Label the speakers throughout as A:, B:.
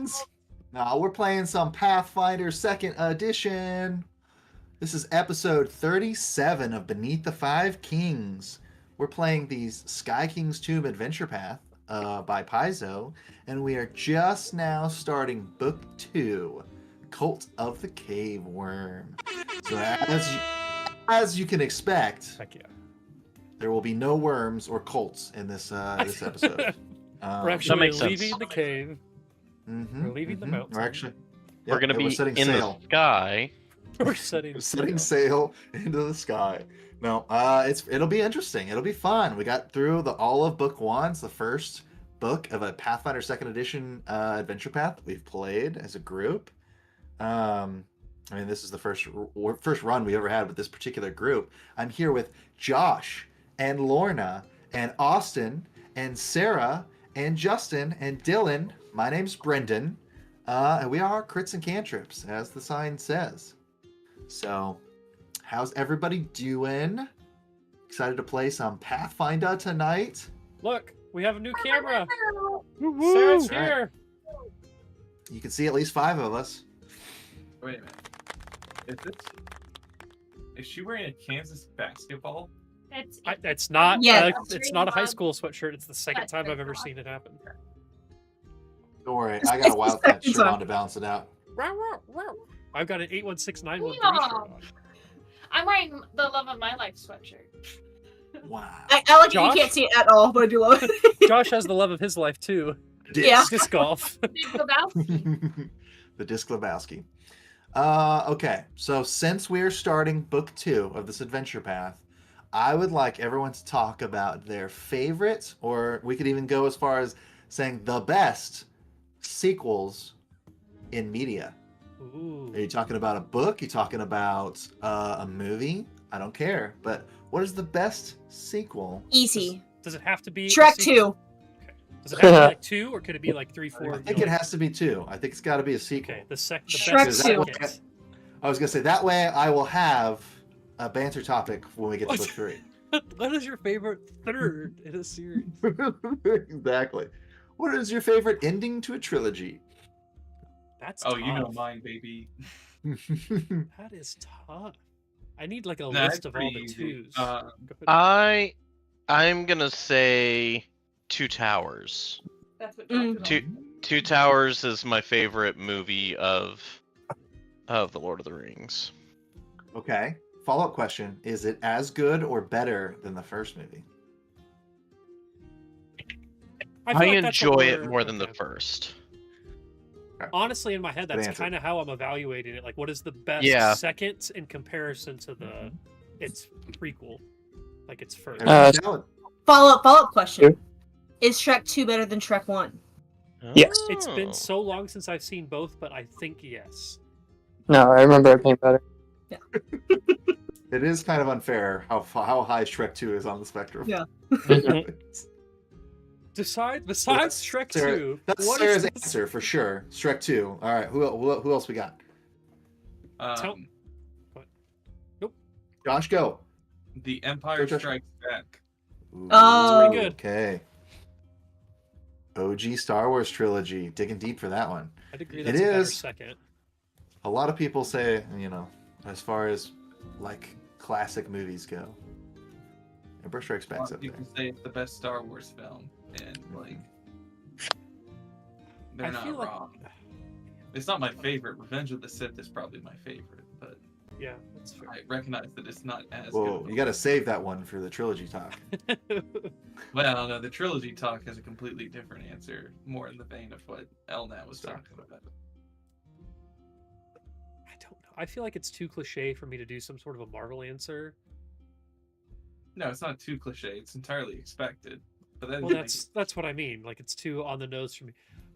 A: Kings. Now we're playing some Pathfinder 2nd Edition. This is episode 37 of Beneath the Five Kings. We're playing these Sky King's Tomb Adventure Path by Paizo, and we are just now starting Book 2, Cult of the Cave Worm. So as you can expect,
B: Heck yeah.
A: there will be no worms or cults in this episode.
B: We're actually
C: makes
B: leaving
C: sense.
B: the cave.
A: We're
B: leaving the mountain.
C: We're going to be
A: setting
C: in
A: sail.
C: the sky.
B: We're setting
A: sail into the sky. No, it'll be interesting. It'll be fun. We got through all of book 1. It's the first book of a Pathfinder 2nd Edition adventure path we've played as a group. I mean, this is the first run we ever had with this particular group. I'm here with Josh and Lorna and Austin and Sarah and Justin and Dylan. My name's Brendan. And we are Crits and Cantrips, as the sign says. So, how's everybody doing? Excited to play some Pathfinder tonight?
B: Look, we have a new camera. Sarah's here.
A: You can see at least 5 of us.
D: Wait a minute. Is she wearing a Kansas basketball?
B: It's not.
E: Yes.
B: It's not a high school sweatshirt. It's the second time I've ever seen it happen.
A: Don't worry, I got a Wildcat shirt on to balance it out.
B: I've got an 816913
E: Yeah.
B: shirt on.
E: I'm wearing the Love of My Life sweatshirt.
A: Wow.
E: I like it.
B: Josh?
E: You can't see it at all, but I do love it.
B: Josh has the love of his life too.
E: Yeah.
B: Disc golf.
A: The Disc Lebowski. Okay, so since we're starting book 2 of this adventure path, I would like everyone to talk about their favorite, or we could even go as far as saying the best sequels in media.
B: Ooh.
A: Are you talking about a book? Are you talking about a movie? I don't care. But what is the best sequel?
E: Easy.
B: Does it have to be
E: Shrek
B: a sequel?
E: 2.
B: Does it have to be like 2, or could it be like 3, 4?
A: I think it has to be 2. I think it's got to be a sequel.
B: Okay, the
E: Shrek
B: best
E: 2.
B: second.
A: I was going to say, that way I will have a banter topic when we get to book 3.
B: What is your favorite third in a series?
A: Exactly. What is your favorite ending to a trilogy?
B: That's
D: Oh,
B: tough.
D: you know mine, baby.
B: That is tough. I need like a list of all the
D: easy.
B: twos.
C: I'm going to say Two Towers.
E: That's what
C: Two Towers is my favorite movie of The Lord of the Rings.
A: Okay. Follow-up question. Is it as good or better than the first movie?
B: feel
C: I
B: like that's what
C: enjoy it
B: we're-
C: more than the
B: okay.
C: first.
B: Honestly, in my head,
A: Good
B: that's
A: answer.
B: kind of how I'm evaluating it. Like, what is the best
C: Yeah.
B: second in comparison to the its prequel, like its first?
A: Everyone's valid.
E: Follow-up question. Is Shrek 2 better than Shrek 1?
F: Yes.
B: It's
C: Oh.
B: been so long since I've seen both, but I think yes.
F: No, I remember it being better.
A: It is kind of unfair how high Shrek 2 is on the spectrum.
E: Yeah.
B: Besides Shrek
A: Sarah-
B: 2,
A: That's
B: what
A: Sarah's
B: is this-
A: answer for sure. Shrek 2. All right. Who else we got?
B: Tell-
A: Josh, go.
D: The Empire
A: Go, Josh.
D: Strikes Back.
A: Ooh,
E: Oh.
B: pretty good.
A: Okay. OG Star Wars trilogy. Digging deep for that one.
B: I'd agree
A: It
B: that's a better
A: is.
B: second.
A: A lot of people say, as far as like classic movies go, Empire Strikes
D: A lot
A: Back's
D: of
A: up there.
D: people say it's the best Star Wars film, and they're
B: I
D: not
B: feel like-
D: wrong. It's not my favorite. Revenge of the Sith is probably my favorite, but
B: Yeah, that's fair.
D: I recognize that it's not as
A: Whoa,
D: good.
A: you got to save that one for the trilogy talk.
D: Well, no, the trilogy talk has a completely different answer, more in the vein of what Elnat was talking about.
B: I don't know. I feel like it's too cliche for me to do some sort of a Marvel answer.
D: No, it's not too cliche. It's entirely expected. But that
B: Well, that's what I mean. Like, it's too on the nose for me.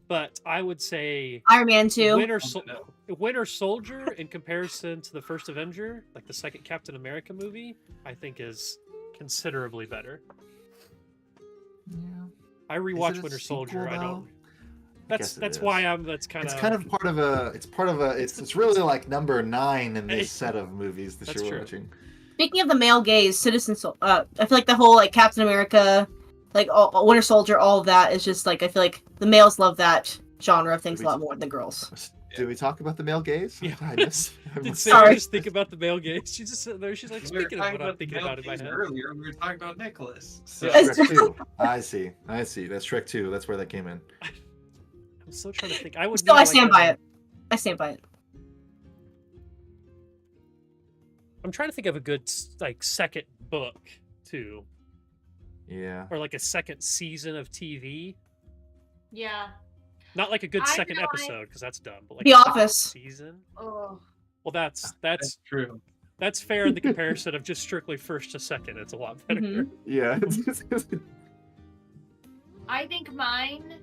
B: But I would say
E: Iron Man 2.
B: Winter Soldier, in comparison to the first Avenger, like the second Captain America movie, I think is considerably better.
A: Yeah.
B: I
A: Is
B: rewatch
A: it a
B: Winter
A: sequel,
B: Soldier. I
A: though?
B: don't.
A: guess
B: That's
A: it
B: why
A: is.
B: I'm. That's kind of.
A: It's kind of part of a. It's really like number 9 in this set of movies that
B: That's
A: you're
B: true.
A: watching.
E: Speaking of the male gaze, I feel like the whole like Captain America, like Winter Soldier, all of that is just like I feel like the males love that genre of things
A: we
E: a lot more than girls.
A: Did we talk about the male gaze?
B: Yeah.
A: I missed.
B: Did
E: Sorry.
B: Sarah just think about the male gaze? She's just sitting there. She's like,
D: We were
B: speaking of
D: talking
B: what I'm
D: about the
B: thinking
D: male
B: about in my
D: gaze
B: head.
D: earlier. We were talking about Nicholas. So.
B: Yeah.
A: Shrek 2. I see. That's Shrek 2. That's where that came in.
B: I'm still trying to think. I would.
E: Still,
B: need,
E: I
B: like,
E: stand by it. I stand by it.
B: I'm trying to think of a good like second book too,
A: Yeah.
B: or like a second season of TV.
G: Yeah.
B: Not like a good
G: I
B: second
G: feel like-
B: episode because that's dumb. But like
E: The
B: a second
E: Office.
B: season.
G: Oh.
B: Well, that's
D: That's true.
B: that's fair in the comparison of just strictly first to second. It's a lot better.
E: Mhm.
A: Yeah.
G: I think mine,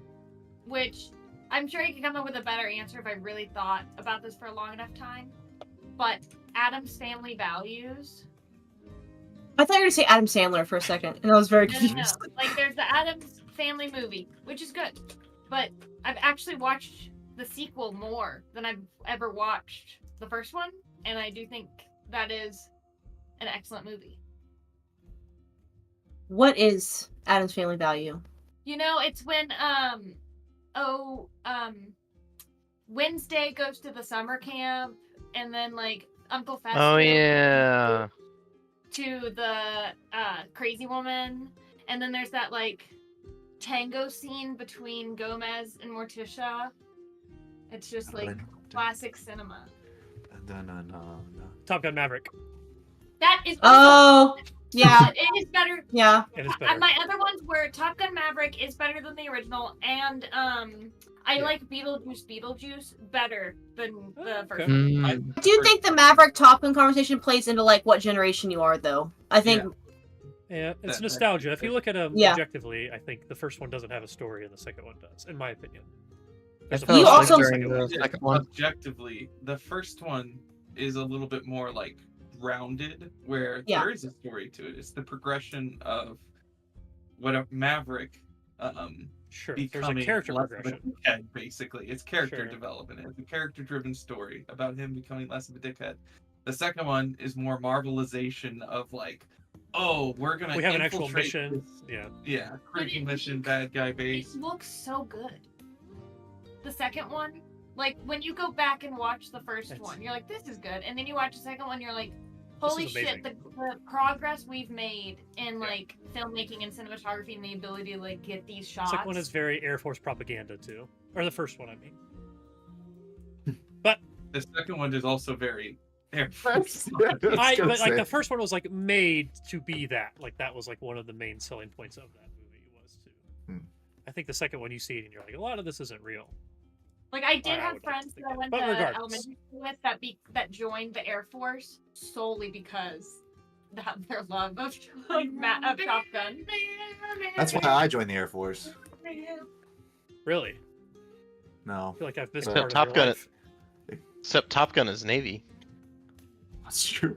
G: which I'm sure you could come up with a better answer if I really thought about this for a long enough time. But Adam's Family Values.
E: I thought you were going to say Adam Sandler for a second, and I was very
G: No, no,
E: confused.
G: no. Like there's the Adam's Family movie, which is good. But I've actually watched the sequel more than I've ever watched the first one, and I do think that is an excellent movie.
E: What is Adam's Family Value?
G: You know, it's when Wednesday goes to the summer camp, and then like Uncle Fester
C: Oh yeah.
G: to the crazy woman, and then there's that like tango scene between Gomez and Morticia. It's just like classic cinema.
A: No.
B: Top Gun Maverick.
G: That is
E: Oh, yeah,
G: it is better.
E: yeah.
B: It is better.
G: My other ones were Top Gun Maverick is better than the original, and I like Beetlejuice better than the first one.
E: I do think the Maverick Top Gun conversation plays into like what generation you are, though. I think
B: Yeah, it's
D: That-
B: nostalgia. If you look at them
E: Yeah.
B: objectively, I think the first one doesn't have a story and the second one does, in my opinion. There's a
F: fell
E: You
B: first
E: also-
B: one and a
F: during
B: second
F: the
B: one.
F: second one.
D: Objectively, the first one is a little bit more like grounded, where
E: Yeah.
D: there is a story to it. It's the progression of what a Maverick
B: Sure, there's a
D: becoming
B: character
D: less
B: progression.
D: of a dickhead, basically. It's character
B: Sure.
D: development. It's a character-driven story about him becoming less of a dickhead. The second one is more marvelization of like, oh, we're gonna
B: We have an actual
D: infiltrate
B: mission.
D: this-
B: Yeah.
D: yeah, creepy
G: it-
D: mission, bad guy
G: It
D: base.
G: looks so good. The second one, like when you go back and watch the first
B: It's-
G: one, you're like, this is good, and then you watch the second one, you're like, holy
B: is
G: shit,
B: amazing.
G: the progress we've made in like filmmaking and cinematography and the ability to like get these shots.
B: Second one is very Air Force propaganda too, or the first one, I mean.
D: The second one is also very Air Force.
A: That's-
B: But like the first one was like made to be that. Like that was like one of the main selling points of that movie was too.
A: Hmm.
B: I think the second one you see it and you're like, a lot of this isn't real.
G: like I did
B: I
G: have
B: would like to
G: friends
B: think
G: that I
B: that.
G: went
B: But
G: to
B: regardless.
G: elementary school with that joined the Air Force solely because that their love of of Top Gun.
A: That's why I joined the Air Force.
B: Really?
A: No,
B: I feel like I've missed
A: Except
B: part
C: Top
B: of your
C: Gun-
B: life.
C: Except Top Gun is Navy.
A: that's true.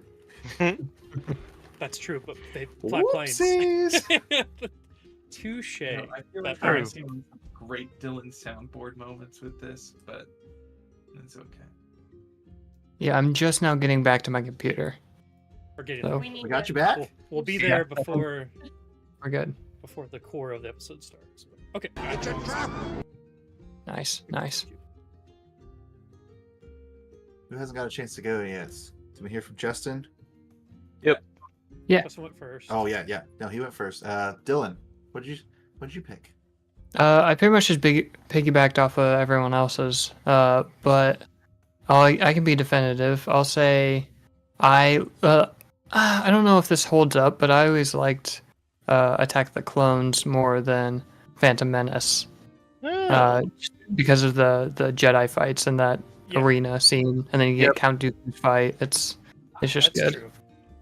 B: That's true, but they fly planes.
A: Whoopsies.
B: Touche.
D: You know, I feel like
B: That-
D: I've seen some great Dylan soundboard moments with this, but it's okay.
F: Yeah, I'm just now getting back to my computer.
B: We're getting
F: So-
B: there.
G: We need
A: We got
G: to-
A: you back.
B: We'll be
F: Yeah.
B: there before
F: We're good.
B: the core of the episode starts. Okay.
F: Nice, nice.
A: Who hasn't got a chance to go yet? Did we hear from Justin?
F: Yeah.
B: Justin went first.
A: Oh yeah. No, he went first. Dylan, what did you pick?
F: I pretty much just piggybacked off of everyone else's, but I can be definitive. I'll say I don't know if this holds up, but I always liked Attack of the Clones more than Phantom Menace, just because of the Jedi fights and that
B: Yeah.
F: arena scene, and then you get Count Dooku's fight. It's just
B: That's
F: good.
B: true.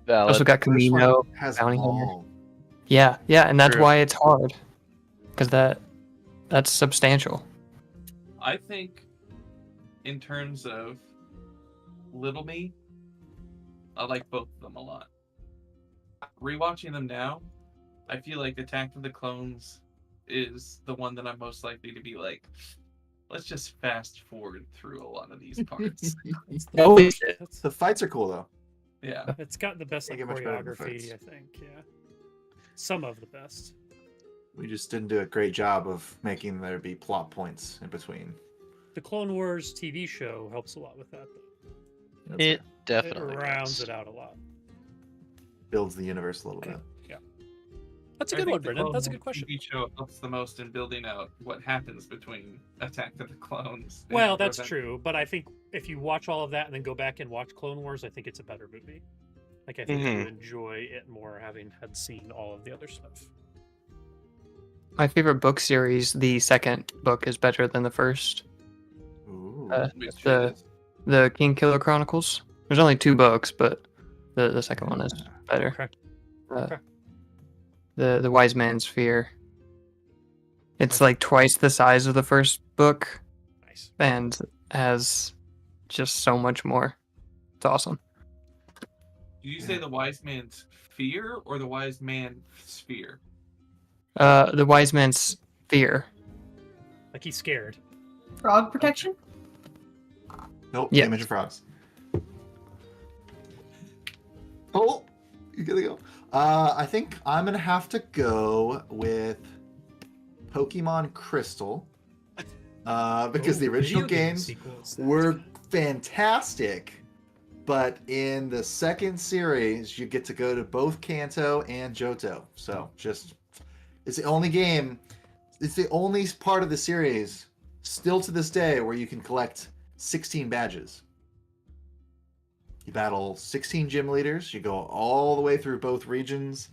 C: Valid.
F: Also got
A: First one
F: Camino.
A: has
F: Bounty
A: them
F: Hunter.
A: all.
F: Yeah, and that's
C: True.
F: why it's hard, because that's substantial.
D: I think, in terms of Little Me, I like both of them a lot. Rewatching them now, I feel like Attack of the Clones is the one that I'm most likely to be like, let's just fast forward through a lot of these parts.
B: That's-
A: The fights are cool though.
D: Yeah.
B: It's got the best
A: Can't
B: like,
A: get much better than the
B: choreography,
A: fights.
B: I think. Yeah. Some of the best.
A: We just didn't do a great job of making there be plot points in between.
B: The Clone Wars TV show helps a lot with that. Though.
C: It
B: It
C: definitely
B: rounds
C: does.
B: it out a lot.
A: Builds the universe a little bit.
B: That's a
D: I
B: good
D: think
B: one,
D: the
B: Brendan.
D: Clone
B: That's a
D: Wars
B: good question.
D: TV show helps the most in building out what happens between Attack of the Clones.
B: Well,
D: and
B: that's
D: Revenge.
B: true, but I think if you watch all of that and then go back and watch Clone Wars, I think it's a better movie. Like, I think you enjoy it more having had seen all of the other stuff.
F: My favorite book series, the second book, is better than the first.
A: Ooh.
D: Which
F: the-
D: is-
F: The King Killer Chronicles. There's only 2 books, but the second one is better.
B: Okay.
F: Uh, the Wise Man's Fear. It's
B: Okay.
F: like twice the size of the first book
B: Nice.
F: and has just so much more. It's awesome.
D: Did you say the wise man's fear or the wise man sphere?
F: The Wise Man's Fear.
B: Like, he's scared.
E: Frog protection?
A: Nope.
F: Yeah.
A: Image of frogs. Oh, you gotta go. I think I'm gonna have to go with Pokemon Crystal. Because the
B: Ooh,
A: original
B: video game
A: games
B: sequels.
A: were fantastic, but in the second series, you get to go to both Kanto and Johto. So it's the only game, it's the only part of the series, still to this day, where you can collect 16 badges. You battle 16 gym leaders, you go all the way through both regions,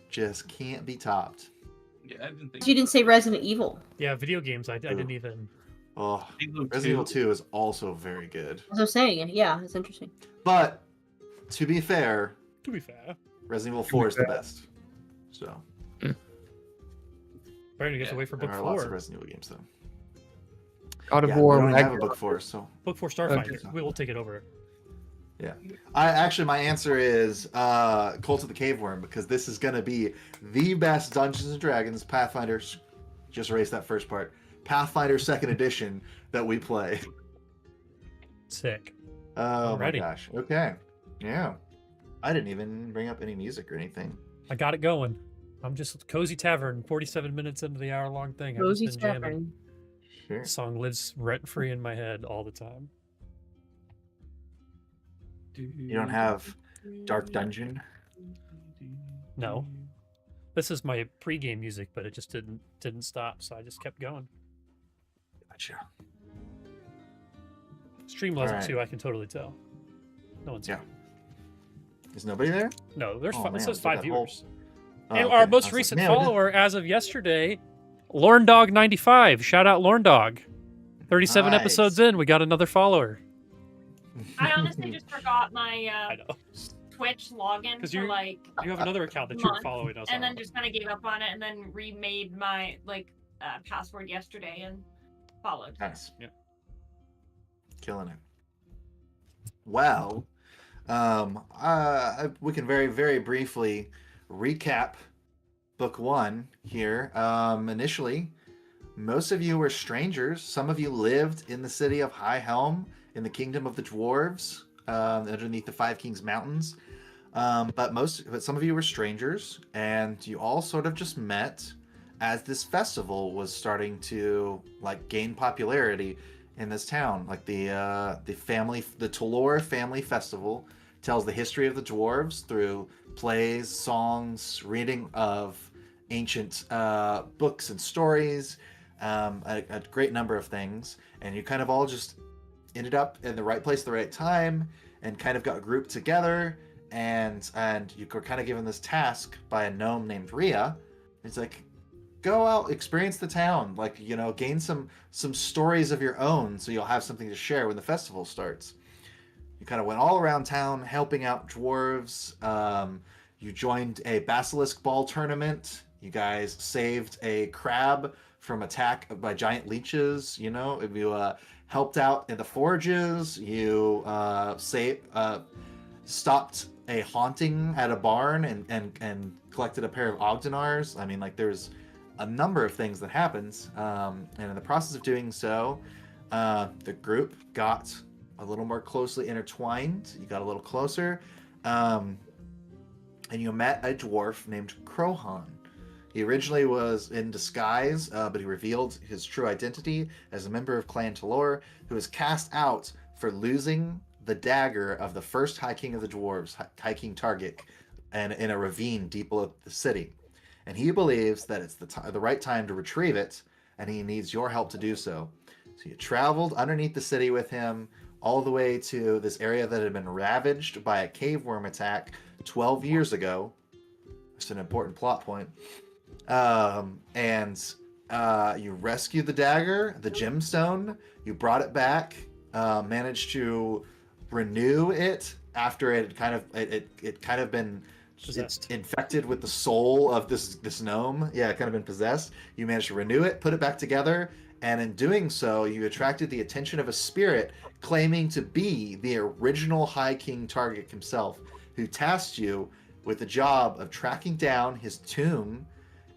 A: just can't be topped.
D: Yeah, I didn't think
E: You didn't say Resident Evil.
B: Yeah, video games. I didn't even.
A: Oh,
D: Halo
A: Resident
D: 2.
A: Evil 2 is also very good.
E: As I was saying, yeah, it's interesting.
A: But, to be fair,
B: To be fair,
A: Resident Evil 4 is the best. So,
B: Brendan, you have to
D: Yeah,
B: wait for
A: there
B: book
A: are lots of
B: 4.
A: Resident Evil games, though.
F: God of
A: Yeah, we
F: War.
A: don't even have a
F: Ragnarok.
A: book 4, so...
B: Book 4 Starfinder.
F: Okay.
B: We will take it over.
A: My answer is Cult of the Cave Worm, because this is going to be the best Dungeons and Dragons Pathfinder, just erase that first part, Pathfinder 2nd Edition that we play.
B: Sick.
A: Oh
B: I'm
A: my
B: ready.
A: gosh. Okay. Yeah. I didn't even bring up any music or anything.
B: I got it going. I'm just Cozy Tavern, 47 minutes into the hour-long thing. I've
E: Cozy
B: just been jamming.
E: Tavern.
A: Sure.
B: The song lives rent-free in my head all the time.
A: You don't have Dark Dungeon?
B: No. This is my pre-game music, but it just didn't stop, so I just kept going.
A: Gotcha.
B: Stream loves
A: Alright.
B: it too, I can totally tell. No one's
A: Yeah. Is nobody there?
B: No, there's
A: Oh,
B: it
A: man,
B: says
A: we
B: 5
A: got whole-
B: viewers.
A: Oh,
B: And
A: okay.
B: our
A: I
B: most
A: was like,
B: recent
A: man, we didn't-
B: follower as of yesterday, LornDog95. Shout out LornDog. 37
A: Nice.
B: episodes in, we got another follower.
G: I honestly just forgot my
B: I know.
G: Twitch login
B: 'Cause
G: for
B: you-
G: like,
B: You have another account that you're
G: month,
B: following us
G: and then
B: on.
G: just kind of gave up on it, and then remade my password yesterday and followed.
A: Nice.
B: Yeah.
A: Killing it. Well, we can very, very briefly recap book 1 here. Initially, most of you were strangers. Some of you lived in the city of High Helm in the kingdom of the dwarves, underneath the Five Kings Mountains. But some of you were strangers, and you all sort of just met as this festival was starting to gain popularity in this town. Like the Talor Family Festival tells the history of the dwarves through plays, songs, reading of ancient books and stories, a great number of things, and you kind of all just ended up in the right place at the right time and kind of got grouped together, and you were kind of given this task by a gnome named Rhea. It's like, go out, experience the town, gain some stories of your own so you'll have something to share when the festival starts. You kind of went all around town helping out dwarves. You joined a basilisk ball tournament. You guys saved a crab from attack by giant leeches. You helped out in the forges. You stopped a haunting at a barn and collected a pair of Ogdenars. I mean, there's a number of things that happens, and in the process of doing so, the group got a little more closely intertwined. You got a little closer, and you met a dwarf named Krohan. He originally was in disguise, but he revealed his true identity as a member of Clan Talor, who was cast out for losing the dagger of the first High King of the Dwarves, High King Targic, and in a ravine deep below the city. And he believes that it's the right time to retrieve it, and he needs your help to do so. So you traveled underneath the city with him, all the way to this area that had been ravaged by a cave worm attack 12 years ago. It's an important plot point. And you rescued the dagger, the gemstone. You brought it back. Managed to renew it after it had kind of been
B: Possessed.
A: infected with the soul of this gnome. Yeah, it kind of been possessed. You managed to renew it, put it back together, and in doing so, you attracted the attention of a spirit claiming to be the original High King Targic himself, who tasked you with the job of tracking down his tomb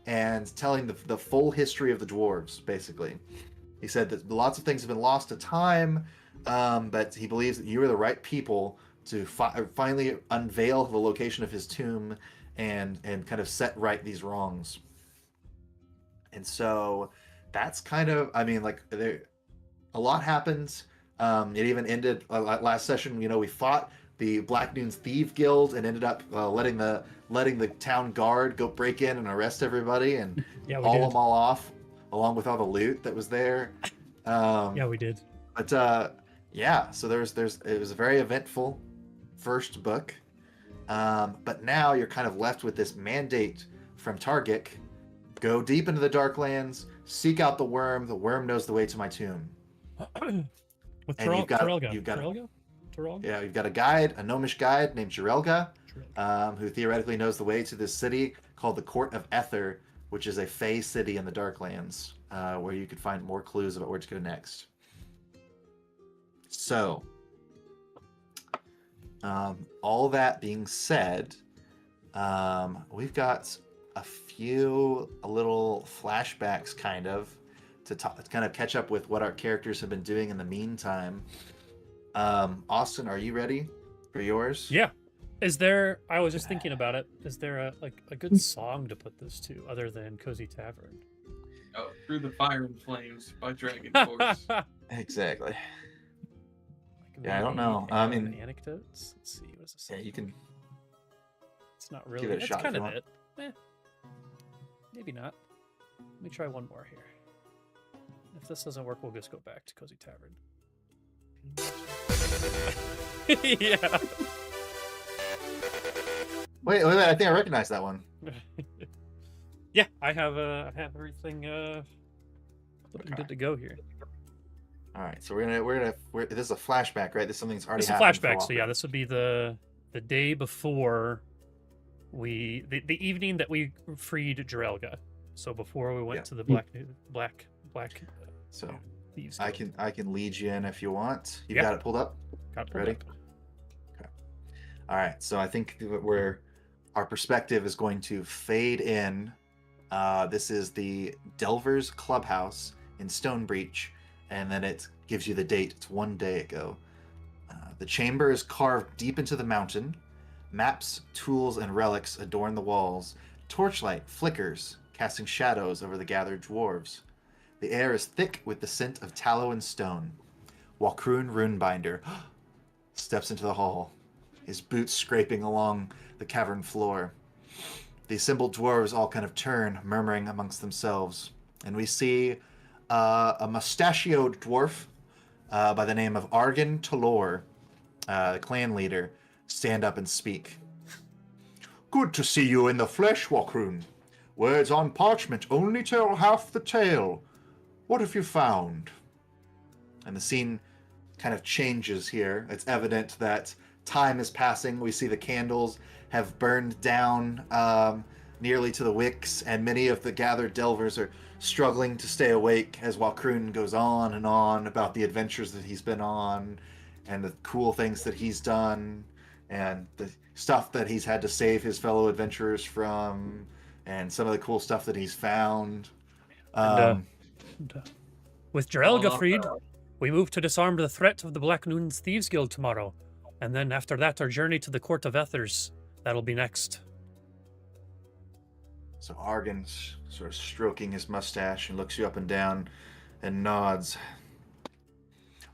A: and telling the full history of the dwarves, basically. He said that lots of things have been lost to time, but he believes that you are the right people to finally unveil the location of his tomb and kind of set right these wrongs. And so that's kind of, I mean, like, a lot happened. It even ended last session. You know, we fought the Black Noon's Thief Guild and ended up letting the town guard go break in and arrest everybody and
H: Yeah, we
A: haul
H: did.
A: them all off, along with all the loot that was there.
H: Yeah, we did.
A: But yeah, so it was a very eventful first book. But now you're kind of left with this mandate from Targic: go deep into the Darklands, seek out the worm. The worm knows the way to my tomb.
H: With
A: And you've got-
H: Terelga.
A: you've got-
H: Terelga? Terelga?
A: Yeah, you've got a guide, a gnomish guide named Jirelga,
H: Terelga.
A: who theoretically knows the way to this city called the Court of Ether, which is a Fey city in the Darklands, where you could find more clues about where to go next. So, all that being said, we've got a little flashbacks, kind of, to kind of catch up with what our characters have been doing in the meantime. Austin, are you ready for yours?
B: Yeah. Is there? I was just thinking about it. Is there a good song to put this to other than "Cozy Tavern"?
D: Oh, Through the Fire and Flames by Dragon Force.
A: Exactly.
B: Like
A: Yeah, I don't
B: maybe
A: know. I mean,
B: anecdotes. Let's see. What is this?
A: Yeah, you can.
B: It's not
A: give
B: really.
A: it a
B: That's
A: shot if
B: kind
A: you
B: of
A: want.
B: it. Maybe not. Let me try one more here. If this doesn't work, we'll just go back to Cozy Tavern. Yeah.
A: Wait, I think I recognize that one.
B: Yeah, I have everything flipping good to go here.
A: All right, so this is a flashback, right? This is something that's already
B: It's a
A: happened. for
B: flashback, so
A: Walker.
B: yeah, this would be the day before the evening that we freed Jirelga. So before we went
A: Yeah.
B: to the black
A: So
B: thieves.
A: I
B: Guild.
A: can lead you in if you want. You
B: Yeah.
A: got it pulled up.
B: Got pulled
A: ready?
B: up.
A: All right, so I think where our perspective is going to fade in. This is the Delvers Clubhouse in Stonebreach, and then it gives you the date. It's one day ago. The chamber is carved deep into the mountain. Maps, tools, and relics adorn the walls. Torchlight flickers, casting shadows over the gathered dwarves. The air is thick with the scent of tallow and stone. Walkroon Runebinder steps into the hall, his boots scraping along the cavern floor. The assembled dwarves all kind of turn, murmuring amongst themselves. And we see a mustachioed dwarf by the name of Argan Talor, the clan leader, stand up and speak. Good to see you in the flesh, Walkroon. Words on parchment only tell half the tale. What have you found? And the scene kind of changes here. It's evident that time is passing. We see the candles have burned down nearly to the wicks, and many of the gathered delvers are struggling to stay awake as Walkroon goes on and on about the adventures that he's been on and the cool things that he's done and the stuff that he's had to save his fellow adventurers from and some of the cool stuff that he's found.
B: And, with Jirelga
D: Oh,
B: freed, we move to disarm the threat of the Black Noon's Thieves Guild tomorrow. And then after that, our journey to the Court of Ethers. That'll be next.
A: So Argan's sort of stroking his mustache and looks you up and down and nods.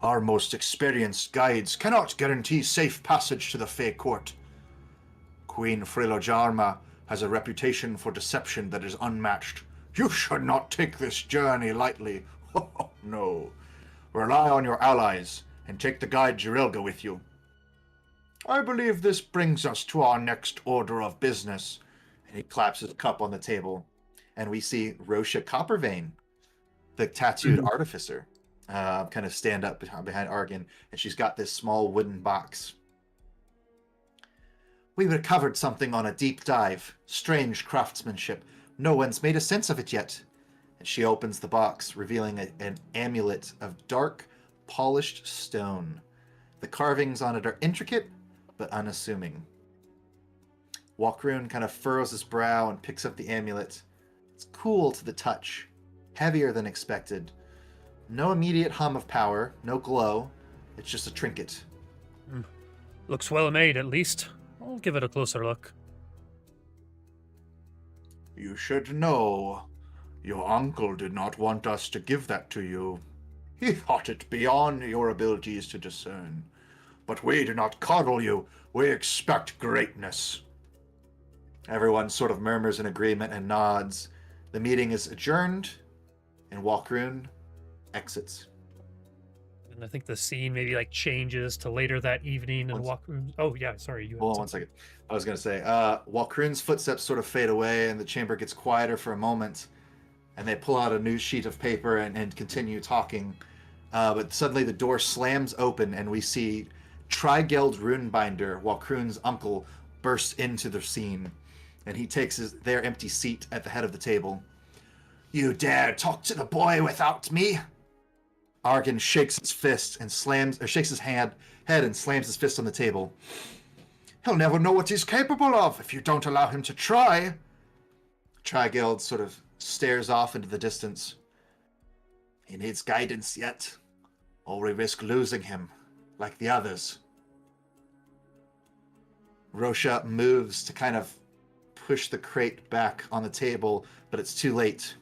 A: Our most experienced guides cannot guarantee safe passage to the Fey Court. Queen Frilojarma has a reputation for deception that is unmatched. You should not take this journey lightly. No. Rely on your allies and take the guide Jirilga with you. I believe this brings us to our next order of business. And he claps his cup on the table. And we see Rosha Coppervein, the tattooed artificer, kind of stand up behind Argan, and she's got this small wooden box. We recovered something on a deep dive. Strange craftsmanship. No one's made a sense of it yet. And she opens the box, revealing an amulet of dark, polished stone. The carvings on it are intricate, but unassuming. Walkroon kind of furrows his brow and picks up the amulet. It's cool to the touch, heavier than expected. No immediate hum of power, no glow. It's just a trinket.
H: Looks well made, at least. I'll give it a closer look.
A: You should know. Your uncle did not want us to give that to you. He thought it beyond your abilities to discern. But we do not coddle you. We expect greatness. Everyone sort of murmurs in agreement and nods. The meeting is adjourned, and Walkroon exits.
B: And I think the scene maybe like changes to later that evening and Oh yeah, sorry. You
A: Hold on one second. I was going to say, Walkroon's footsteps sort of fade away and the chamber gets quieter for a moment, and they pull out a new sheet of paper and continue talking. But suddenly the door slams open and we see Trigeld Runebinder, Walkroon's uncle, burst into the scene. And he takes their empty seat at the head of the table. You dare talk to the boy without me? Argan shakes his fist and shakes his head and slams his fist on the table. He'll never know what he's capable of if you don't allow him to try. Trigeld sort of stares off into the distance. He needs guidance yet, or we risk losing him, like the others. Rosha moves to kind of push the crate back on the table, but it's too late.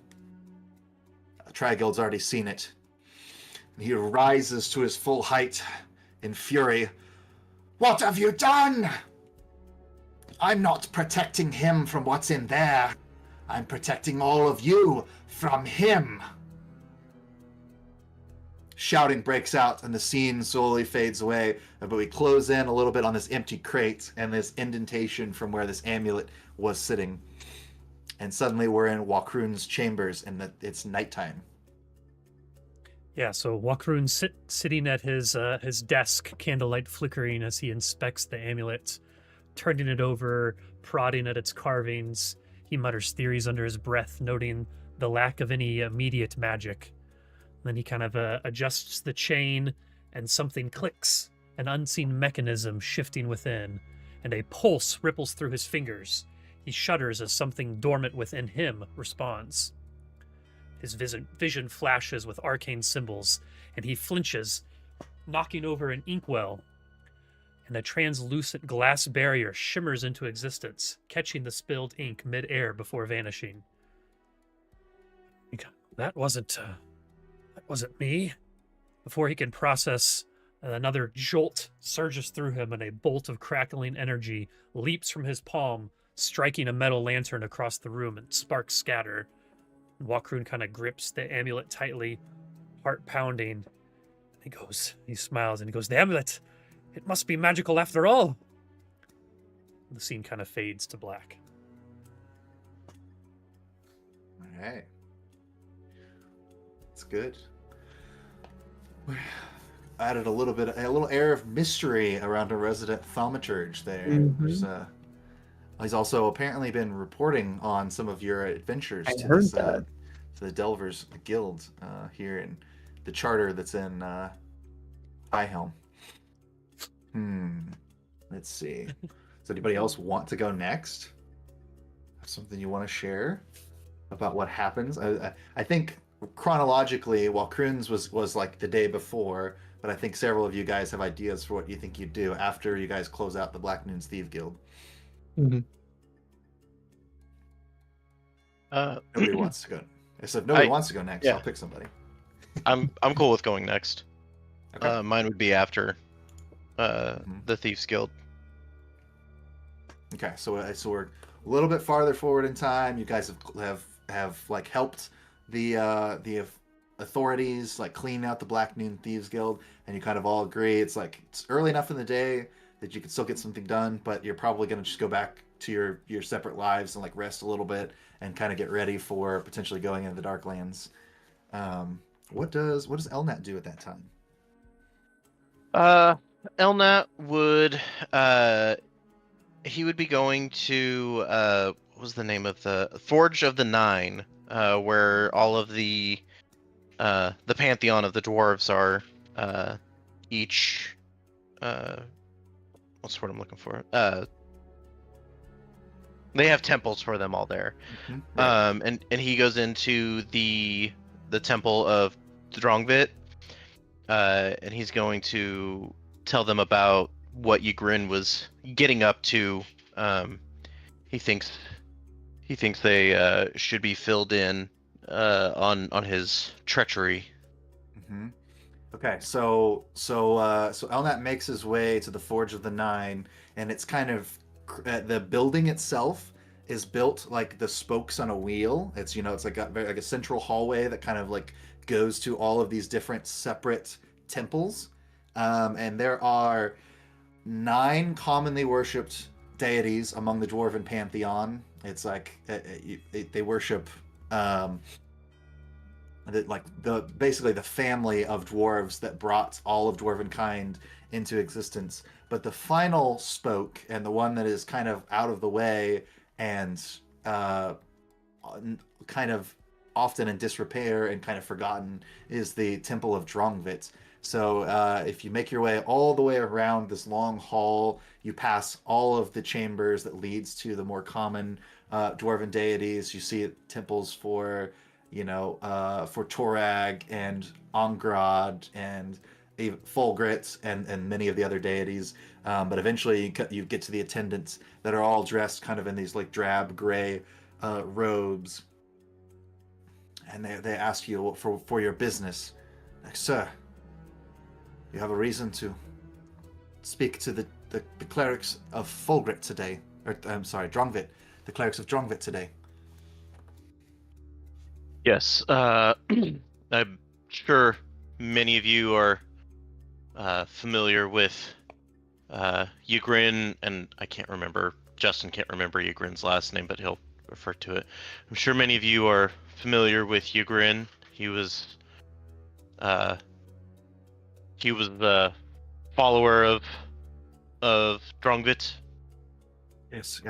A: Trigeld's already seen it. He rises to his full height in fury. What have you done? I'm not protecting him from what's in there. I'm protecting all of you from him. Shouting breaks out and the scene slowly fades away, but we close in a little bit on this empty crate and this indentation from where this amulet was sitting. And suddenly we're in Walkroon's chambers and it's nighttime.
B: Yeah, so Walkroon sitting at his desk, candlelight flickering as he inspects the amulet, turning it over, prodding at its carvings. He mutters theories under his breath, noting the lack of any immediate magic. Then he kind of adjusts the chain, and something clicks, an unseen mechanism shifting within, and a pulse ripples through his fingers. He shudders as something dormant within him responds. His vision flashes with arcane symbols, and he flinches, knocking over an inkwell, and a translucent glass barrier shimmers into existence, catching the spilled ink mid-air before vanishing. That wasn't me. Before he can process, another jolt surges through him, and a bolt of crackling energy leaps from his palm, striking a metal lantern across the room, and sparks scatter. Walkroon kind of grips the amulet tightly, heart pounding. He smiles and he goes, the amulet! It must be magical after all! The scene kind of fades to black.
A: All right. That's good. We added a little air of mystery around a resident thaumaturge there.
F: Mhm.
A: He's also apparently been reporting on some of your adventures
F: I
A: to
F: heard
A: this,
F: that.
A: to the Delvers Guild here in the charter that's in Highhelm. Let's see. Does anybody else want to go next? Have something you want to share about what happens? I think chronologically, Walkroon's was like the day before, but I think several of you guys have ideas for what you think you'd do after you guys close out the Black Noon's Thief Guild.
F: Mm-hmm.
A: Nobody wants to go. If nobody
C: I-
A: wants to go next,
C: yeah.
A: I'll pick somebody.
C: I'm cool with going next.
A: Okay.
C: Mine would be after
A: Mhm.
C: the Thieves Guild.
A: Okay, so we're a little bit farther forward in time. You guys have like helped the authorities like clean out the Black Noon Thieves Guild, and you kind of all agree it's early enough in the day that you can still get something done, but you're probably gonna just go back to your separate lives and like rest a little bit and kind of get ready for potentially going into the Darklands. What does Elnat do at that time?
C: Elnat would he would be going to what was the name of the Forge of the Nine, where all of the pantheon of the dwarves are each what's the word I'm looking for? They have temples for them all there.
A: Right.
C: And he goes into the temple of Drongvit, and he's going to tell them about what Ygritte was getting up to. He thinks they should be filled in on his treachery.
A: Mm-hmm. Okay, so Elnat makes his way to the Forge of the Nine, and it's kind of the building itself is built like the spokes on a wheel. It's like a central hallway that kind of like goes to all of these different separate temples, and there are 9 commonly worshipped deities among the dwarven pantheon. It's like they worship. Basically the family of dwarves that brought all of dwarven kind into existence. But the final spoke, and the one that is kind of out of the way and kind of often in disrepair and kind of forgotten, is the Temple of Drongvit. So if you make your way all the way around this long hall, you pass all of the chambers that leads to the more common dwarven deities. You see temples for for Torag and Angrad and Fulgrit and many of the other deities. But eventually you get to the attendants that are all dressed kind of in these like drab gray robes. And they ask you for your business. Like, sir, you have a reason to speak to the clerics of Fulgrit today. Or, I'm sorry, Drongvit. The clerics of Drongvit today.
C: Yes, I'm sure many of you are familiar with Ygritte, and I can't remember. Justin can't remember Ygritte's last name, but he'll refer to it. I'm sure many of you are familiar with Ygritte. He was the follower of Drongvit.
A: Yes.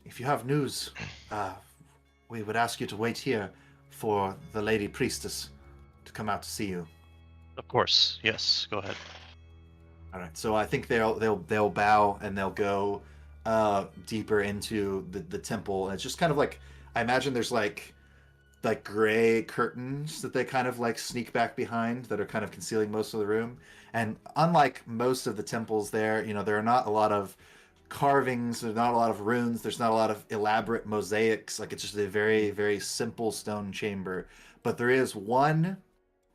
A: If you have news, we would ask you to wait here for the Lady Priestess to come out to see you.
C: Of course, yes. Go ahead.
A: All right. So I think they'll bow and they'll go deeper into the temple, and it's just kind of like, I imagine there's like gray curtains that they kind of like sneak back behind that are kind of concealing most of the room. And unlike most of the temples there, there are not a lot of carvings, there's not a lot of runes, there's not a lot of elaborate mosaics. Like, it's just a very, very simple stone chamber. But there is one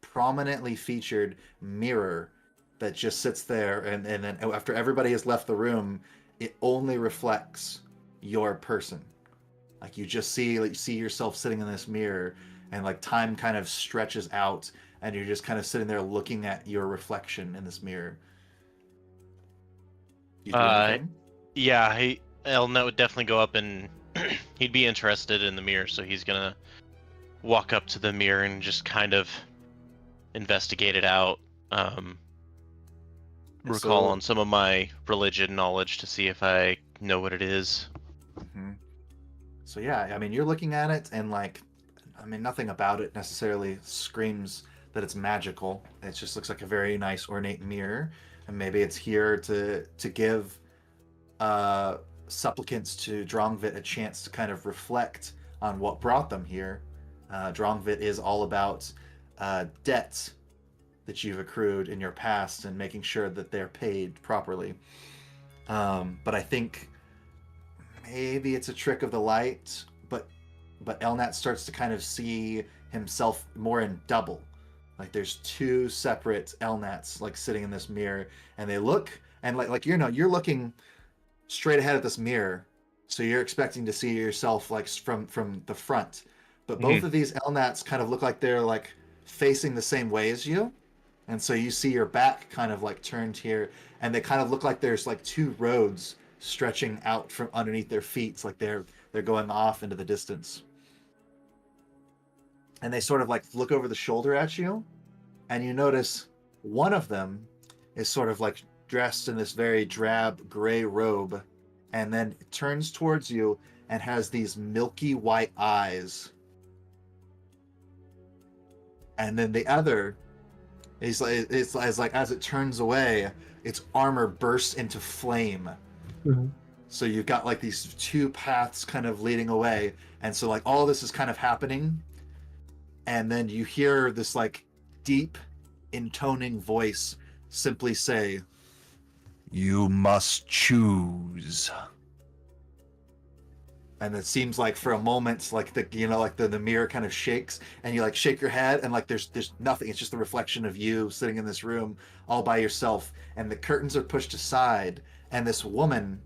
A: prominently featured mirror that just sits there, and then after everybody has left the room, it only reflects your person. Like, you just see yourself sitting in this mirror, and like time kind of stretches out, and you're just kind of sitting there looking at your reflection in this mirror. You do anything?
C: Yeah, Elnett would definitely go up and he'd be interested in the mirror, so he's gonna walk up to the mirror and just kind of investigate it out. Recall on some of my religion knowledge to see if I know what it is.
A: Mm-hmm. So yeah, I mean, you're looking at it, and like, I mean, nothing about it necessarily screams that it's magical. It just looks like a very nice ornate mirror, and maybe it's here to give supplicants to Drongvit a chance to kind of reflect on what brought them here. Drongvit is all about debts that you've accrued in your past and making sure that they're paid properly. But I think maybe it's a trick of the light, but but Elnat starts to kind of see himself more in double. Like there's two separate Elnats like sitting in this mirror, and they look and like you're looking straight ahead at this mirror, so you're expecting to see yourself like from the front. But both of these Elnats kind of look like they're like facing the same way as you, and so you see your back kind of like turned here, and they kind of look like there's like two roads stretching out from underneath their feet. It's like they're going off into the distance. And they sort of like look over the shoulder at you, and you notice one of them is sort of like dressed in this very drab gray robe, and then it turns towards you and has these milky white eyes. And then the other is like it's like as it turns away, its armor bursts into flame.
F: Mhm.
A: So you've got like these two paths kind of leading away, and so like all this is kind of happening, and then you hear this like deep intoning voice simply say, "You must choose." And it seems like for a moment, like the mirror kind of shakes, and you like shake your head, and like there's nothing. It's just the reflection of you sitting in this room all by yourself, and the curtains are pushed aside, and this woman,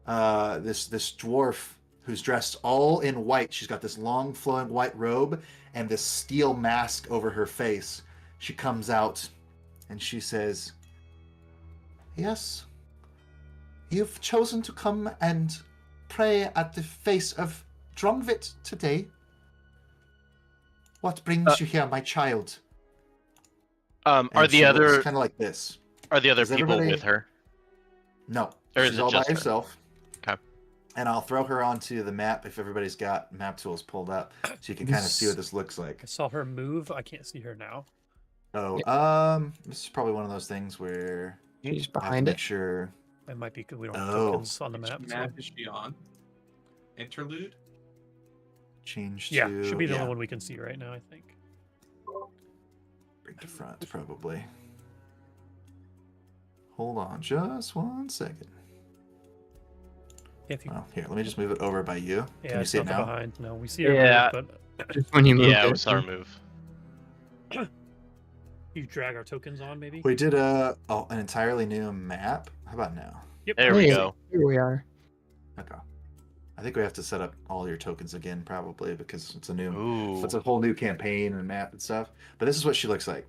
A: this dwarf who's dressed all in white. She's got this long flowing white robe and this steel mask over her face. She comes out and she says, "Yes, you've chosen to come and pray at the face of Drongvit today. What brings you here, my child?"
C: Are the other
A: kind of like this?
C: Are the other
A: Is
C: people
A: everybody-
C: with her?
A: No,
C: Or is
A: she's
C: it
A: all by
C: just her?
A: herself.
C: Okay.
A: And I'll throw her onto the map if everybody's got map tools pulled up, so you can kind of see what this looks like.
B: I saw her move. I can't see her now.
A: Oh, this is probably one of those things where
F: She's
A: I have to
F: behind
A: make
F: it.
A: sure.
B: It might be good we don't have
A: Oh.
B: tokens on the map.
D: Which
B: so-
D: map is she on? Interlude?
A: Change
B: Yeah,
A: to
B: should be the only one we can see right now, I think.
A: bring to front probably. Hold on just 1 second.
B: If you,
A: Oh, here, let me just move it over by you.
B: yeah,
A: Can you
B: it's
A: see it
B: not
A: now?
B: behind. No, we see her
C: Yeah.
B: move, but
F: Just when you move
C: Yeah,
F: it.
C: it was our move.
B: you drag our tokens on, maybe?
A: We did an entirely new map. How about now?
B: Yep.
C: There we
F: Hey,
C: go.
F: Here we are.
A: Okay. I think we have to set up all your tokens again, probably, because it's a new,
C: Ooh.
A: it's a whole new campaign and map and stuff. But this is what she looks like.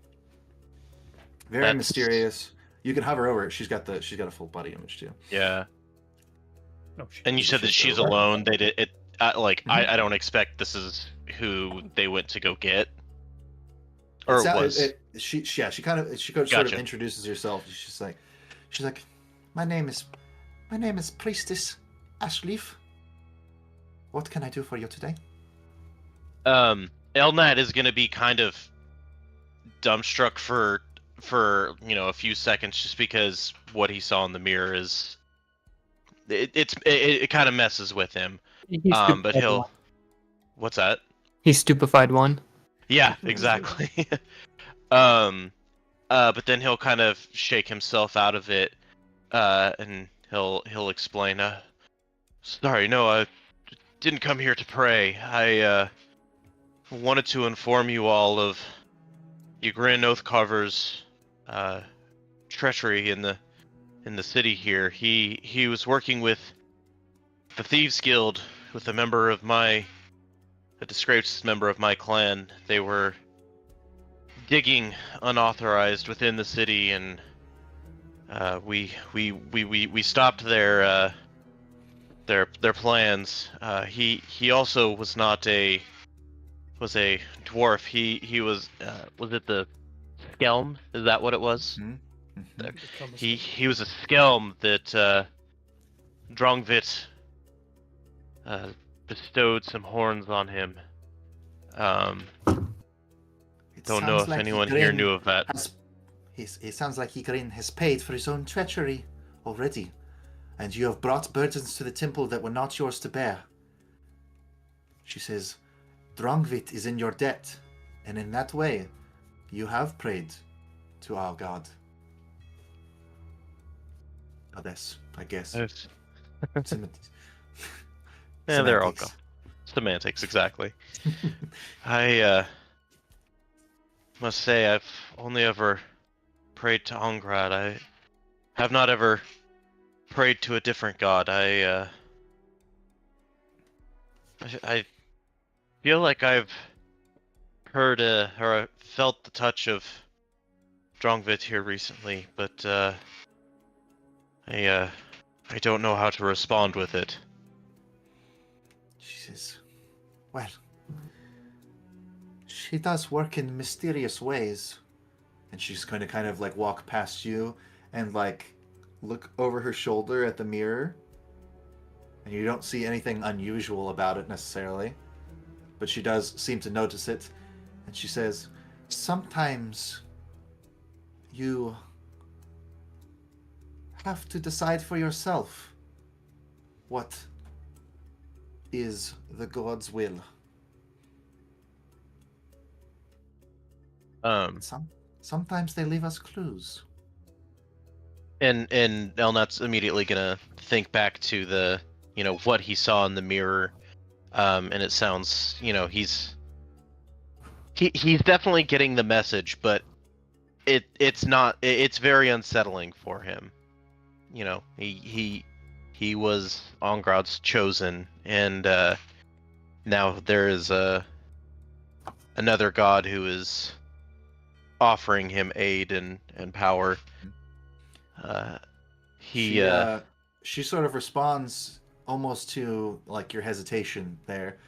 A: Very
C: That's-
A: mysterious. You can hover over it. She's got a full body image too.
C: Yeah.
B: No, she,
C: And you said that she's alone. They did it. I don't expect this is who they went to go get. Or it was.
A: She kind of sort of
C: Gotcha.
A: introduces herself. She's like, my name is Priestess Ashleaf. What can I do for you today?
C: Elnat is gonna be kind of dumbstruck for a few seconds, just because what he saw in the mirror is it kind of messes with him.
F: He's
C: But
F: stupefied
C: he'll.
F: one.
C: What's that?
F: He's stupefied one.
C: Yeah, exactly. But then he'll kind of shake himself out of it, and he'll explain. Sorry, no, I didn't come here to pray. I wanted to inform you all of Ygritte Oathcarver's treachery in the city here. He was working with the Thieves Guild, with a disgraced member of my clan. They were digging unauthorized within the city, and we stopped their plans. He also was not a dwarf. He was it the Skelm? Is that what it was? He was a Skelm that Drongvit bestowed some horns on him. Don't know if anyone here knew of that.
A: It sounds like Ygritte has paid for his own treachery already, and you have brought burdens to the temple that were not yours to bear. She says, Drongvit is in your debt, and in that way, you have prayed to our god. Goddess, I guess.
C: Yeah, they're all
A: Semantics.
C: Semantics, exactly. I must say I've only ever prayed to Ongrad. I have not ever prayed to a different god. I feel like I've heard or felt the touch of Drongvit here recently, but I don't know how to respond with it.
A: She says, well, she does work in mysterious ways. And she's going to kind of like walk past you and like look over her shoulder at the mirror. And you don't see anything unusual about it necessarily. But she does seem to notice it. And she says, sometimes you have to decide for yourself what is the god's will. Sometimes they leave us clues.
C: And Elnat's immediately gonna think back to the, what he saw in the mirror, and it sounds, he's definitely getting the message, but it's not. It's very unsettling for him. He was Ongrad's chosen, and now there is another god who is offering him aid and power.
A: She sort of responds almost to like your hesitation there,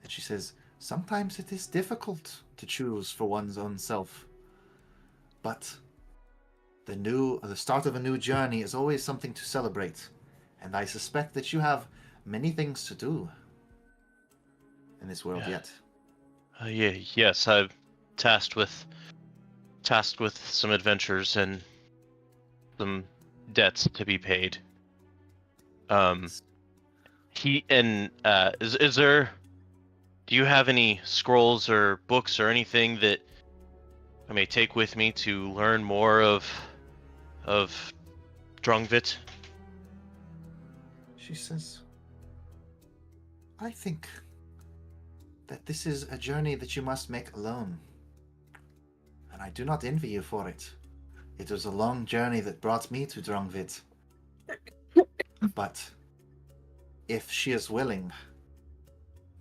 A: and she says, sometimes it is difficult to choose for one's own self, but the start of a new journey is always something to celebrate, and I suspect that you have many things to do in this world yet.
C: Yes, I'm tasked with some adventures and some debts to be paid. Is there? Do you have any scrolls or books or anything that I may take with me to learn more of Drongvit?
A: She says, I think that this is a journey that you must make alone. And I do not envy you for it. It was a long journey that brought me to Drongvit. But if she is willing,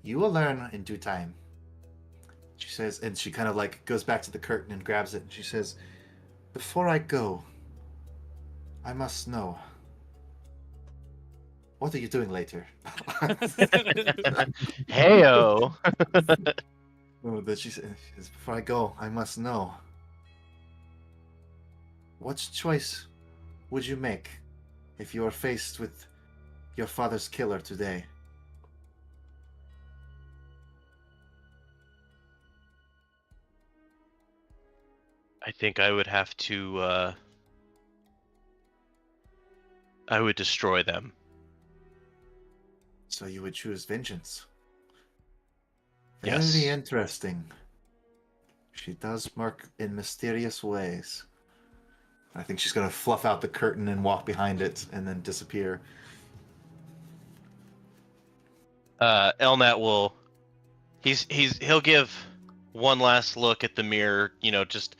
A: you will learn in due time. She says, and she kind of like goes back to the curtain and grabs it, and she says, before I go, I must know. What are you doing later?
C: Heyo!
A: That she says, before I go, I must know. What choice would you make if you are faced with your father's killer today?
C: I think I would have to, I would destroy them.
A: So you would choose vengeance.
C: Yes.
A: Very interesting. She does work in mysterious ways. I think she's going to fluff out the curtain and walk behind it and then disappear.
C: Elnat will... He'll give one last look at the mirror, just...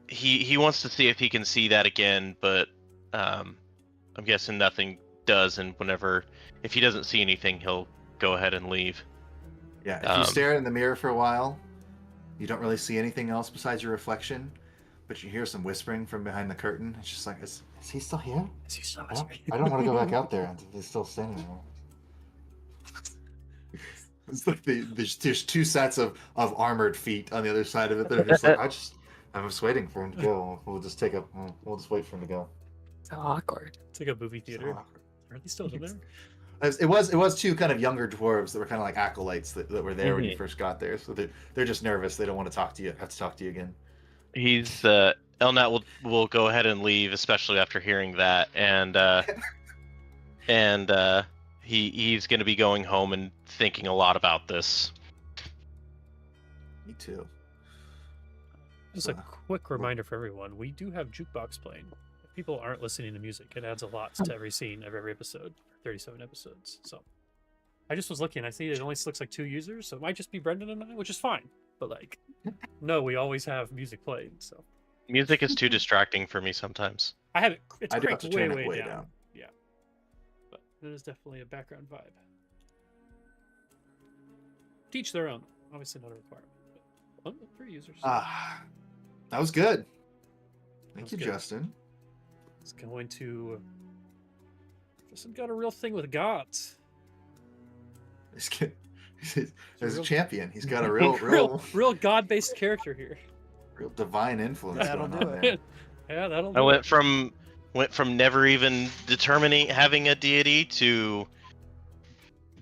C: He wants to see if he can see that again, but I'm guessing nothing does, and if he doesn't see anything, he'll go ahead and leave.
A: Yeah, if you stare in the mirror for a while, you don't really see anything else besides your reflection, but you hear some whispering from behind the curtain. It's just like, is he still here?
B: Is he still
A: I don't want to go back out there until he's still standing there. It's like there's two sets of armored feet on the other side of it. They're just like, I'm just waiting for him to go. We'll just wait for him to go.
F: So awkward.
B: It's like a movie theater. Are they still there?
A: It was two kind of younger dwarves that were kind of like acolytes that were there when you first got there. So they're just nervous. They don't want to have to talk to you again.
C: He's Elnat will go ahead and leave, especially after hearing that, and he's going to be going home and thinking a lot about this.
A: Me too.
B: Just a quick reminder for everyone: we do have jukebox playing. If people aren't listening to music, it adds a lot to every scene of every episode. 37 episodes. So I just was looking. I see it only looks like 2 users, so it might just be Brendan and I, which is fine. But like, no, we always have music played. So
C: Music is too distracting for me sometimes.
B: I have it. It's
A: I do have
B: cranked
A: to
B: way,
A: turn it
B: way
A: way
B: down.
A: down.
B: Yeah, but it is definitely a background vibe. Teach their own. Obviously not a requirement. But 3 users.
A: That was good. Thank
B: was
A: you,
B: good.
A: Justin.
B: It's going to. Justin got a real thing with gods.
A: He's a champion. He's got a real
B: god-based character here.
A: real divine influence
H: That'll
A: going
H: do
A: on
H: it.
A: there.
B: Yeah, that'll.
C: I
B: do
C: went
B: it.
C: from never even determining having a deity to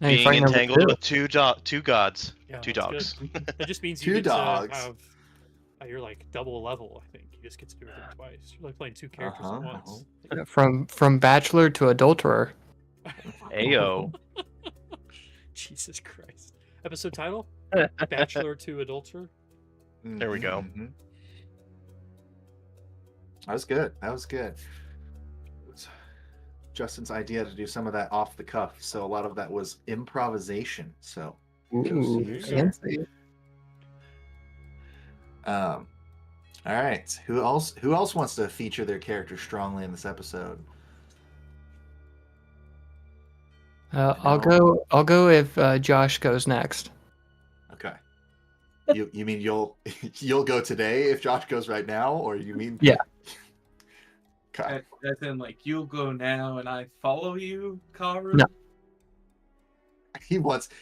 F: Now you're
C: being
F: fighting over
C: entangled
F: two.
C: with two gods,
B: Yeah,
C: two
B: that's
C: dogs.
B: good. That just means
A: 2
B: you get
A: dogs.
B: to have. You're like double level. I think you just get to do everything twice. You're like playing 2 characters
A: Uh-huh,
B: at once.
F: From bachelor to adulterer.
C: Ayo.
B: Jesus Christ. Episode title: Bachelor to Adulterer.
C: There we go.
A: Mhm. That was good. That was good. It was Justin's idea to do some of that off the cuff, so a lot of that was improvisation. So,
F: Ooh, fancy.
A: all right. Who else wants to feature their character strongly in this episode?
F: I'll go if Josh goes next.
A: Okay. You mean you'll go today if Josh goes right now, or you mean
F: Yeah.
A: Okay.
D: As in, like, you'll go now and I follow you, Karu?
F: No.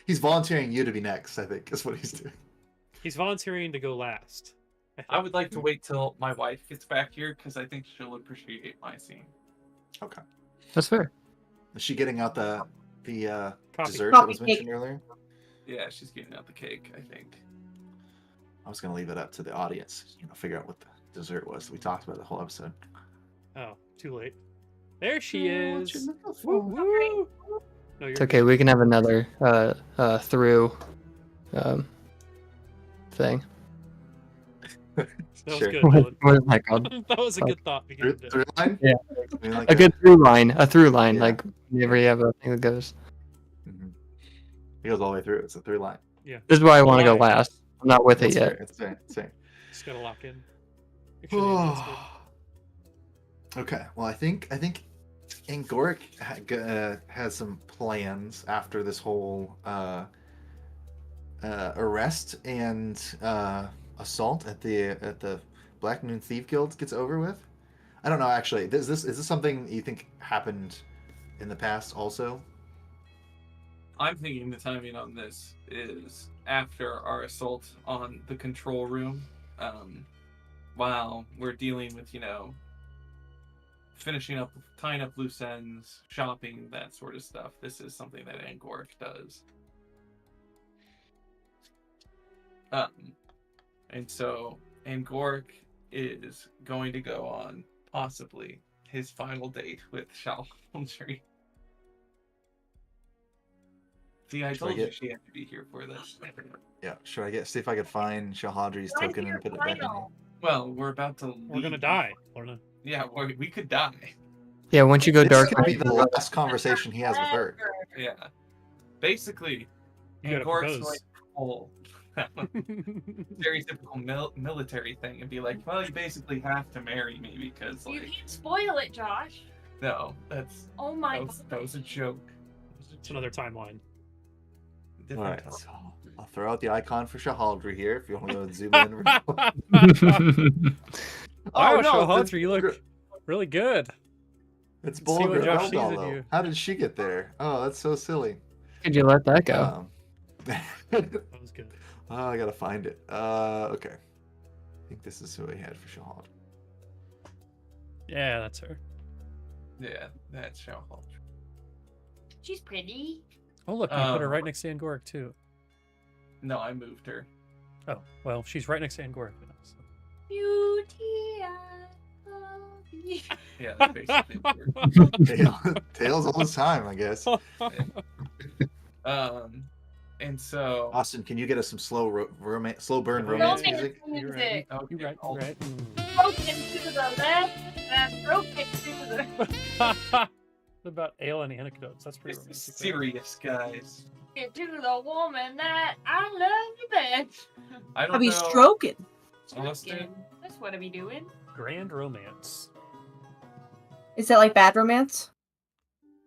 A: He's volunteering you to be next, I think, is what he's doing.
B: He's volunteering to go last.
D: I would like to wait till my wife gets back here because I think she'll appreciate my scene.
A: Okay.
F: That's fair.
A: Is she getting out the
B: Coffee.
A: dessert that
E: Coffee
A: was
E: cake.
A: mentioned earlier?
D: Yeah, she's getting out the cake, I think.
A: I was gonna leave it up to the audience, figure out what the dessert was. We talked about the whole episode.
B: Oh, too late. There she is.
A: Woo,
B: Woo, woo. No,
F: It's okay. We can have another through thing.
B: That was
A: Sure.
B: good.
F: What
B: Dylan.
F: what is that called?
B: That was a good thought. We
A: Through,
B: could do.
A: through line?
F: Yeah.
A: I mean, like
F: A good through line.
A: Yeah.
F: Like whenever you have a thing that goes.
A: Mhm. It goes all the way through. It's a through line.
B: Yeah,
F: This is why I want to go
B: Line.
F: last. I'm not with it
A: It's
F: yet.
A: fair. It's fair. It's fair.
B: just gotta lock in. Make sure the internet's good.
A: Okay. Well, I think Angoric has some plans after this whole arrest and assault at the Black Moon Thief Guild gets over with. I don't know. Actually, is this something you think happened in the past also?
D: I'm thinking the timing on this is after our assault on the control room. While we're dealing with, finishing up, tying up loose ends, shopping, that sort of stuff. This is something that Angoric does. And so Angoric is going to go on possibly his final date with Shalholdry. See, I told you she had to be here for this.
A: Yeah. Should I see if I could find Shahadri's token and put it back in?
D: Well, we're about to
B: We're gonna
D: leave.
B: die. Lorna.
D: Yeah, we could die.
F: Yeah, once you go
A: This
F: dark,
A: could be the last conversation he has with her.
D: Yeah. Basically,
B: You gotta
D: Angoric's
B: propose.
D: going to pull very typical military thing and be like, well, you basically have to marry me because,
G: You
D: like,
G: can't spoil it, Josh.
D: no, that's
G: Oh my
D: that was a joke.
B: It's another timeline.
A: All
D: Different
A: right.
D: color.
A: So I'll throw out the icon for Shahaldri here if you want to go and zoom in.
B: Wow,
A: no,
B: Shahaldri, you look really good.
A: It's
B: See what
A: Bulgur
B: Josh sees in
A: Eldal,
B: you.
A: How did she get there? Oh, that's so silly.
F: could you let that go?
B: That was good.
A: Oh, I gotta find it. Okay. I think this is who I had for Shahald.
B: Yeah, that's her.
D: Yeah, that's Shalholdry.
G: She's pretty.
B: Oh, look, you put her right next to Angoric, too.
D: No, I moved her.
B: Oh, well, she's right next to Angoric now. So.
G: Beauty and lovely.
D: Yeah, that's basically weird.
A: Tails all the time, I guess.
D: And so
A: Austin, can you get us some slow burn romance
B: Romance
A: music?
B: You're right.
G: Music.
B: You're
D: okay,
B: right. You're right.
G: Broken to the left and broken to the
B: What about ale and anecdotes? That's pretty
D: this is
B: romantic. right?
D: serious, guys.
G: Get to the woman that I love the best.
D: I don't
E: I'll be
D: know.
E: stroking.
D: Austin?
G: That's what I be doing.
B: Grand romance.
E: Is that like bad romance?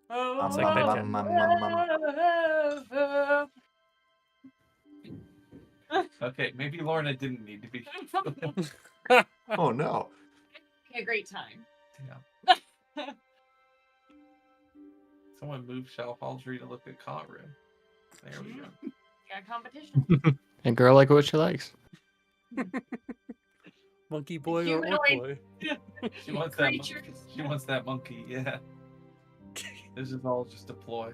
G: Oh,
B: It's like bedtime.
D: Okay, maybe Lorna didn't need to be.
A: Oh no.
G: A great time.
D: Someone move Shalfaldry to look at Conrad. There we go.
G: Got competition.
F: And girl like what she likes.
B: Monkey boy or orc boy?
D: She wants
G: Creatures.
D: She wants that monkey. Yeah. This is all just a ploy.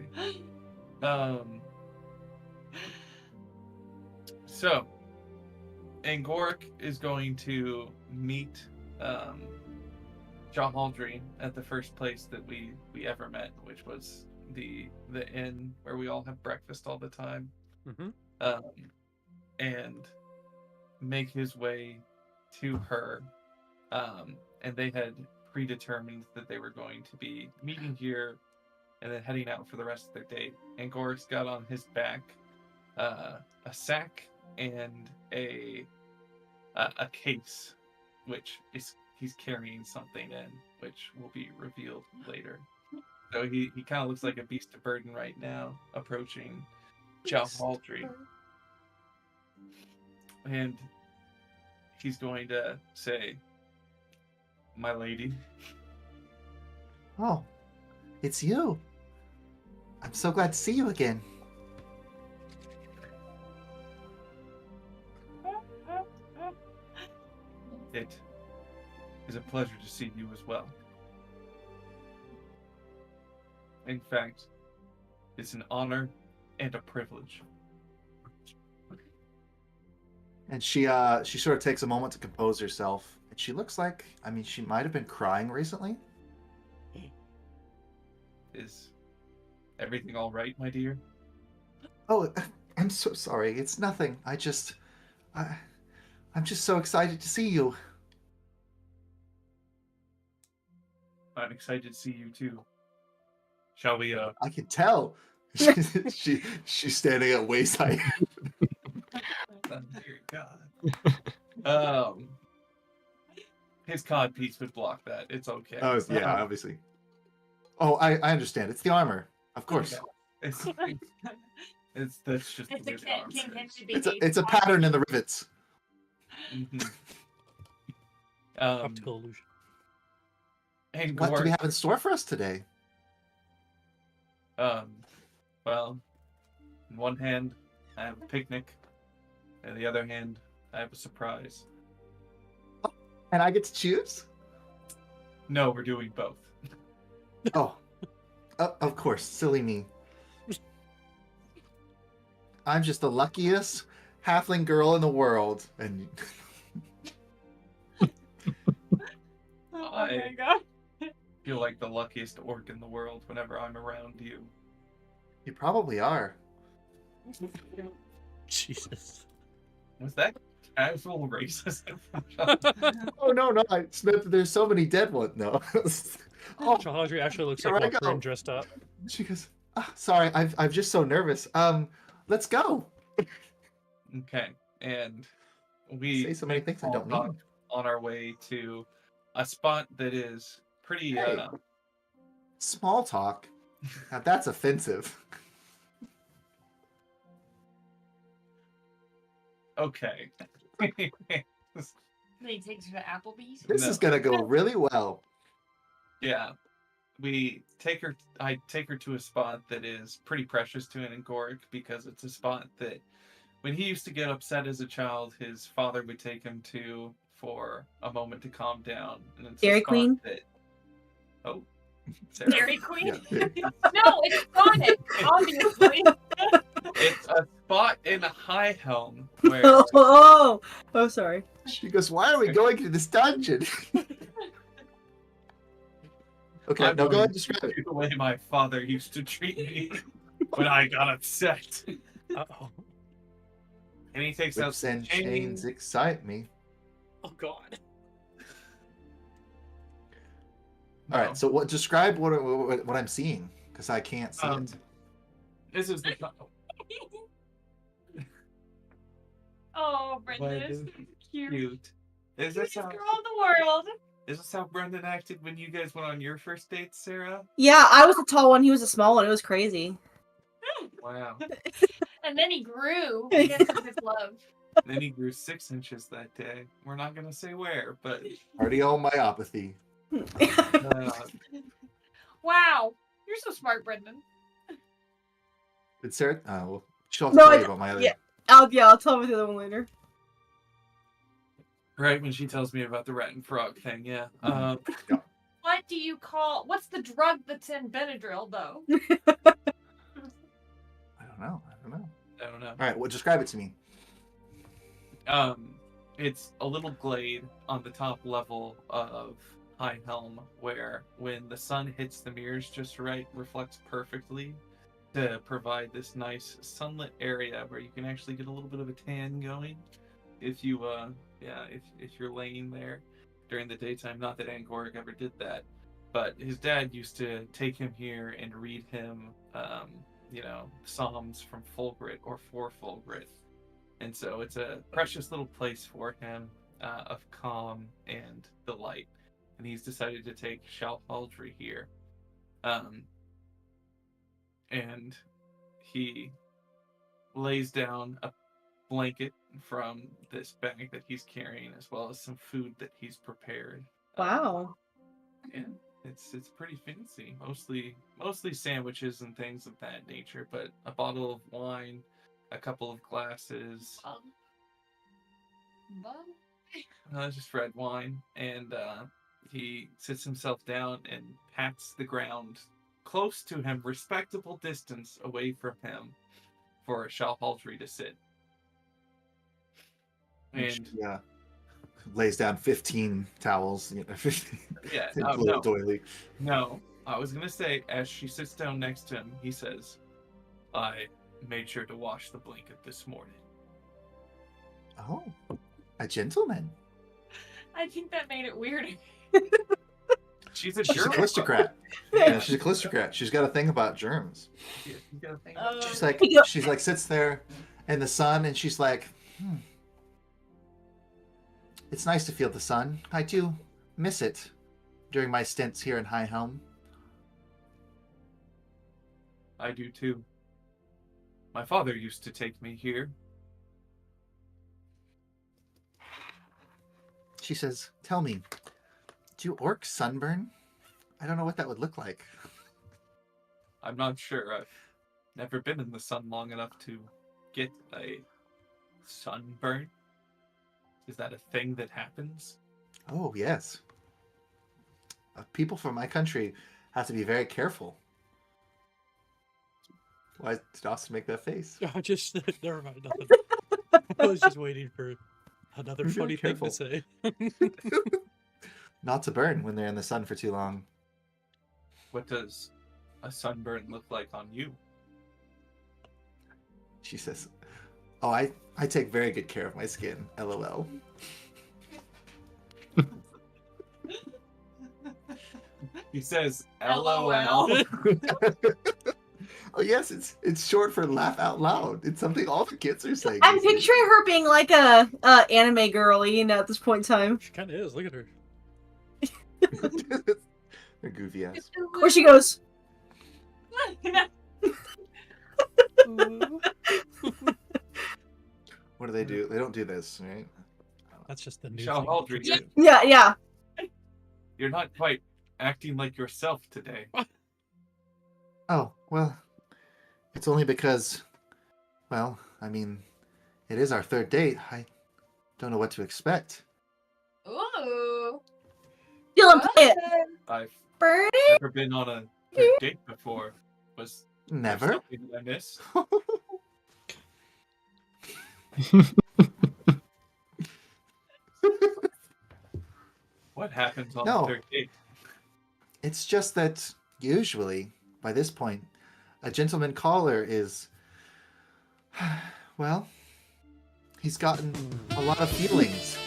D: So, Angoric is going to meet Shalfaldry at the first place that we ever met, which was the inn where we all have breakfast all the time.
B: Mm-hmm.
D: And make his way to her. And they had predetermined that they were going to be meeting here and then heading out for the rest of their date. And Gorik's got on his back a sack and a case, which is he's carrying something in, which will be revealed later. So he kind of looks like a beast of burden right now, approaching Shalfaldry. And he's going to say, "My lady."
A: Oh, it's you. I'm so glad to see you again.
D: It is a pleasure to see you as well. In fact, it's an honor and a privilege.
A: And she sort of takes a moment to compose herself. And she looks like, I mean, she might have been crying recently.
D: Is everything all right, my dear?
A: Oh, I'm so sorry. It's nothing. I'm just so excited to see you.
D: I'm excited to see you too. Shall we
A: I can tell. She's standing at waist height.
D: Dear God. His cod piece would block that. It's okay.
A: Oh yeah, obviously. Oh, I understand. It's the armor, of course.
D: It's that's just
G: It's
D: the
G: a
D: way the armor is.
A: It's a pattern in the rivets.
D: Mhm.
B: Optical illusion.
D: And
A: What do we
D: Gork,
A: have in store for us today?
D: well, in one hand, I have a picnic. In the other hand, I have a surprise.
A: And I get to choose?
D: No, we're doing both.
A: Oh, of course, silly me. I'm just the luckiest halfling girl in the world, and
G: Oh
D: I-
G: my god.
D: Feel like the luckiest orc in the world whenever I'm around you.
A: you probably are.
B: Jesus.
D: Was that casual racism?
A: Oh no, Smith, there's so many dead ones. No. Oh,
B: Shalfaldry actually looks
A: Here
B: like
A: I
B: Walker
A: go.
B: dressed up.
A: she goes. Sorry, I'm just so nervous. Let's go.
D: Okay, and we
A: Say so many
D: make
A: things I
D: small
A: don't
D: talk
A: mean.
D: on our way to a spot that is pretty.
A: Hey. Small talk. Now that's offensive.
D: Okay.
G: Then he takes her to Applebee's.
A: This is gonna go really well.
D: Yeah, I take her to a spot that is pretty precious to an Angoric because it's a spot that when he used to get upset as a child, his father would take him to for a moment to calm down. And it's a
E: Dairy
D: spot
E: Queen?
D: That, oh, Sarah.
G: Dairy Queen?
A: Yeah.
G: No, it's Sonic, obviously.
D: It's a spot in High Helm where
E: Oh, sorry.
A: She goes, "Why are we going to this dungeon?" Okay,
D: I'm
A: now go
D: going
A: ahead and
D: to
A: describe it.
D: do the way my father used to treat me when I got upset.
B: Uh-oh.
D: And he takes out
A: Whips
D: some
A: and chains excite me.
B: Oh god.
A: All right, so describe what I'm seeing because I can't see it.
D: This is the
G: Oh, Brendan is so cute.
D: Cute. Is this
G: Cutest
D: how,
G: girl in the world.
D: is this how Brendan acted when you guys went on your first date, Sarah?
E: Yeah, I was the tall one. He was the small one. It was crazy.
D: Wow.
G: And then he grew because of his love.
D: Then he grew 6 inches that day. We're not gonna say where, but
A: Cardiomyopathy.
G: Wow. You're so smart, Brendan.
A: Did Sarah? Well, she'll have to
E: No,
A: tell
E: I
A: you
E: d-
A: about my other.
E: yeah. I'll tell you the other one later.
D: right when she tells me about the rat and frog thing, yeah.
G: What do you call? What's the drug that's in Benadryl, though?
A: I don't know.
D: I don't know.
A: All right, well, describe it to me.
D: It's a little glade on the top level of High Helm where when the sun hits the mirrors just right, reflects perfectly to provide this nice sunlit area where you can actually get a little bit of a tan going if you if you're laying there during the daytime. Not that Angoric ever did that, but his dad used to take him here and read him psalms from Fulgrit or for Fulgrit. And so it's a precious little place for him of calm and delight. And he's decided to take Shalfaldry here. And he lays down a blanket from this bag that he's carrying, as well as some food that he's prepared.
E: Wow.
D: And it's pretty fancy. Mostly sandwiches and things of that nature, but a bottle of wine, a couple of glasses. Just red wine, and he sits himself down and pats the ground close to him, respectable distance away from him, for Shalfaldry to sit. And
A: yeah, lays down 15 towels. 15.
D: yeah,
A: Little doily.
D: no, I was gonna say, as she sits down next to him, he says, "I made sure to wash the blanket this morning."
A: Oh, a gentleman.
G: I think that made it weirder.
D: She's a
A: She's a
D: germ.
A: calistocrat. Yeah, she's a calistocrat. She's got a thing about germs.
D: Yeah, you gotta think
A: She's like sits there in the sun, and she's like, it's nice to feel the sun. I do miss it during my stints here in High Helm.
D: I do too. My father used to take me here.
A: She says, tell me, do orcs sunburn? I don't know what that would look like.
D: I'm not sure. I've never been in the sun long enough to get a sunburn. Is that a thing that happens?
A: Oh, yes. People from my country have to be very careful. Why did Austin make that face?
B: I just never mind. Nothing. I was just waiting for another
A: Be
B: funny thing
A: careful.
B: to say.
A: Not to burn when they're in the sun for too long.
D: What does a sunburn look like on you?
A: She says, oh, I take very good care of my skin. LOL.
D: He says,
G: LOL.
D: LOL.
A: Oh yes, it's short for laugh out loud. It's something all the kids are saying.
E: I'm
A: these days.
E: picturing her being like a anime girly, at this point in time.
B: She kind of is. Look at her.
A: They're goofy ass.
E: Or she goes,
A: What do they do? They don't do this, right?
B: That's just the new
D: Shalfaldry,
B: thing.
E: yeah.
D: you're not quite acting like yourself today.
A: Oh, well, it's only because, well, I mean, it is our third date. I don't know what to expect.
G: Ooh.
E: Dylan, play it.
D: I've
E: Burn it.
D: never been on a third date before. Was there
A: Never?
D: something that I missed? What happens on
A: No.
D: the third date?
A: It's just that usually, by this point, a gentleman caller is, well, he's gotten a lot of feelings.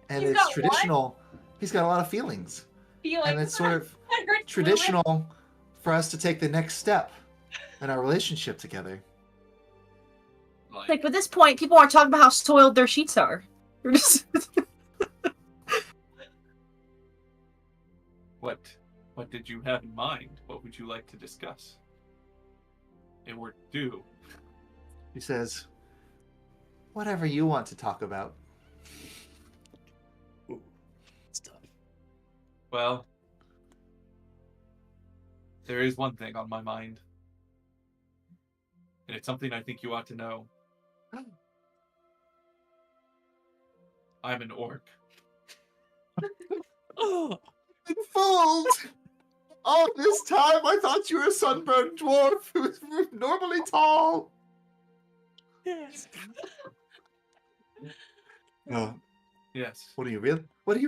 A: And
G: He's
A: it's
G: got what?
A: traditional. He's got a lot of feelings.
G: Feelings.
A: And it's sort of
G: I heard
A: traditional for us to take the next step in our relationship together.
E: Like, at this point, people aren't talking about how soiled their sheets are. They're just...
D: What did you have in mind? What would you like to discuss? Or do?
A: He says, whatever you want to talk about.
B: It's tough.
D: Well, there is one thing on my mind. And it's something I think you ought to know. I'm an orc.
B: Oh,
A: Fooled! All this time I thought you were a sunburned dwarf who's normally tall.
B: yes.
A: Oh,
D: Yes.
A: what do you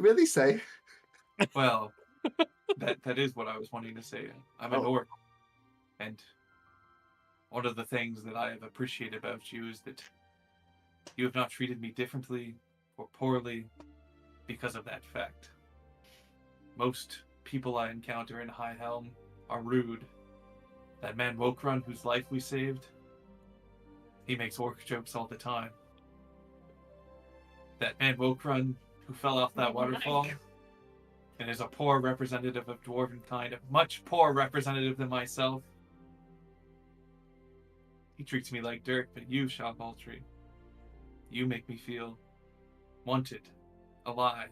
A: really say?
D: Well, that is what I was wanting to say. I'm an
A: Oh.
D: orc. And one of the things that I have appreciated about you is that you have not treated me differently or poorly because of that fact. Most people I encounter in High Helm are rude. That man Wokrun, whose life we saved, he makes orc jokes all the time. That man Wokrun, who fell off that waterfall, and is a poor representative of dwarven kind, a much poor representative than myself. He treats me like dirt, but you, Shawbaltree, you make me feel wanted, alive.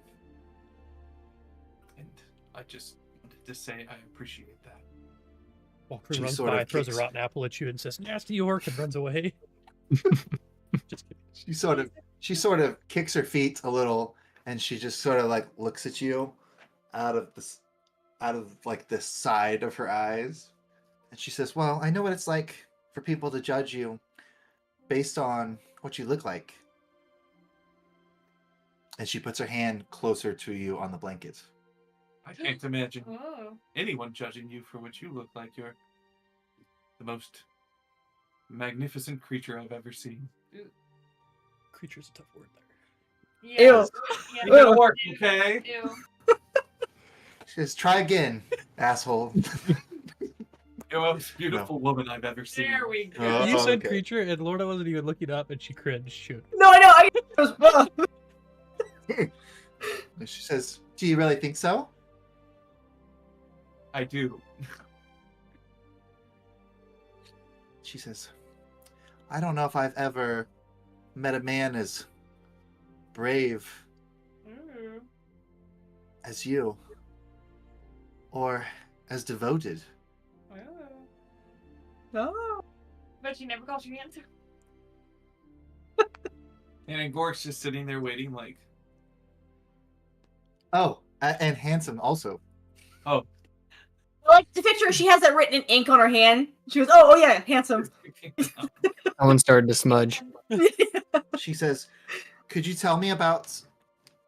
D: And I just wanted to say I appreciate that.
B: Walker
A: She
B: runs
A: sort
B: by,
A: of
B: throws a
A: kicks-
B: rotten apple at you, and says, "Nasty orc," and runs away. Just kidding.
A: She sort of kicks her feet a little, and she just sort of like looks at you out of like the side of her eyes, and she says, "Well, I know what it's like for people to judge you based on what you look like." And she puts her hand closer to you on the blanket.
D: I can't imagine
G: Oh.
D: anyone judging you for what you look like. You're the most magnificent creature I've ever seen.
B: Creature's a tough word there.
G: Yeah.
E: Ew.
G: Yeah.
D: You gotta work, okay?
G: Ew.
A: She says, "Try again, asshole."
D: You're the most beautiful woman I've ever seen.
G: There we go.
A: Oh,
B: You said
A: okay.
B: creature, and Lorna wasn't even looking up, and she cringed. Shoot.
E: No, I know.
A: And she says, "Do you really think so?"
D: I do.
A: She says, "I don't know if I've ever met a man as brave
G: Mm.
A: as you, or as devoted."
G: Oh.
E: No.
G: But she never calls you answer.
D: And Gork's just sitting there waiting, like,
A: Oh, and handsome also.
D: oh.
E: I like the picture. She has that written in ink on her hand. She goes, "Oh yeah, handsome."
F: Someone started to smudge.
A: She says, "Could you tell me about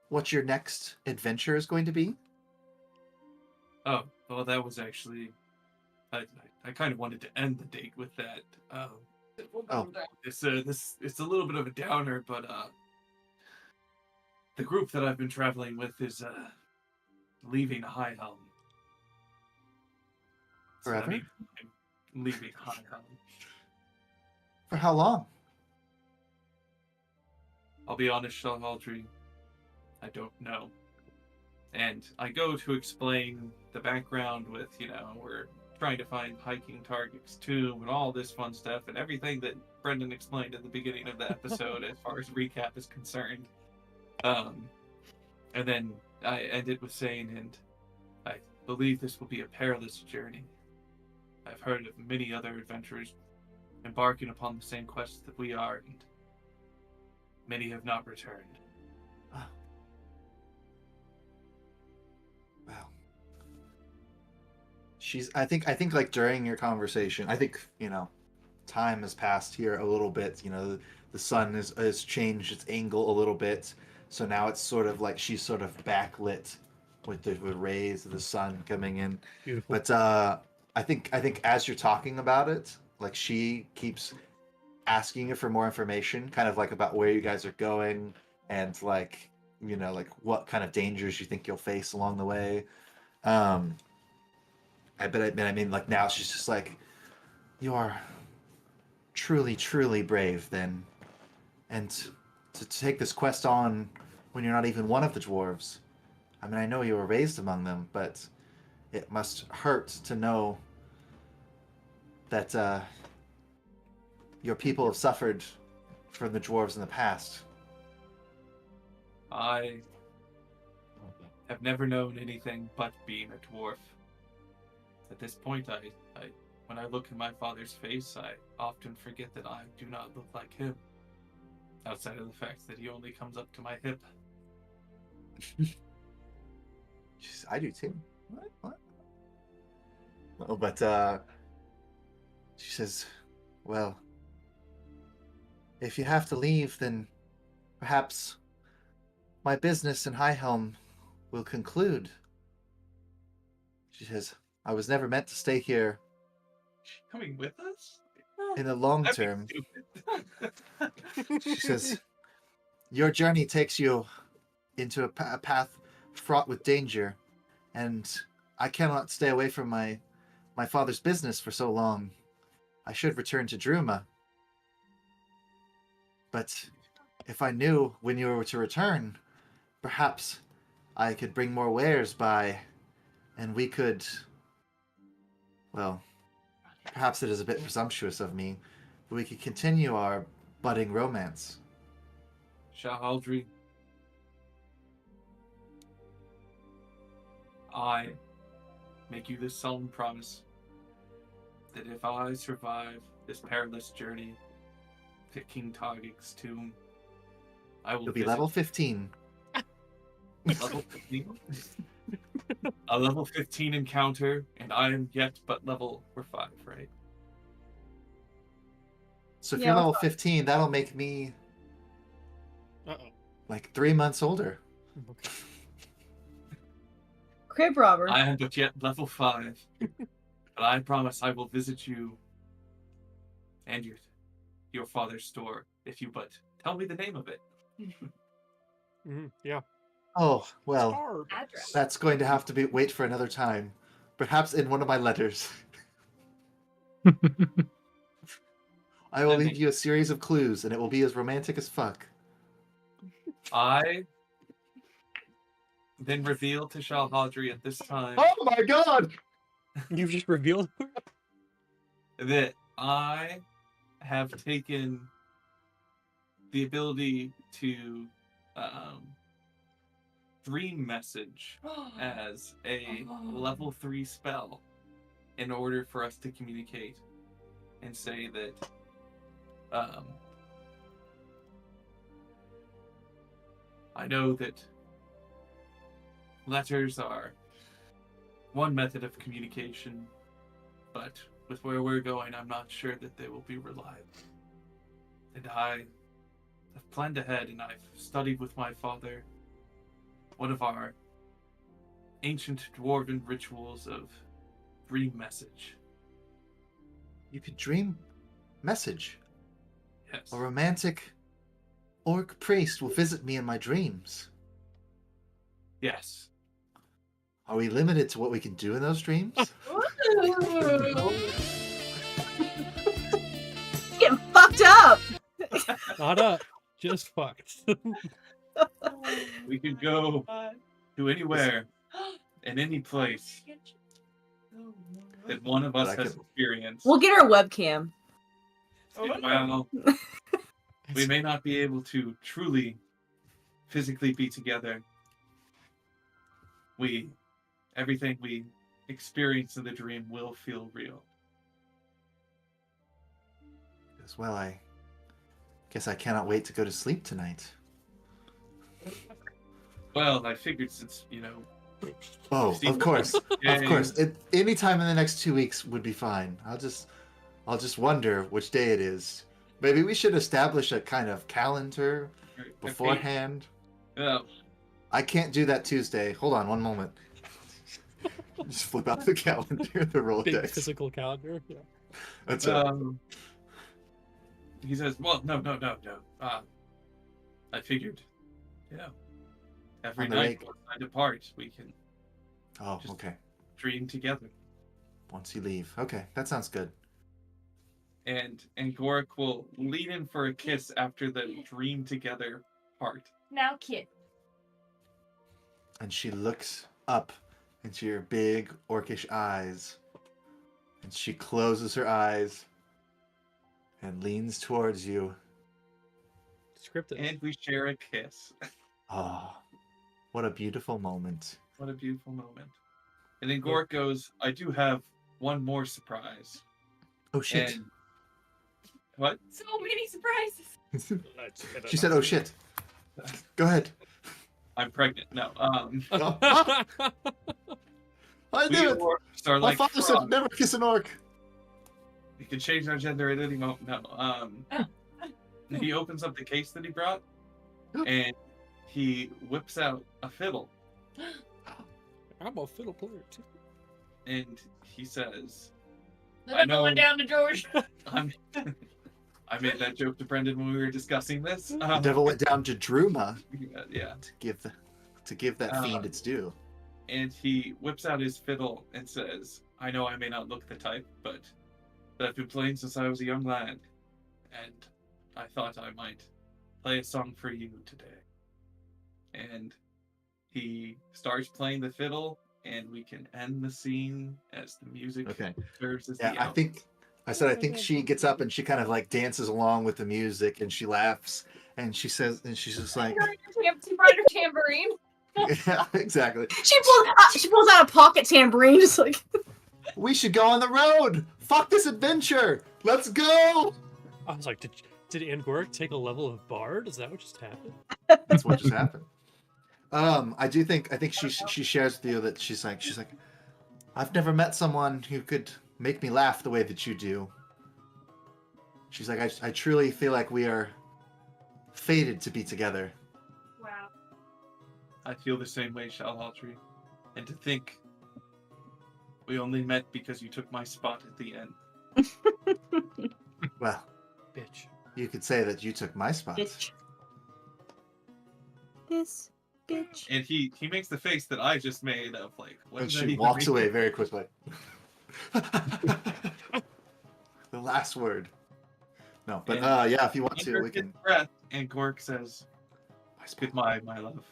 A: what your next adventure is going to be?"
D: Oh, well, that was actually. I kind of wanted to end the date with that.
A: Oh.
D: It's a little bit of a downer, but the group that I've been traveling with is leaving High Helm.
A: Forever?
D: I'm leaving High Helm.
A: For how long?
D: I'll be honest, Shawbaltree, I don't know. And I go to explain the background with, we're trying to find hiking targets too, and all this fun stuff, and everything that Brendan explained at the beginning of the episode as far as recap is concerned. And then I end it with saying, and I believe this will be a perilous journey. I've heard of many other adventurers embarking upon the same quest that we are, and many have not returned.
A: Oh. Wow. I think like during your conversation, I think, time has passed here a little bit. The sun has changed its angle a little bit. So now it's sort of like she's sort of backlit with the rays of the sun coming in.
B: Beautiful.
A: But I think as you're talking about it, like she keeps asking you for more information, kind of like about where you guys are going and like, like what kind of dangers you think you'll face along the way. I mean, like now she's just like, you are truly, truly brave then. And to take this quest on when you're not even one of the dwarves. I mean, I know you were raised among them, but it must hurt to know that your people have suffered from the dwarves in the past.
D: I have never known anything but being a dwarf. At this point, when I look in my father's face, I often forget that I do not look like him. Outside of the fact that he only comes up to my hip.
A: I do too. What? Oh, but she says, well, if you have to leave, then perhaps my business in Highhelm will conclude. She says, I was never meant to stay here
D: She coming with us?
A: in the long
D: That'd be
A: term.
D: stupid.
A: She says, your journey takes you into a path fraught with danger, and I cannot stay away from my father's business for so long. I should return to Druma. But if I knew when you were to return, perhaps I could bring more wares by, and we could... Well, perhaps it is a bit presumptuous of me, but we could continue our budding romance.
D: Shahaldri, I make you this solemn promise that if I survive this perilous journey to King Targic's tomb, I will
A: You'll be
D: visit
A: level 15.
D: level 15. A level 15 encounter, and I am yet but level... We're 5, right?
A: So if
E: Yeah,
A: you're
E: we're
A: level
E: fine.
A: 15, that'll make me
H: Uh-oh.
A: like 3 months older.
H: Okay.
E: Crib robber.
D: I am but yet level 5. But I promise I will visit you and your father's store if you but tell me the name of it.
H: Yeah.
A: Oh, well,
H: Star.
G: Address.
A: that's going to have to be wait for another time. Perhaps in one of my letters. I will
D: That
A: leave
D: makes-
A: you a series of clues, and it will be as romantic as fuck.
D: I then reveal to Shahaldri at this time
A: Oh my god!
H: You've just revealed.
D: that I have taken the ability to dream message as a level 3 spell in order for us to communicate and say that I know that letters are one method of communication, but with where we're going, I'm not sure that they will be reliable. And I have planned ahead, and I've studied with my father one of our ancient dwarven rituals of dream message.
A: You could dream message.
D: Yes.
A: A romantic orc priest will visit me in my dreams.
D: Yes.
A: Are we limited to what we can do in those dreams?
E: Getting fucked up.
H: Not up. Just fucked.
D: We could go to anywhere and any place that one of us
A: But I
D: has
A: could-
D: experienced.
E: We'll get her a webcam.
D: Well, we may not be able to truly physically be together. Everything we experience in the dream will feel real.
A: As well, I guess I cannot wait to go to sleep tonight.
D: Well, I figured since,
A: Oh,
D: Steve-
A: of course.
D: Yeah,
A: Of course. Any time in the next 2 weeks would be fine. I'll just wonder which day it is. Maybe we should establish a kind of calendar beforehand.
D: Oh,
A: I can't do that Tuesday. Hold on one moment. Just flip out the calendar, the roll
H: Big
A: dice.
H: physical calendar. Yeah.
A: That's it.
D: he says, well, no. I figured, every
A: On the
D: night
A: rake.
D: before I depart, we can
A: Oh,
D: just-
A: okay.
D: dream together.
A: Once you leave. Okay, that sounds good.
D: And Gorik will lean in for a kiss after the dream together part.
G: Now, kid.
A: And she looks up into your big orcish eyes. And she closes her eyes and leans towards you.
B: Scripted.
D: And we share a kiss.
A: Oh, what a beautiful moment.
D: What a beautiful moment. And then Gorik goes, I do have one more surprise.
A: Oh, shit.
D: And what?
G: So many surprises.
A: She said, oh, shit. Go ahead.
D: I'm pregnant. No.
A: I
D: We
A: knew it.
D: orcs are
A: My
D: like
A: father said
D: frogs.
A: never kiss an orc.
D: We can change our gender at any moment. No. He opens up the case that he brought, and he whips out a fiddle,
B: I'm a fiddle player too.
D: and he says,
G: Then
D: I
G: I'm going
D: know-
G: down to George.
D: I made that joke to Brendan when we were discussing this.
A: The devil went down to Druma
D: Yeah.
A: to give that fiend its due.
D: And he whips out his fiddle and says, I know I may not look the type, but I've been playing since I was a young lad, and I thought I might play a song for you today. And he starts playing the fiddle, and we can end the scene as the music
A: Okay.
D: serves as
A: Yeah,
D: the
A: I think she gets up and she kind of like dances along with the music and she laughs and she says, and she's just like,
G: She brought her tambourine.
A: yeah, exactly.
E: She pulls out a pocket tambourine, just like.
A: We should go on the road. Fuck this adventure. Let's go.
B: I was like, did Angoric take a level of bard? Is that what just happened?
A: That's what just happened. I think she shares with you that she's like, I've never met someone who could make me laugh the way that you do. She's like, I truly feel like we are fated to be together.
G: Wow.
D: I feel the same way, Shalhaldry. And to think we only met because you took my spot at the end.
A: Well,
B: Bitch.
A: you could say that you took my spot.
E: Bitch. This bitch.
D: And he makes the face that I just made of like, what
A: And
D: does that
A: she
D: even
A: walks
D: mean?
A: away very quickly. The last word. No, but
D: And
A: yeah, if you want to,
D: Under
A: we
D: his
A: can.
D: breath, and Gork says, goodbye, my love.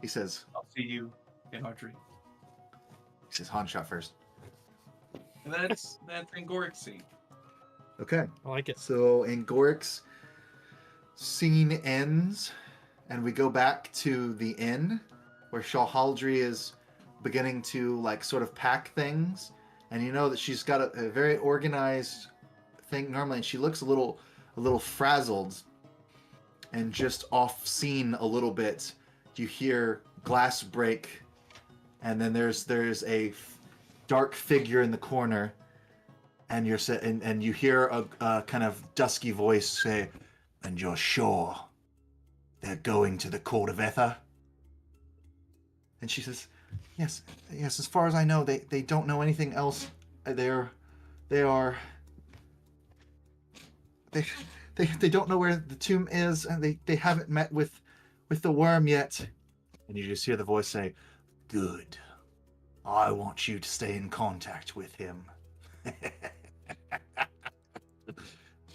A: He says,
D: I'll see you in our dream.
A: Han shot first.
D: And that's Angoric's scene.
A: Okay.
B: I like it.
A: So Angoric's scene ends, and we go back to the inn where Shalhaldry is beginning to like sort of pack things, and you know that she's got a very organized thing normally, and she looks a little frazzled, and just off scene a little bit, you hear glass break, and then there's a dark figure in the corner. And and you hear a kind of dusky voice say, "And you're sure they're going to the court of Ether?" And she says, "Yes. As far as I know, they don't know anything else. They don't know where the tomb is, and they haven't met with the worm yet." And you just hear the voice say, "Good. I want you to stay in contact with him."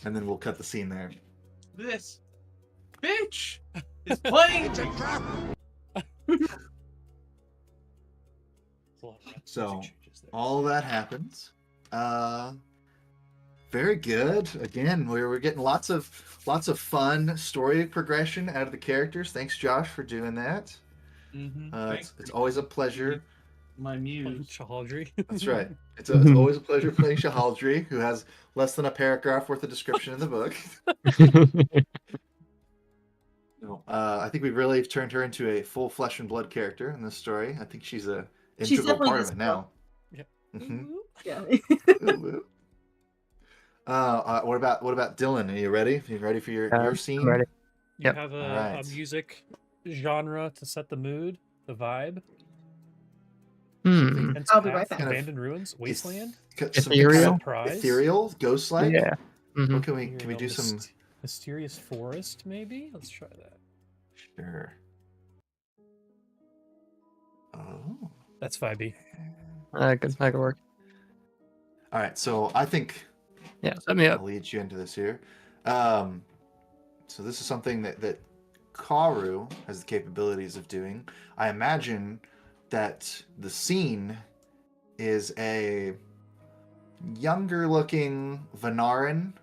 A: And then we'll cut the scene there.
D: This bitch is playing.
A: So all that happens. Very good. Again, we're getting lots of fun story progression out of the characters. Thanks, Josh, for doing that. It's always a pleasure.
D: My muse.
B: Chahaldry.
A: That's right. It's always a pleasure playing Shalhaldry, who has less than a paragraph worth of description in the book. No, I think we really turned her into a full flesh and blood character in this story. I think she's a
E: She's
A: integral
E: definitely
A: part of
E: this
A: it now.
B: Yep.
A: Mhm.
E: Yeah.
A: Ooh, ooh. What about Dylan? Are you ready? Are you ready for your scene?
F: I'm ready.
B: You
F: Yep.
B: have
A: Alright.
B: a music genre to set the mood, the vibe. Intense
E: I'll be
B: path,
E: right back.
B: Abandoned ruins, wasteland.
A: Some
F: Ethereal?
B: Surprise.
A: ethereal, ghost-like.
F: Yeah. Mhm.
A: What can we
B: Ethereal
A: do? Some
B: mysterious forest, maybe. Let's try that.
A: sure. Oh,
F: Uh,
B: That's 5B.
F: That could work.
A: All right, so I think
F: Yeah, set me
A: I'll
F: up.
A: lead you into this here. So this is something that Karu has the capabilities of doing. I imagine that the scene is a younger looking Vanarin.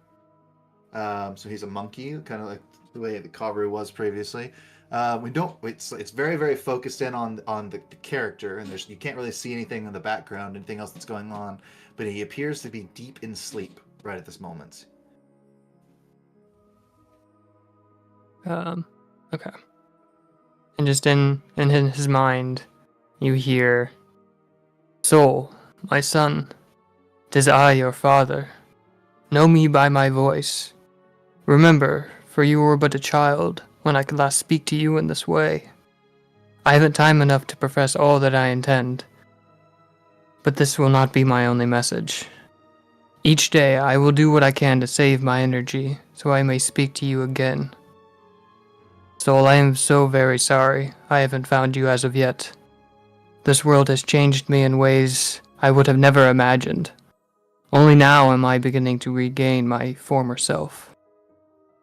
A: So he's a monkey, kind of like the way that Karu was previously. We don't. It's very very focused in on the character, and you can't really see anything in the background, anything else that's going on. But he appears to be deep in sleep right at this moment.
F: Okay. And just in his mind, you hear, "Soul, my son, 'tis I, your father. Know me by my voice. Remember, for you were but a child when I could last speak to you in this way. I haven't time enough to profess all that I intend, but this will not be my only message. Each day I will do what I can to save my energy so I may speak to you again. Soul, I am so very sorry I haven't found you as of yet. This world has changed me in ways I would have never imagined. Only now am I beginning to regain my former self.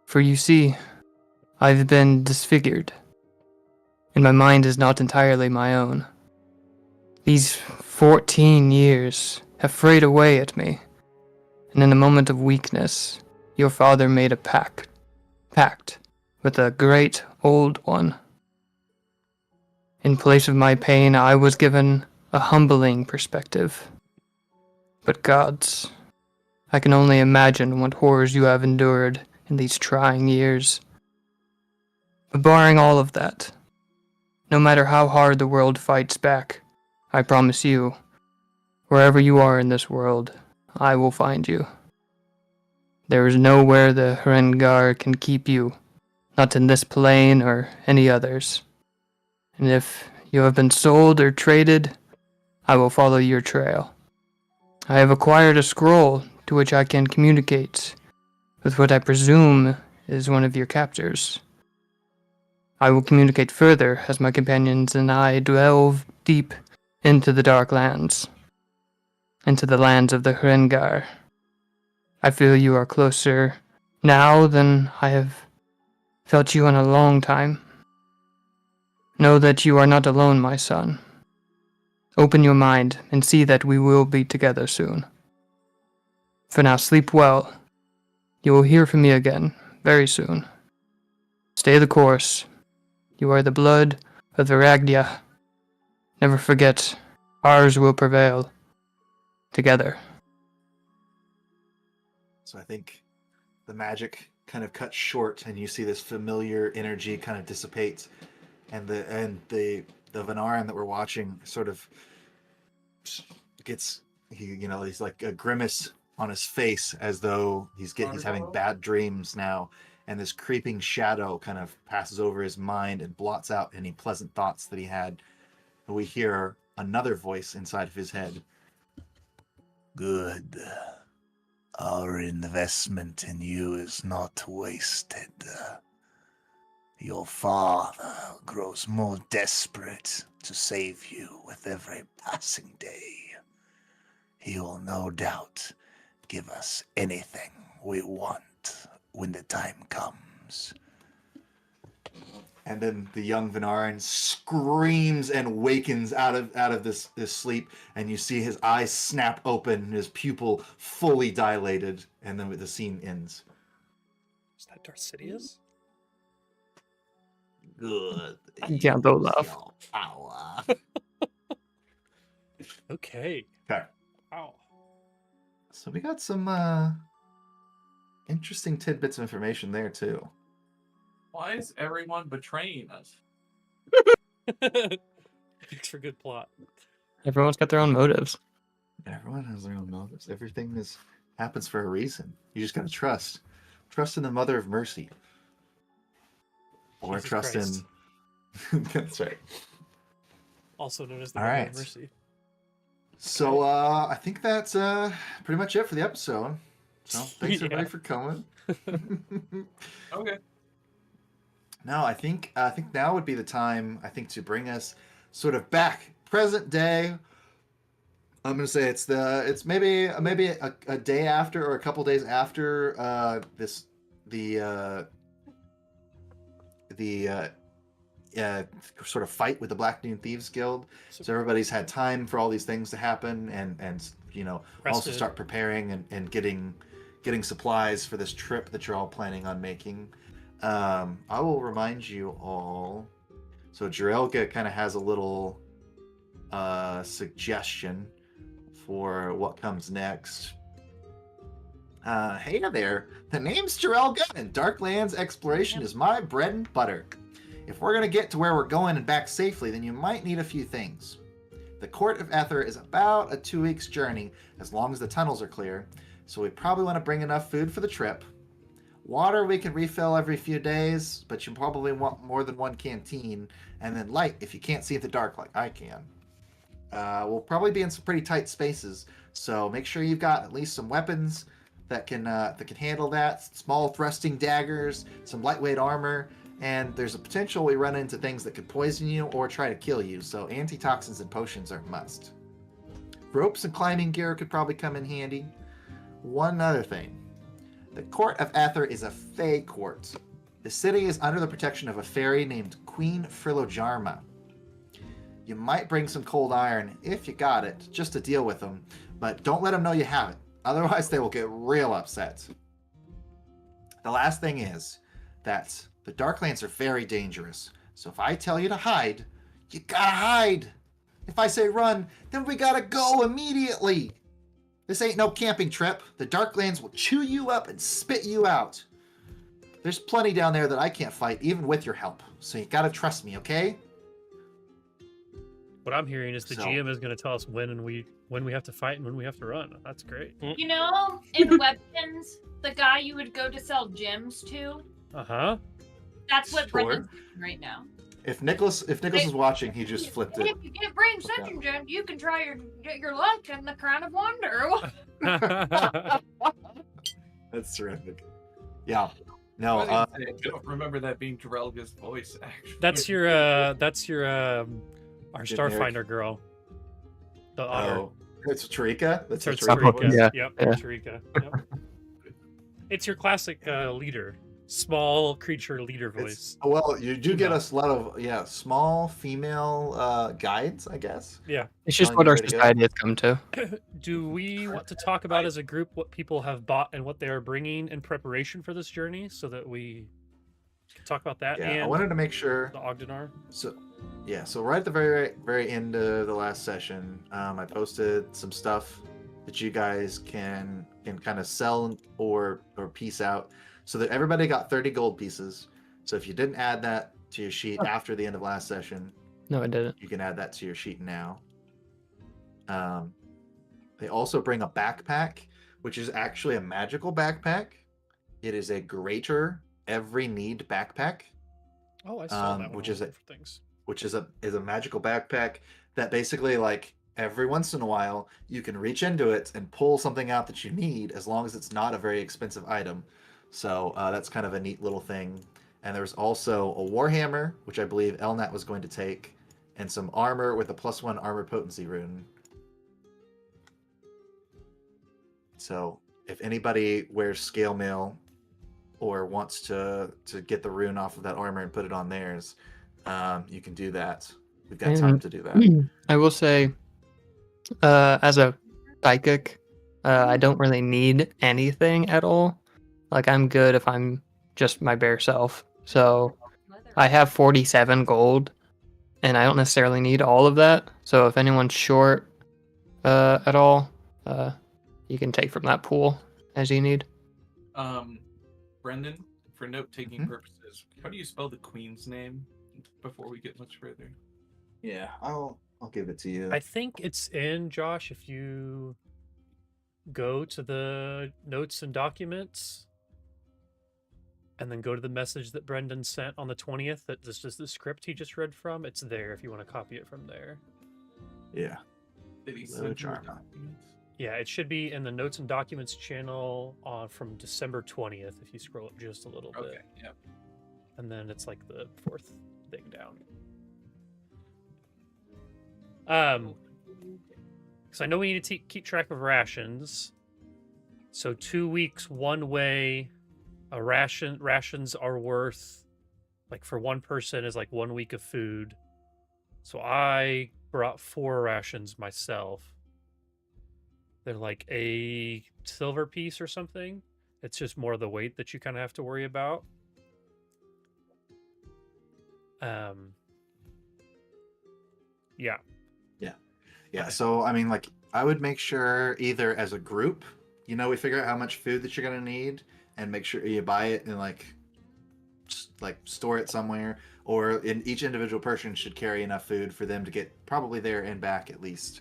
F: For you see, I've been disfigured, and my mind is not entirely my own. These 14 years have frayed away at me, and in a moment of weakness, your father made a pact with a great old one. In place of my pain, I was given a humbling perspective. But gods, I can only imagine what horrors you have endured in these trying years. But barring all of that, no matter how hard the world fights back, I promise you, wherever you are in this world, I will find you. There is nowhere the Hrengar can keep you, not in this plane or any others. And if you have been sold or traded, I will follow your trail. I have acquired a scroll to which I can communicate with what I presume is one of your captors. I will communicate further as my companions and I delve deep into the Darklands, into the lands of the Hrengar. I feel you are closer now than I have felt you in a long time. Know that you are not alone, my son. Open your mind and see that we will be together soon. For now, sleep well. You will hear from me again very soon. Stay the course. You are the blood of Viragdia. Never forget, ours will prevail. Together.
A: So I think the magic kind of cuts short, and you see this familiar energy kind of dissipate, and the Vanaran that we're watching sort of gets he's like a grimace on his face as though he's having bad dreams now, and this creeping shadow kind of passes over his mind and blots out any pleasant thoughts that he had. And we hear another voice inside of his head. Good. Our investment in you is not wasted. Your father grows more desperate to save you with every passing day. He will no doubt give us anything we want when the time comes. And then the young Vanarin screams and wakens out of this sleep, and you see his eyes snap open, his pupil fully dilated, and then the scene ends.
H: Is that Darth Sidious?
A: Good.
F: Yeah, don't laugh.
A: Power.
H: Okay.
A: Okay.
H: Wow.
A: So we got some interesting tidbits of information there too.
D: Why is everyone betraying us?
H: Makes for good plot.
F: Everyone's got their own motives.
A: Everyone has their own motives. Everything happens for a reason. You just gotta trust. Trust in the Mother of Mercy. Or
H: Jesus
A: trust
H: Christ.
A: in that's right.
H: Also known as the
A: All
H: Mother
A: right.
H: of Mercy.
A: So I think that's pretty much it for the episode. So thanks
H: Yeah.
A: everybody for coming.
D: Okay.
A: No, I think now would be the time, I think, to bring us sort of back present day. I'm gonna say it's maybe a day after or a couple days after the sort of fight with the Black Noon Thieves Guild. So everybody's had time for all these things to happen, and also
B: Rested.
A: start preparing and getting supplies for this trip that you're all planning on making. I will remind you all. So Jarelga kind of has a little suggestion for what comes next. Hey there, the name's Jarelga, and Darklands exploration is my bread and butter. If we're going to get to where we're going and back safely, then you might need a few things. The Court of Ether is about a 2 weeks journey, as long as the tunnels are clear, so we probably want to bring enough food for the trip. Water we can refill every few days, but you probably want more than one canteen, and then light if you can't see in the dark like I can. We'll probably be in some pretty tight spaces, so make sure you've got at least some weapons that can handle that. Small thrusting daggers, some lightweight armor, and there's a potential we run into things that could poison you or try to kill you, so antitoxins and potions are a must. Ropes and climbing gear could probably come in handy. One other thing. The Court of Ether is a Fey court. The city is under the protection of a fairy named Queen Frilojarma. You might bring some cold iron, if you got it, just to deal with them, but don't let them know you have it. Otherwise, they will get real upset. The last thing is that the Darklands are very dangerous, so if I tell you to hide, you gotta hide. If I say run, then we gotta go immediately. This ain't no camping trip. The Darklands will chew you up and spit you out. There's plenty down there that I can't fight, even with your help, so you gotta trust me, okay?
B: What I'm hearing is the
A: So-
B: GM is going to tell us when we have to fight and when we have to run. That's great.
G: You know, in Weapons, the guy you would go to sell gems to,
B: Uh-huh.
G: that's what
A: Sure.
G: Brendan's doing right now.
A: If Nicholas is watching, he just flipped it.
G: If you get brain second gen, you can try your luck in the Crown of Wonder.
A: That's terrific. Yeah.
D: I
A: No,
D: was gonna say, I don't remember that being Jarelga's voice, actually.
B: that's your our
A: Generic.
B: Starfinder girl. The otter.
A: oh, it's Tarika. That's
B: It's
A: the Tarika
B: Tarika.
A: voice?
F: Yeah.
B: Yep,
F: Yeah.
B: Tarika. Yep. It's your classic leader. Small creature leader voice.
A: Well, you do get
B: Tuba.
A: a lot of small female guides, I guess.
B: Yeah.
F: It's just
A: Telling
F: what
A: you
F: our
A: where to go.
F: society has come to.
B: Do we want to talk about as a group what people have bought and what they are bringing in preparation for this journey so that we can talk about that
A: Yeah, I
B: and
A: wanted to make sure.
B: the Ogdenar?
A: So right at the very end of the last session, I posted some stuff that you guys can kind of sell or piece out, so that everybody got 30 gold pieces. So if you didn't add that to your sheet after the end of last session,
F: No, I didn't.
A: you can add that to your sheet now. They also bring a backpack, which is actually a magical backpack. It is a greater every need backpack,
B: Oh, I saw that one.
A: which
B: on
A: is
B: Looking for things.
A: which is a magical backpack that basically, like, every once in a while you can reach into it and pull something out that you need, as long as it's not a very expensive item. So that's kind of a neat little thing. And there's also a warhammer, which I believe Elnat was going to take, and some armor with a +1 armor potency rune. So if anybody wears scale mail or wants to get the rune off of that armor and put it on theirs, you can do that. We've got time to do that.
F: I will say, as a psychic, I don't really need anything at all. Like, I'm good if I'm just my bare self. So I have 47 gold, and I don't necessarily need all of that. So if anyone's short at all, you can take from that pool as you need.
D: Brendan, for note-taking
A: Mhm.
D: purposes, how do you spell the queen's name before we get much further?
A: Yeah, I'll give it to you.
B: I think it's in, Josh, if you go to the notes and documents and then go to the message that Brendan sent on the 20th, that this is the script he just read from. It's there if you want to copy it from there.
A: Yeah.
D: Did he
A: Low
D: send you the
A: charm.
D: documents?
B: Yeah, it should be in the notes and documents channel from December 20th if you scroll up just a little bit.
D: Okay, yeah.
B: And then it's like the fourth thing down. because I know we need to keep track of rations. So 2 weeks one way, rations are worth, like for one person is like 1 week of food. So I brought 4 rations myself. They're like a silver piece or something. It's just more the weight that you kind of have to worry about. Yeah.
A: Yeah, so I mean, like, I would make sure either as a group, we figure out how much food that you're gonna need, and make sure you buy it and like store it somewhere, or each individual person should carry enough food for them to get probably there and back at least.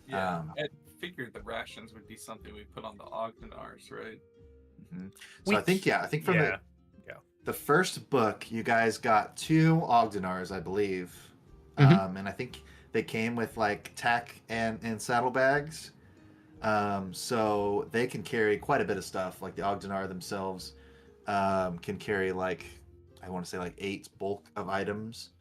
D: Yeah, I figured the rations would be something we put on the Ogdenars, right?
A: Mm-hmm. So I think from the first book, you guys got 2 Ogdenars, I believe, and I think they came with like tack and saddlebags, so they can carry quite a bit of stuff. Like the Ogdenar themselves can carry like, I want to say like 8 bulk of items.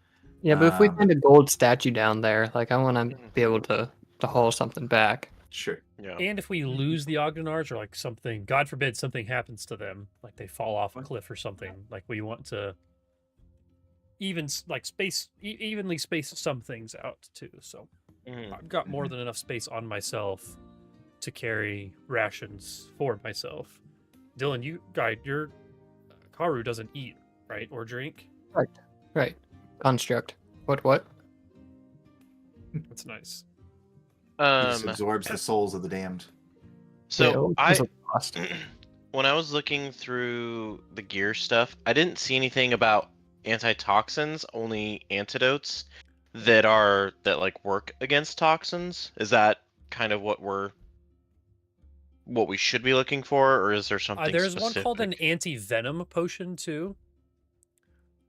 F: Yeah, but if we find a gold statue down there, like I want to be able to haul something back.
A: Sure.
C: Yeah.
B: And if we lose the Ogdenars, or like something, God forbid, something happens to them, like they fall off a cliff or something, like we want to evenly space some things out too. So I've got more than enough space on myself to carry rations for myself. Dylan, your Karu doesn't eat, right, or drink?
F: Right. Construct. What?
B: That's nice.
A: He just absorbs the souls of the damned.
C: So
F: Yeah,
C: when I was looking through the gear stuff, I didn't see anything about antitoxins, only antidotes that like work against toxins. Is that kind of what we should be looking for, or is there something
B: There's
C: specific?
B: one called an anti-venom potion too,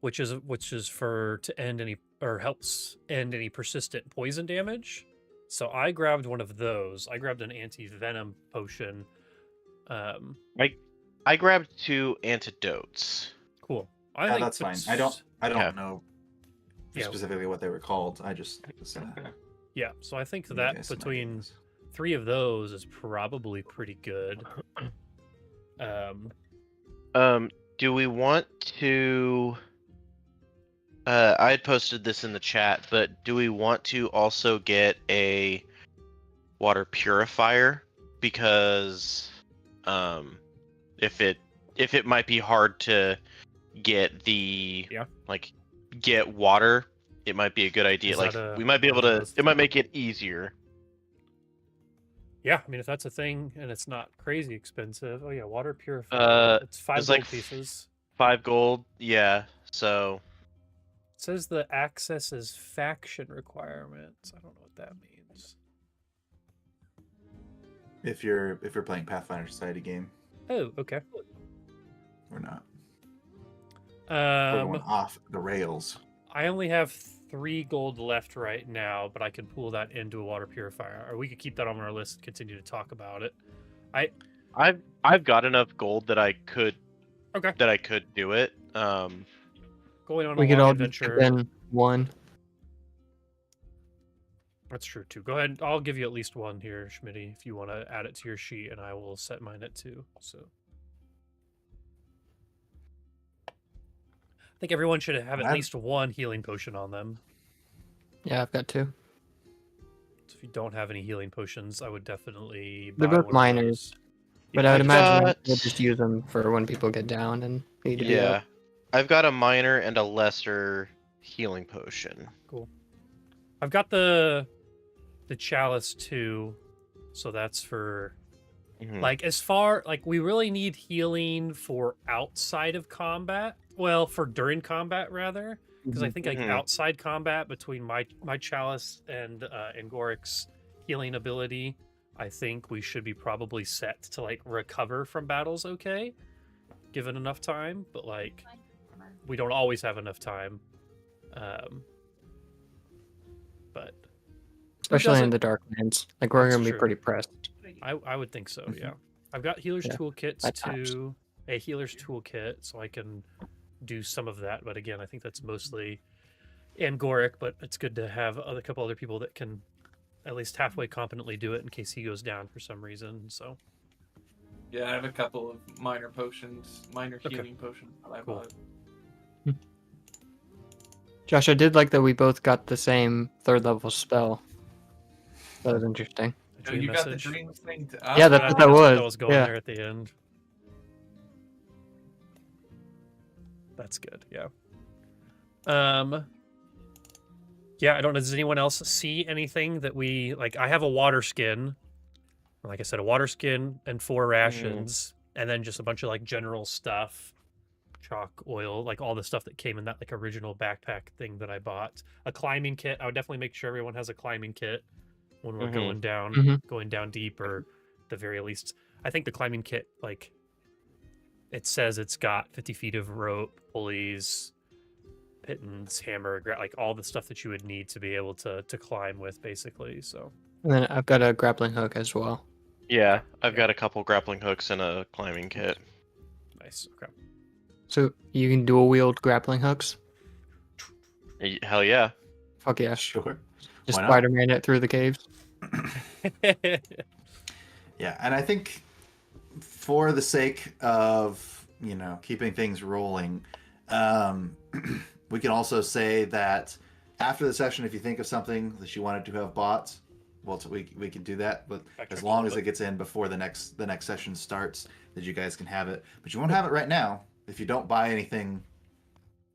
B: which is to end any, or helps end any persistent poison damage. So I grabbed one of those. I grabbed an anti-venom potion.
C: I grabbed 2 antidotes.
B: Cool.
A: That's fine. I don't know specifically what they were called. I just
B: yeah. So I think that between 3 of those is probably pretty good.
C: Do we want to? I had posted this in the chat, but do we want to also get a water purifier? Because if it might be hard to get get water, it might be a good idea. We might be able to. It might make it easier.
B: Yeah, I mean, if that's a thing and it's not crazy expensive. Oh yeah, water purifier. It's 5 gold pieces.
C: 5 gold. Yeah. So.
B: It says the access is faction requirements. I don't know what that means.
A: If you're playing Pathfinder Society game.
B: Oh, okay.
A: Or not. We're going off the rails.
B: I only have 3 gold left right now, but I can pull that into a water purifier, or we could keep that on our list and continue to talk about it.
C: I've got enough gold that I could.
B: Okay.
C: That I could do it.
B: Going on
F: we
B: a
F: could
B: long
F: all
B: adventure.
F: then one.
B: That's true too. Go ahead. I'll give you at least 1 here, Schmitty, if you want to add it to your sheet, and I will set mine at 2. So I think everyone should have at least 1 healing potion on them.
F: Yeah, I've got 2.
B: So if you don't have any healing potions, I would definitely
F: They're
B: buy
F: both
B: one of
F: minors,
B: those.
F: but I would imagine we'll just use them for when people get down and need to be up.
C: I've got a minor and a lesser healing potion.
B: Cool. I've got the chalice too, so that's for like, as far like, we really need healing for outside of combat. Well, for during combat rather, because I think like outside combat between my chalice and Gorik's healing ability, I think we should be probably set to like recover from battles okay, given enough time. But like, we don't always have enough time. But
F: especially in the Darklands, like we're gonna be pretty pressed.
B: I would think so. Yeah, I've got healer's toolkits too. A healer's toolkit, so I can do some of that. But again, I think that's mostly Angoric. But it's good to have a couple other people that can at least halfway competently do it in case he goes down for some reason. So
D: Yeah, I have a couple of minor potions, minor
B: Okay.
D: healing potions that I
B: Cool.
D: bought.
F: Josh, I did like that we both got the same 3rd level spell. That was interesting.
B: a
D: Oh,
B: dream
D: you got the
B: message.
D: dreams thing to
F: Yeah, that's what that was.
B: That was going
F: Yeah.
B: there at the end. That's good. Yeah. Yeah, I don't know. Does anyone else see anything that we like? I have a water skin. Like I said, a water skin and 4 rations, and then just a bunch of like general stuff, chalk, oil, like all the stuff that came in that like original backpack thing that I bought. A climbing kit. I would definitely make sure everyone has a climbing kit when we're going down deep, or at the very least, I think the climbing kit, like it says it's got 50 feet of rope, pulleys, pittons, hammer, like all the stuff that you would need to be able to climb with, basically. So
F: And then I've got a grappling hook as well.
C: Yeah, I've got a couple grappling hooks and a climbing kit.
B: nice. Okay.
F: So you can dual wield grappling hooks?
C: Hell yeah.
F: Fuck yeah.
A: Sure.
F: Just
A: Why not?
F: Spider-Man it through the caves.
A: Yeah, and I think for the sake of, keeping things rolling, we can also say that after the session, if you think of something that you wanted to have bought, well, we can do that, but as long as it gets in before the next session starts, that you guys can have it. But you won't have it right now if you don't buy anything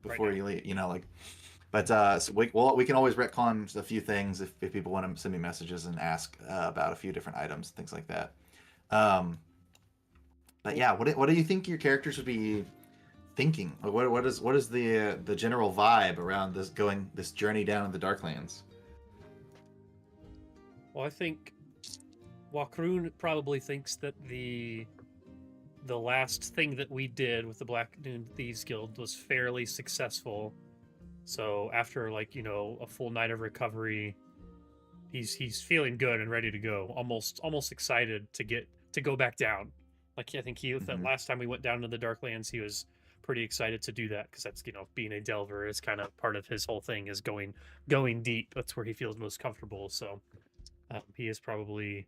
A: before you leave, But so we can always retcon a few things if people want to send me messages and ask about a few different items, things like that. But yeah, what do you think your characters would be thinking? What is the general vibe around this journey down in the Darklands?
B: Well, I think Wakroon probably thinks that the last thing that we did with the Black Dune Thieves Guild was fairly successful. So after a full night of recovery, he's feeling good and ready to go. Almost excited to go back down. Like I think that last time we went down to the Darklands, he was pretty excited to do that because that's being a delver is kind of part of his whole thing is going deep. That's where he feels most comfortable. So he is probably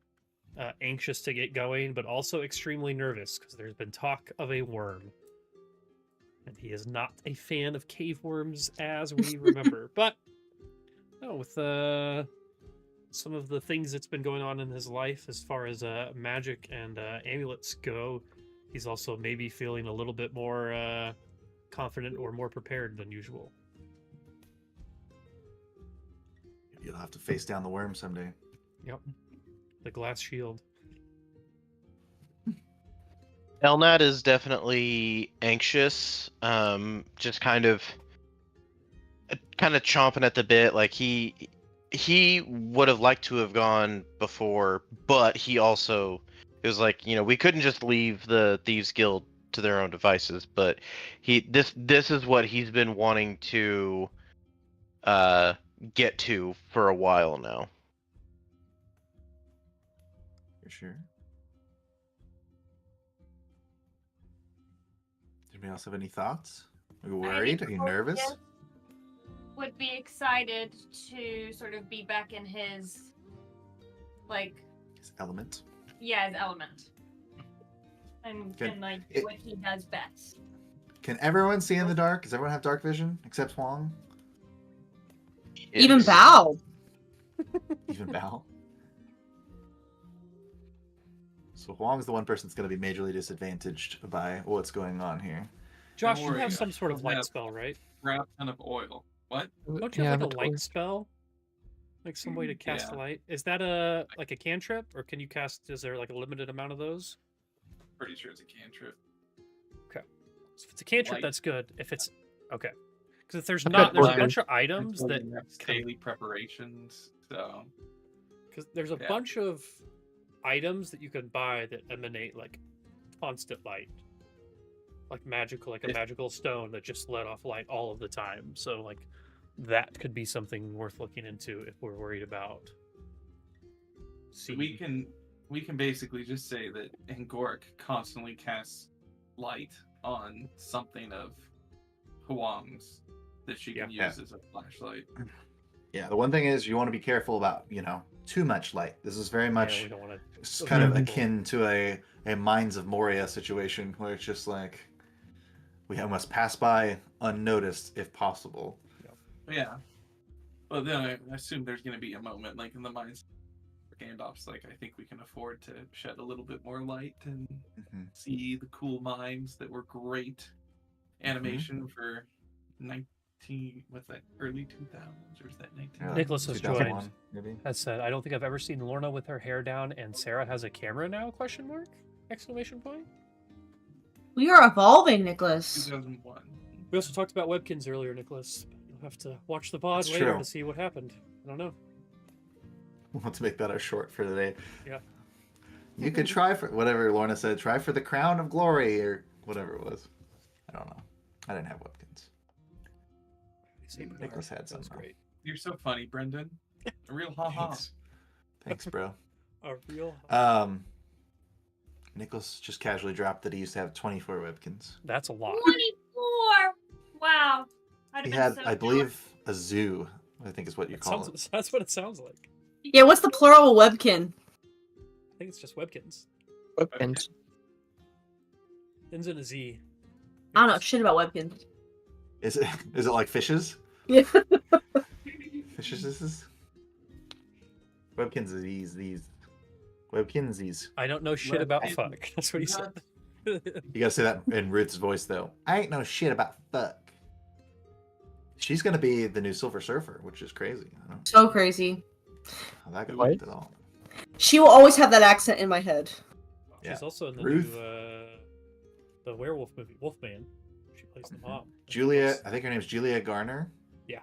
B: anxious to get going, but also extremely nervous because there's been talk of a worm. And he is not a fan of cave worms, as we remember. But no, with some of the things that's been going on in his life as far as magic and amulets go, he's also maybe feeling a little bit more confident or more prepared than usual.
A: You'll have to face down the worm someday.
B: Yep. The glass shield.
C: Elnat is definitely anxious, just kind of chomping at the bit. Like he would have liked to have gone before, but he also it was like we couldn't just leave the Thieves Guild to their own devices. But this is what he's been wanting to get to for a while now.
A: For sure. Anybody else have any thoughts? Are you worried? Are you nervous?
G: Would be excited to sort of be back in his
A: His element.
G: Yeah, his element. And what he does best.
A: Can everyone see in the dark? Does everyone have dark vision except Huang?
E: Even
C: Yes.
E: Bao.
A: Even Bao? So Huang's the one person that's going to be majorly disadvantaged by what's going on here.
B: Josh,
D: Don't
B: you
D: worry,
B: have some sort of
D: I'll
B: light
D: have-
B: spell, right?
D: Grab a ton of oil. What?
B: Don't you
F: Yeah,
B: have
F: the
B: like a light
F: torch.
B: spell? Like some way to cast
D: Yeah.
B: light? Is that a cantrip, or can you cast? Is there like a limited amount of those?
D: Pretty sure it's a cantrip.
B: So if it's a cantrip,
D: Light.
B: that's good. If it's okay, because if there's
F: I've
B: not,
F: got
B: there's a
F: torches.
B: bunch of items that
D: That's daily preparations. So
B: because there's a
D: Yeah.
B: bunch of items that you can buy that emanate like constant light, like magical, like a
D: If-
B: magical stone that just let off light all of the time. So like that could be something worth looking into if we're worried about.
D: So we can basically just say that Angoric constantly casts light on something of Huang's that she can
A: Yeah.
D: use as a flashlight.
A: Yeah, the one thing is you want to be careful about, too much light. This is very much
B: we don't want to.
A: kind of
F: Mhm.
A: akin to a Mines of Moria situation where it's just like we must pass by unnoticed if possible.
D: Yeah. Well, then I assume there's going to be a moment, like in the mines of Gandalf's, like, I think we can afford to shed a little bit more light and
A: Mhm.
D: see the cool mines that were great animation for 19, what's that, early 2000s, or is that 19?
A: Yeah,
B: Nicholas has
A: 2001,
B: joined.
A: maybe.
B: Has said, I don't think I've ever seen Lorna with her hair down and Sarah has a camera now, question mark? Exclamation point.
E: We are evolving, Nicholas.
D: 2001.
B: We also talked about webkins earlier, Nicholas. You'll have to watch the pod
A: That's
B: later
A: true.
B: to see what happened. I don't know.
A: We'll have to make that our short for today.
B: Yeah.
A: You could try for whatever Lorna said, try for the crown of glory or whatever it was. I don't know. I didn't have webkins.
B: Saint Bernard.
A: Nicholas had
B: That
A: some.
B: was
A: though.
B: great.
D: You're so funny, Brendan. A real ha-ha.
A: Thanks, bro.
B: A real.
A: Nicholas just casually dropped that he used to have 24 webkins.
B: That's a lot.
G: 24. Wow. I'd
A: He
G: have
A: had,
G: been so
A: I believe, a zoo. I think is what you
B: It
A: call
B: sounds,
A: it.
B: that's what it sounds like.
E: Yeah, what's the plural of webkin?
B: I think it's just webkins.
F: Webkins.
B: Ends in a Z.
E: I don't know shit about webkins.
A: Is it like fishes?
E: Yeah.
A: Fishes is Webkins is these. Webkinsies.
B: I don't know shit about
D: Webkins.
B: fuck. That's what he said.
A: You gotta say that in Ruth's voice though. I ain't no shit about fuck. She's gonna be the new Silver Surfer, which is crazy. I don't know
E: So crazy.
A: how that goes
F: What?
A: at all.
E: She will always have that accent in my head.
B: She's
A: Yeah.
B: also in the
A: Ruth.
B: new the werewolf movie, Wolfman. She plays the mom.
A: Julia, I think her name's Julia Garner.
B: Yeah.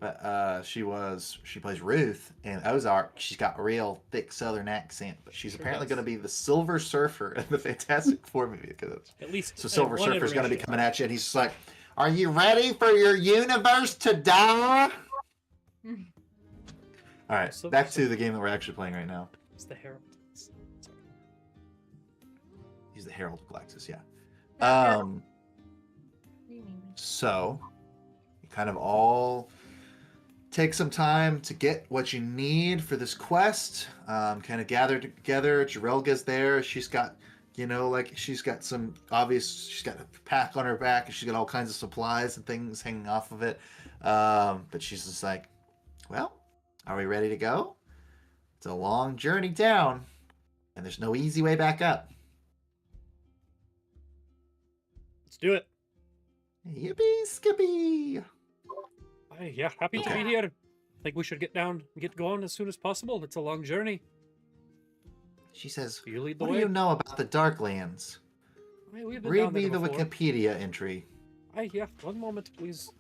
A: But she plays Ruth in Ozark. She's got a real thick Southern accent, but she's
B: Sure
A: apparently
B: does.
A: going to be the Silver Surfer in the Fantastic Four movie. Because
B: At least
A: so
B: in
A: Silver
B: one
A: Surfer's going to be
B: iteration.
A: coming at you, and he's just like, "Are you ready for your universe to die?" All right,
B: Silver
A: back to
B: Surfer.
A: the game that we're actually playing right now.
B: It's the Herald. Sorry.
A: He's the Herald of Galactus, yeah.
G: What do you mean?
A: So, you kind of all take some time to get what you need for this quest. Kind of gather together. Jarelga's there. She's got, she's got some obvious. She's got a pack on her back, and she's got all kinds of supplies and things hanging off of it. But she's just like, "Well, are we ready to go? It's a long journey down, and there's no easy way back up."
B: Let's do it.
A: Yippee skippy!
B: Hey, yeah, happy to
A: Okay.
B: be here. Think we should get down and get going as soon as possible. It's a long journey.
A: She says,
B: You lead the
A: "What do
B: way.
A: you know about the Darklands?
B: Hey, we've been
A: Read
B: down
A: me
B: there
A: the
B: before.
A: Wikipedia entry."
B: Hey, yeah, one moment, please.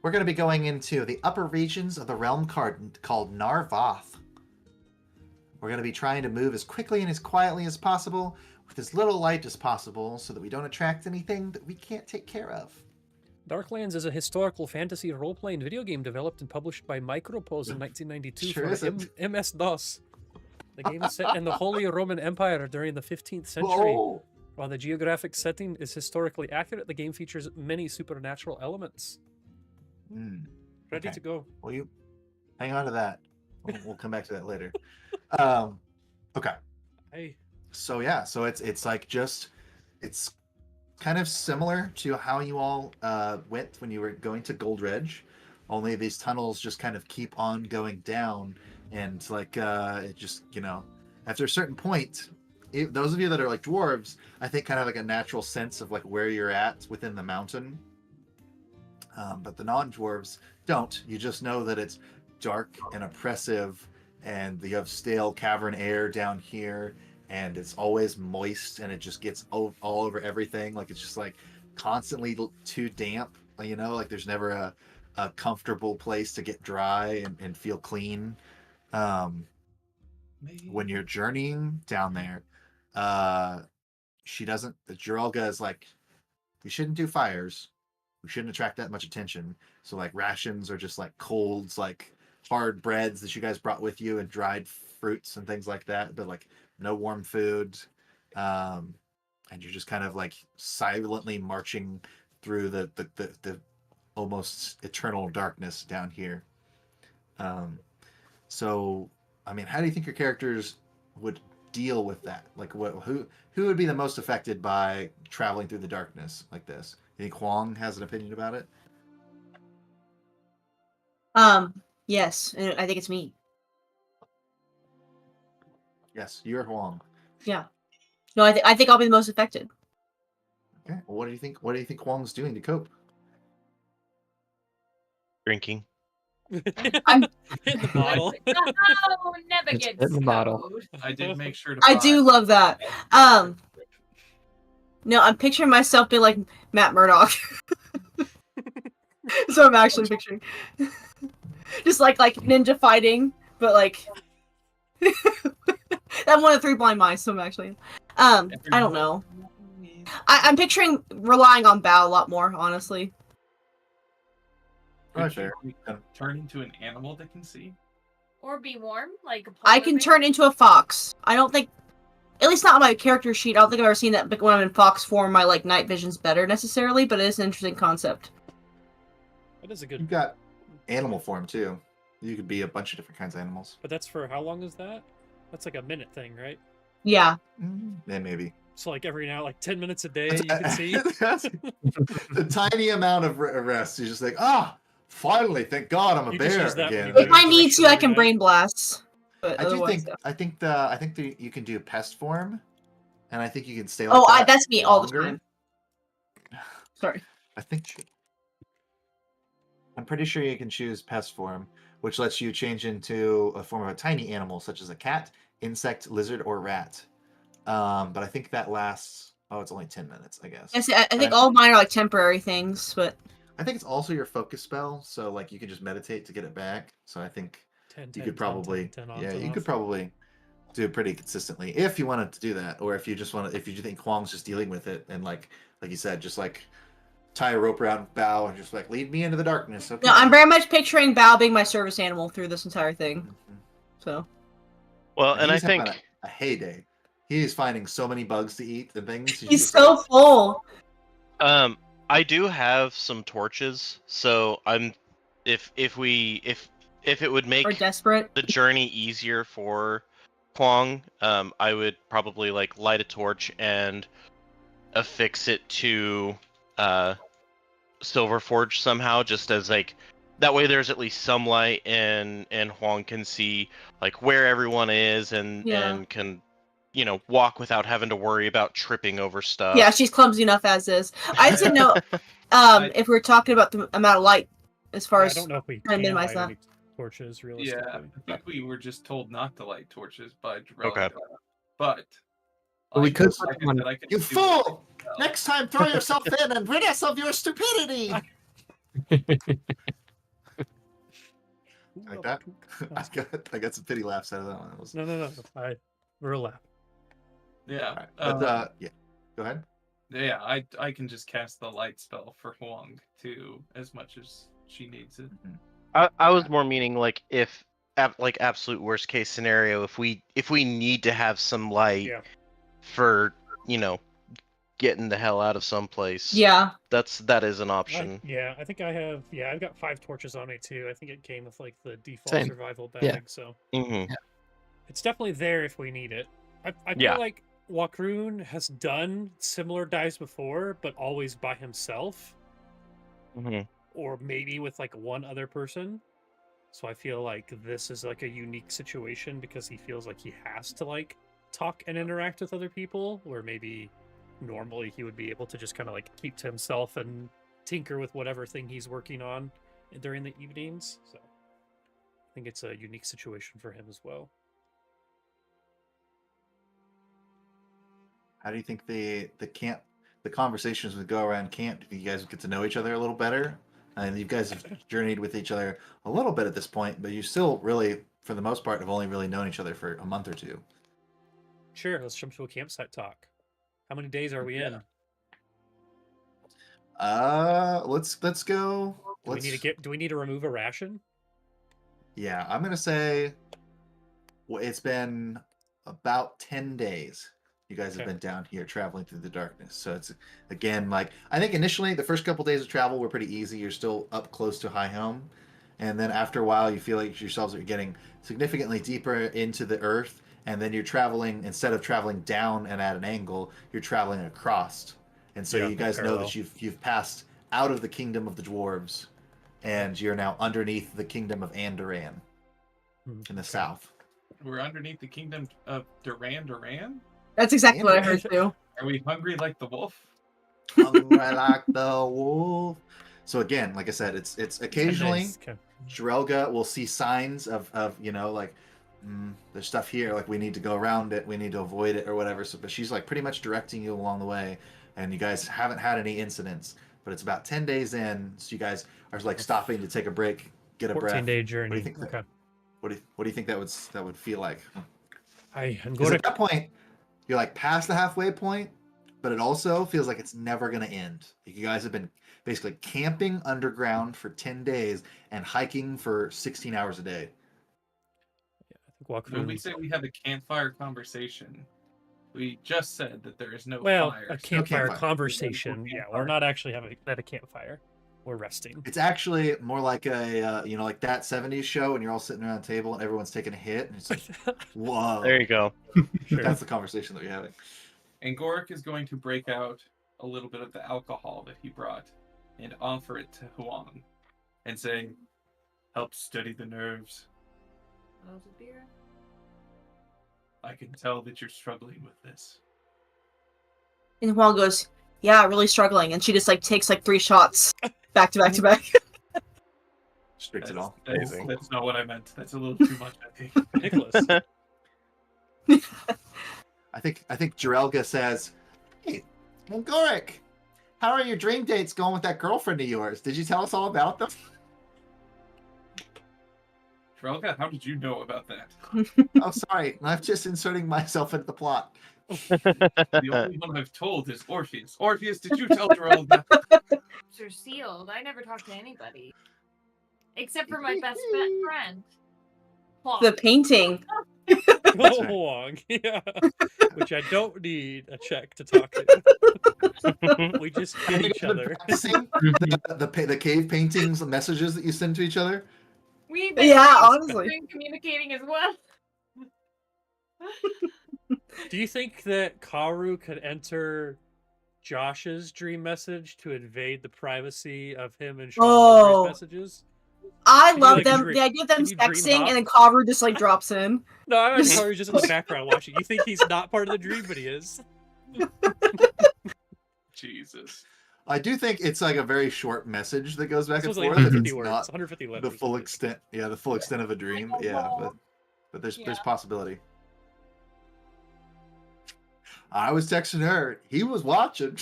A: We're going to be going into the upper regions of the realm called Narvoth. We're going to be trying to move as quickly and as quietly as possible, with as little light as possible, so that we don't attract anything that we can't take care of.
B: Darklands is a historical fantasy role-playing video game developed and published by Micropose in 1992
A: Sure
B: for
A: isn't.
B: MS-DOS. The game is set in the Holy Roman Empire during the 15th century.
A: Whoa!
B: While the geographic setting is historically accurate, the game features many supernatural elements. Ready
A: Okay.
B: to go.
A: Well, you hang on to that. We'll come back to that later. Okay.
B: Hey,
A: So yeah, so it's like it's kind of similar to how you all went when you were going to Goldredge, only these tunnels just kind of keep on going down, and like it just after a certain point, those of you that are like dwarves, I think kind of like a natural sense of like where you're at within the mountain. But the non-dwarves don't. You just know that it's dark and oppressive, and you have stale cavern air down here, and it's always moist, and it just gets all over everything. Like it's just like constantly too damp. Like there's never a comfortable place to get dry and feel clean. When you're journeying down there, Jirelga is like, we shouldn't do fires. We shouldn't attract that much attention. So like rations are just like colds, like hard breads that you guys brought with you, and dried fruits and things like that, but like no warm food. And you're just kind of like silently marching through the almost eternal darkness down here. So, I mean, how do you think your characters would deal with that? Like, who would be the most affected by traveling through the darkness like this? You think Huang has an opinion about it?
E: Yes, and I think it's me.
A: Yes, you're Huang.
E: Yeah. No, I think I'll be the most affected.
A: Okay. Well, what do you think? What do you think Huang's doing to cope?
C: Drinking.
E: I'm-
H: Hit the bottle.
G: Oh, never
F: It's
G: gets
F: in the bottle.
G: code.
D: I did make sure to.
E: I
D: buy-
E: do love that. No, I'm picturing myself being like Matt Murdock. So I'm actually picturing. Just like ninja fighting, but like I'm one of 3 blind mice, so I'm actually I don't know. I'm picturing relying on Bao a lot more, honestly.
A: Oh,
D: Could
A: fair.
D: you turn into an animal that can see?
G: Or be warm, like a
E: I
G: polar
E: can
G: bear.
E: turn into a fox. I don't think, at least not on my character sheet, I don't think I've ever seen that when I'm in fox form, my like night vision's better necessarily, but it is an interesting concept.
H: That is a good.
A: You've got animal form too. You could be a bunch of different kinds of animals.
H: But that's for how long is that? That's like a minute thing, right?
E: Yeah.
A: Yeah, maybe.
H: So like every now, like 10 minutes a day, you can see.
A: That's the tiny amount of rest. You're just like, finally, thank God I'm a
H: You just
A: bear
H: use that
A: again.
H: when
E: If I need to, I
H: Direction
E: can
H: right.
E: brain blast. But
A: I do
E: otherwise,
A: think I think you can do pest form, and I think you can stay like
E: oh,
A: that
E: that's me all the
A: longer.
E: time. Sorry.
A: I think I'm pretty sure you can choose pest form, which lets you change into a form of a tiny animal, such as a cat, insect, lizard, or rat. But I think that lasts. Oh, it's only 10 minutes, I guess.
E: I think all of mine are like temporary things, but
A: I think it's also your focus spell, so like you can just meditate to get it back. So I think
H: 10,
A: you
H: 10,
A: could
H: 10,
A: probably,
H: 10, 10 on,
A: yeah,
H: 10
A: you could
H: off.
A: probably do it pretty consistently if you wanted to do that, or if you just want to, if you think Huang's just dealing with it and like you said, just like tie a rope around Bao and just like lead me into the darkness. Okay.
E: no, I'm very much picturing Bao being my service animal through this entire thing.
A: Mhm.
E: So
C: Well, and I
A: he's having
C: think
A: a heyday. He's finding so many bugs to eat and things.
E: he's
A: just
E: so
A: like,
E: full.
C: I do have some torches, so I'm if it would make
E: Or desperate.
C: the journey easier for Kwong, I would probably like light a torch and affix it to Silverforge somehow, just as like that way there's at least some light and Huang can see like where everyone is and
E: Yeah.
C: can walk without having to worry about tripping over stuff.
E: Yeah, she's clumsy enough as is. I just didn't know if we're talking about the amount of light as far
H: Yeah, I
E: as
H: don't know if we
E: trying
H: can
E: to minimize
H: light
E: that.
H: any torches
D: Yeah,
H: realistically.
D: I think we were just told not to light torches by Drella.
C: Okay.
D: But
F: But we
D: I
F: could
D: just-
F: put
D: like I
F: them on-
D: said, I can
A: You
D: do
A: fool!
D: it myself.
A: Next time, throw yourself in and rid us of your stupidity. Like that? I got some pity laughs out of that one. That was,
H: No. I real laugh.
D: Yeah.
A: all right. But, yeah. Go ahead.
D: Yeah, I can just cast the light spell for Huang too, as much as she needs it.
C: I was more meaning like if like absolute worst case scenario, if we need to have some light
H: Yeah.
C: for getting the hell out of someplace.
E: Yeah.
C: That is an option.
H: I think I have. Yeah, I've got 5 torches on me too. I think it came with like the default
F: Same.
H: survival bag,
F: Yeah.
H: so
C: Mm-hmm.
H: it's definitely there if we need it. I feel
C: Yeah.
H: like Wakroon has done similar dives before, but always by himself,
C: Mm-hmm.
H: or maybe with like one other person. So I feel like this is like a unique situation because he feels like he has to like talk and interact with other people, where maybe normally he would be able to just kind of like keep to himself and tinker with whatever thing he's working on during the evenings. So I think it's a unique situation for him as well.
A: How do you think the conversations would go around camp? Do you guys get to know each other a little better? And you guys have journeyed with each other a little bit at this point, but you still really, for the most part, have only really known each other for a month or two.
H: Sure, let's jump to a campsite talk. How many days are we in?
A: Let's go.
H: Do we need to remove a ration?
A: Yeah, I'm gonna say it's been about 10 days. You guys have
H: Okay.
A: been down here traveling through the darkness. So it's again like I think initially the first couple days of travel were pretty easy. You're still up close to High Home, and then after a while, you feel like yourselves are getting significantly deeper into the earth, and then you're traveling instead of traveling down and at an angle, you're traveling across. And so
B: Yeah,
A: you guys know
B: parallel.
A: that you've passed out of the kingdom of the dwarves, and you're now underneath the kingdom of Andoran in the south.
D: We're underneath the kingdom of Duran.
E: That's exactly what I heard too.
D: Are we hungry like the wolf?
A: Hungry like the wolf. So again, like I said, it's occasionally
B: Okay.
A: Jirelga will see signs of like there's stuff here, like we need to go around it, we need to avoid it or whatever. So, but she's like pretty much directing you along the way, and you guys haven't had any incidents. But it's about 10 days in, so you guys are like stopping to take a break, get a breath.
B: 14-day journey.
A: What do you think?
B: Okay.
A: What do you think that would feel like?
B: I'm
A: Because
B: going
A: at that point, you're like past the halfway point, but it also feels like it's never going to end. Like you guys have been basically camping underground for 10 days and hiking for 16 hours a day.
B: walk
D: When
B: through.
D: we say we have a campfire conversation, we just said that there is no
B: Well,
D: fire.
B: a campfire
A: campfire.
B: conversation. Yeah,
D: Campfire.
B: we're not actually having at a campfire. We're resting.
A: It's actually more like a like that 70s show, and you're all sitting around a table and everyone's taking a hit, and it's like, whoa.
C: There you go.
B: Sure.
A: That's the conversation that we're having.
D: And Gorik is going to break out a little bit of the alcohol that he brought and offer it to Huang and say, help steady the nerves. I can tell that you're struggling with this.
E: And Huang goes, yeah, really struggling. And she just like takes like 3 shots back to back to back.
A: Just drinks it
D: That's,
A: all.
D: that's not what I meant. That's a little too much, I think.
B: Nicholas.
A: I think Jirelga says, hey, Gorik, how are your dream dates going with that girlfriend of yours? Did you tell us all about them?
D: Trelka, how did you know about that?
A: Oh, sorry. I'm just inserting myself into the plot.
D: The only one I've told is Orpheus. Orpheus, did you tell Trelka?
G: They're sealed. I never talk to anybody. Except for my best friend. Paul.
E: The painting.
A: That's right.
B: Long. Yeah. Which I don't need a check to talk to. We just
A: Have
B: hit
A: you
B: each
A: guys been
B: other.
A: practicing the cave paintings, the messages that you send to each other?
G: We've been
E: Yeah,
G: we've
E: honestly.
G: been communicating as well.
B: Do you think that Karu could enter Josh's dream message to invade the privacy of him and
E: Oh.
B: Sean's messages?
E: I
B: Can you,
E: love
B: like,
E: them.
B: dream-
E: The idea of them
B: can you dream
E: sexing
B: hop?
E: and then Karu just like drops in.
B: No, I mean Karu's just in the background watching. You think he's not part of the dream, but he is.
D: Jesus.
A: I do think it's like a very short message that goes back
B: This
A: and
B: was like
A: forth.
B: 150
A: It's
B: words.
A: not
B: 150 letters.
A: the full extent. Yeah, the full extent of a dream. Yeah, but there's
G: Yeah.
A: possibility. I was texting her. He was watching.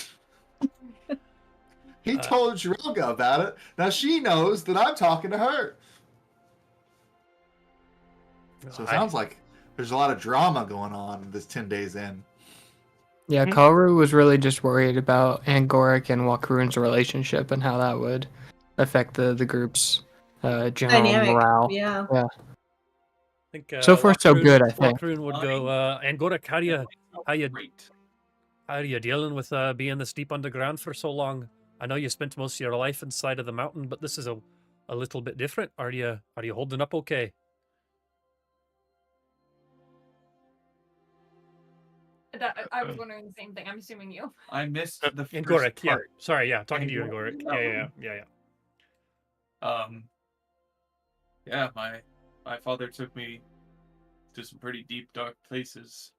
A: He told Jirelga about it. Now she knows that I'm talking to her. So it sounds like there's a lot of drama going on this 10 days in.
F: Yeah, Kaoru was really just worried about Angoric and Wakurun's relationship and how that would affect the group's general
E: Dynamic.
F: morale.
E: Yeah.
B: I think,
F: So far, so
B: Wakrun-
F: good, I think.
B: Wakrun would go, Angoric, how you
D: Great.
B: how are you dealing with being this deep underground for so long? I know you spent most of your life inside of the mountain, but this is a little bit different. Are you holding up okay?
G: I was wondering the same thing. I'm assuming you.
D: I missed the first
B: Angoric, yeah.
D: part.
B: Sorry, yeah, talking to you,
D: Angoric.
B: Angoric. Yeah.
D: Yeah, my father took me to some pretty deep, dark places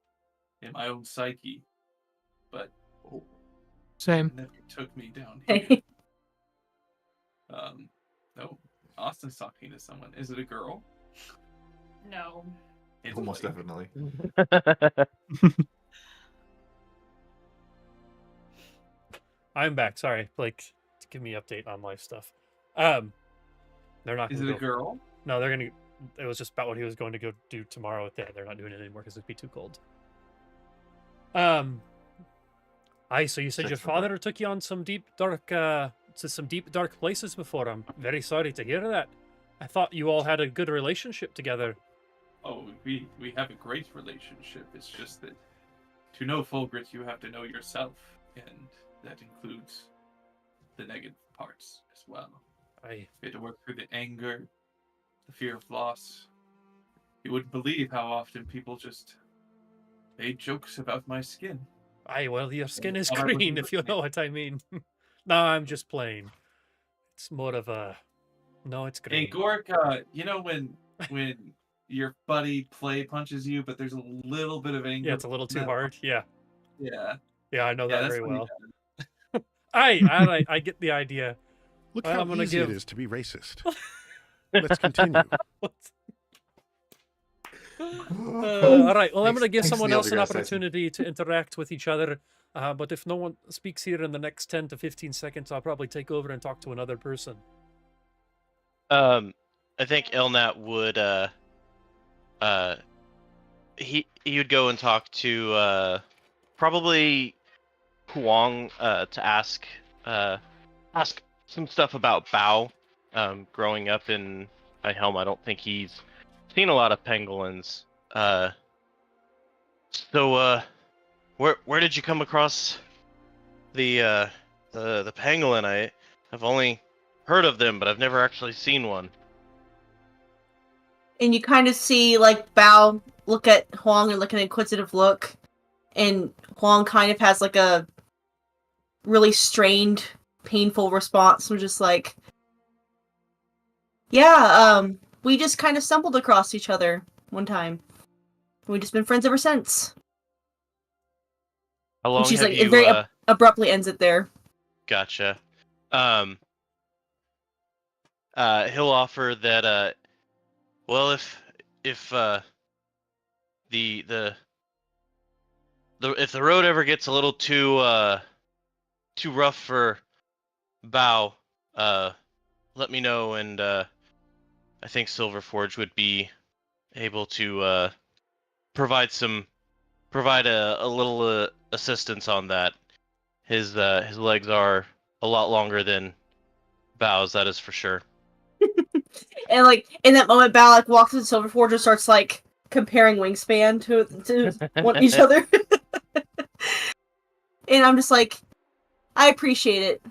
D: in my own psyche, but
F: Same.
D: never took me down here. No, Austin's talking to someone. Is it a girl?
G: No.
D: It's
A: Almost
D: like-
A: definitely.
B: I'm back. Sorry, Blake, to give me an update on life stuff. They're not.
D: Is
B: gonna
D: it a
B: go-
D: girl?
B: No, they're gonna. It was just about what he was going to go do tomorrow with that. They're not doing it anymore because it'd be too cold. So you said your
A: That's no
B: father took you on some deep dark to some deep dark places before. I'm very sorry to hear that. I thought you all had a good relationship together.
D: Oh, we have a great relationship. It's just that to know Fulgrit, you have to know yourself, and that includes the negative parts as well.
B: I
D: We had to work through the anger, the fear of loss. You wouldn't believe how often people just made jokes about my skin.
B: Aye, well, your skin is
D: Thought I was
B: green, if you know what I mean. No, I'm just playing. It's more of a... No, it's green.
D: Hey, Gork, you know when your buddy play punches you, but there's a little bit of anger?
B: Yeah, it's a little too
D: that-
B: hard. Yeah.
D: Yeah.
B: Yeah, I know
D: Yeah,
B: that
D: that's
B: very
D: what he
B: well.
D: does.
B: I get the idea.
I: Look
B: Well,
I: how
B: I'm gonna
I: easy
B: give-
I: it is to be racist. Let's continue.
B: All right. Well, I'm going to give
A: Thanks,
B: someone
A: Neil
B: else an
A: deGrasse Tyson.
B: opportunity to interact with each other. But if no one speaks here in the next 10 to 15 seconds, I'll probably take over and talk to another person.
C: I think Elnat would he would go and talk to probably Huang to ask some stuff about Bao. Growing up in Helm, I don't think he's seen a lot of pangolins. So where did you come across the pangolin? I've only heard of them, but I've never actually seen one.
E: And you kind of see, like, Bao look at Huang and like an inquisitive look. And Huang kind of has, like, a really strained, painful response. We're just like, yeah, we just kind of stumbled across each other one time. We've just been friends ever since.
C: How long
E: she's
C: have
E: like,
C: you?
E: it very abruptly ends it there.
C: Gotcha. He'll offer that. Well, if the road ever gets a little too rough for Bao, let me know, and I think Silverforge would be able to provide a little assistance on that. His legs are a lot longer than Bao's, that is for sure.
E: And like in that moment, Bao like walks into Silverforge and starts like comparing wingspan to each other. And I'm just like, I appreciate it.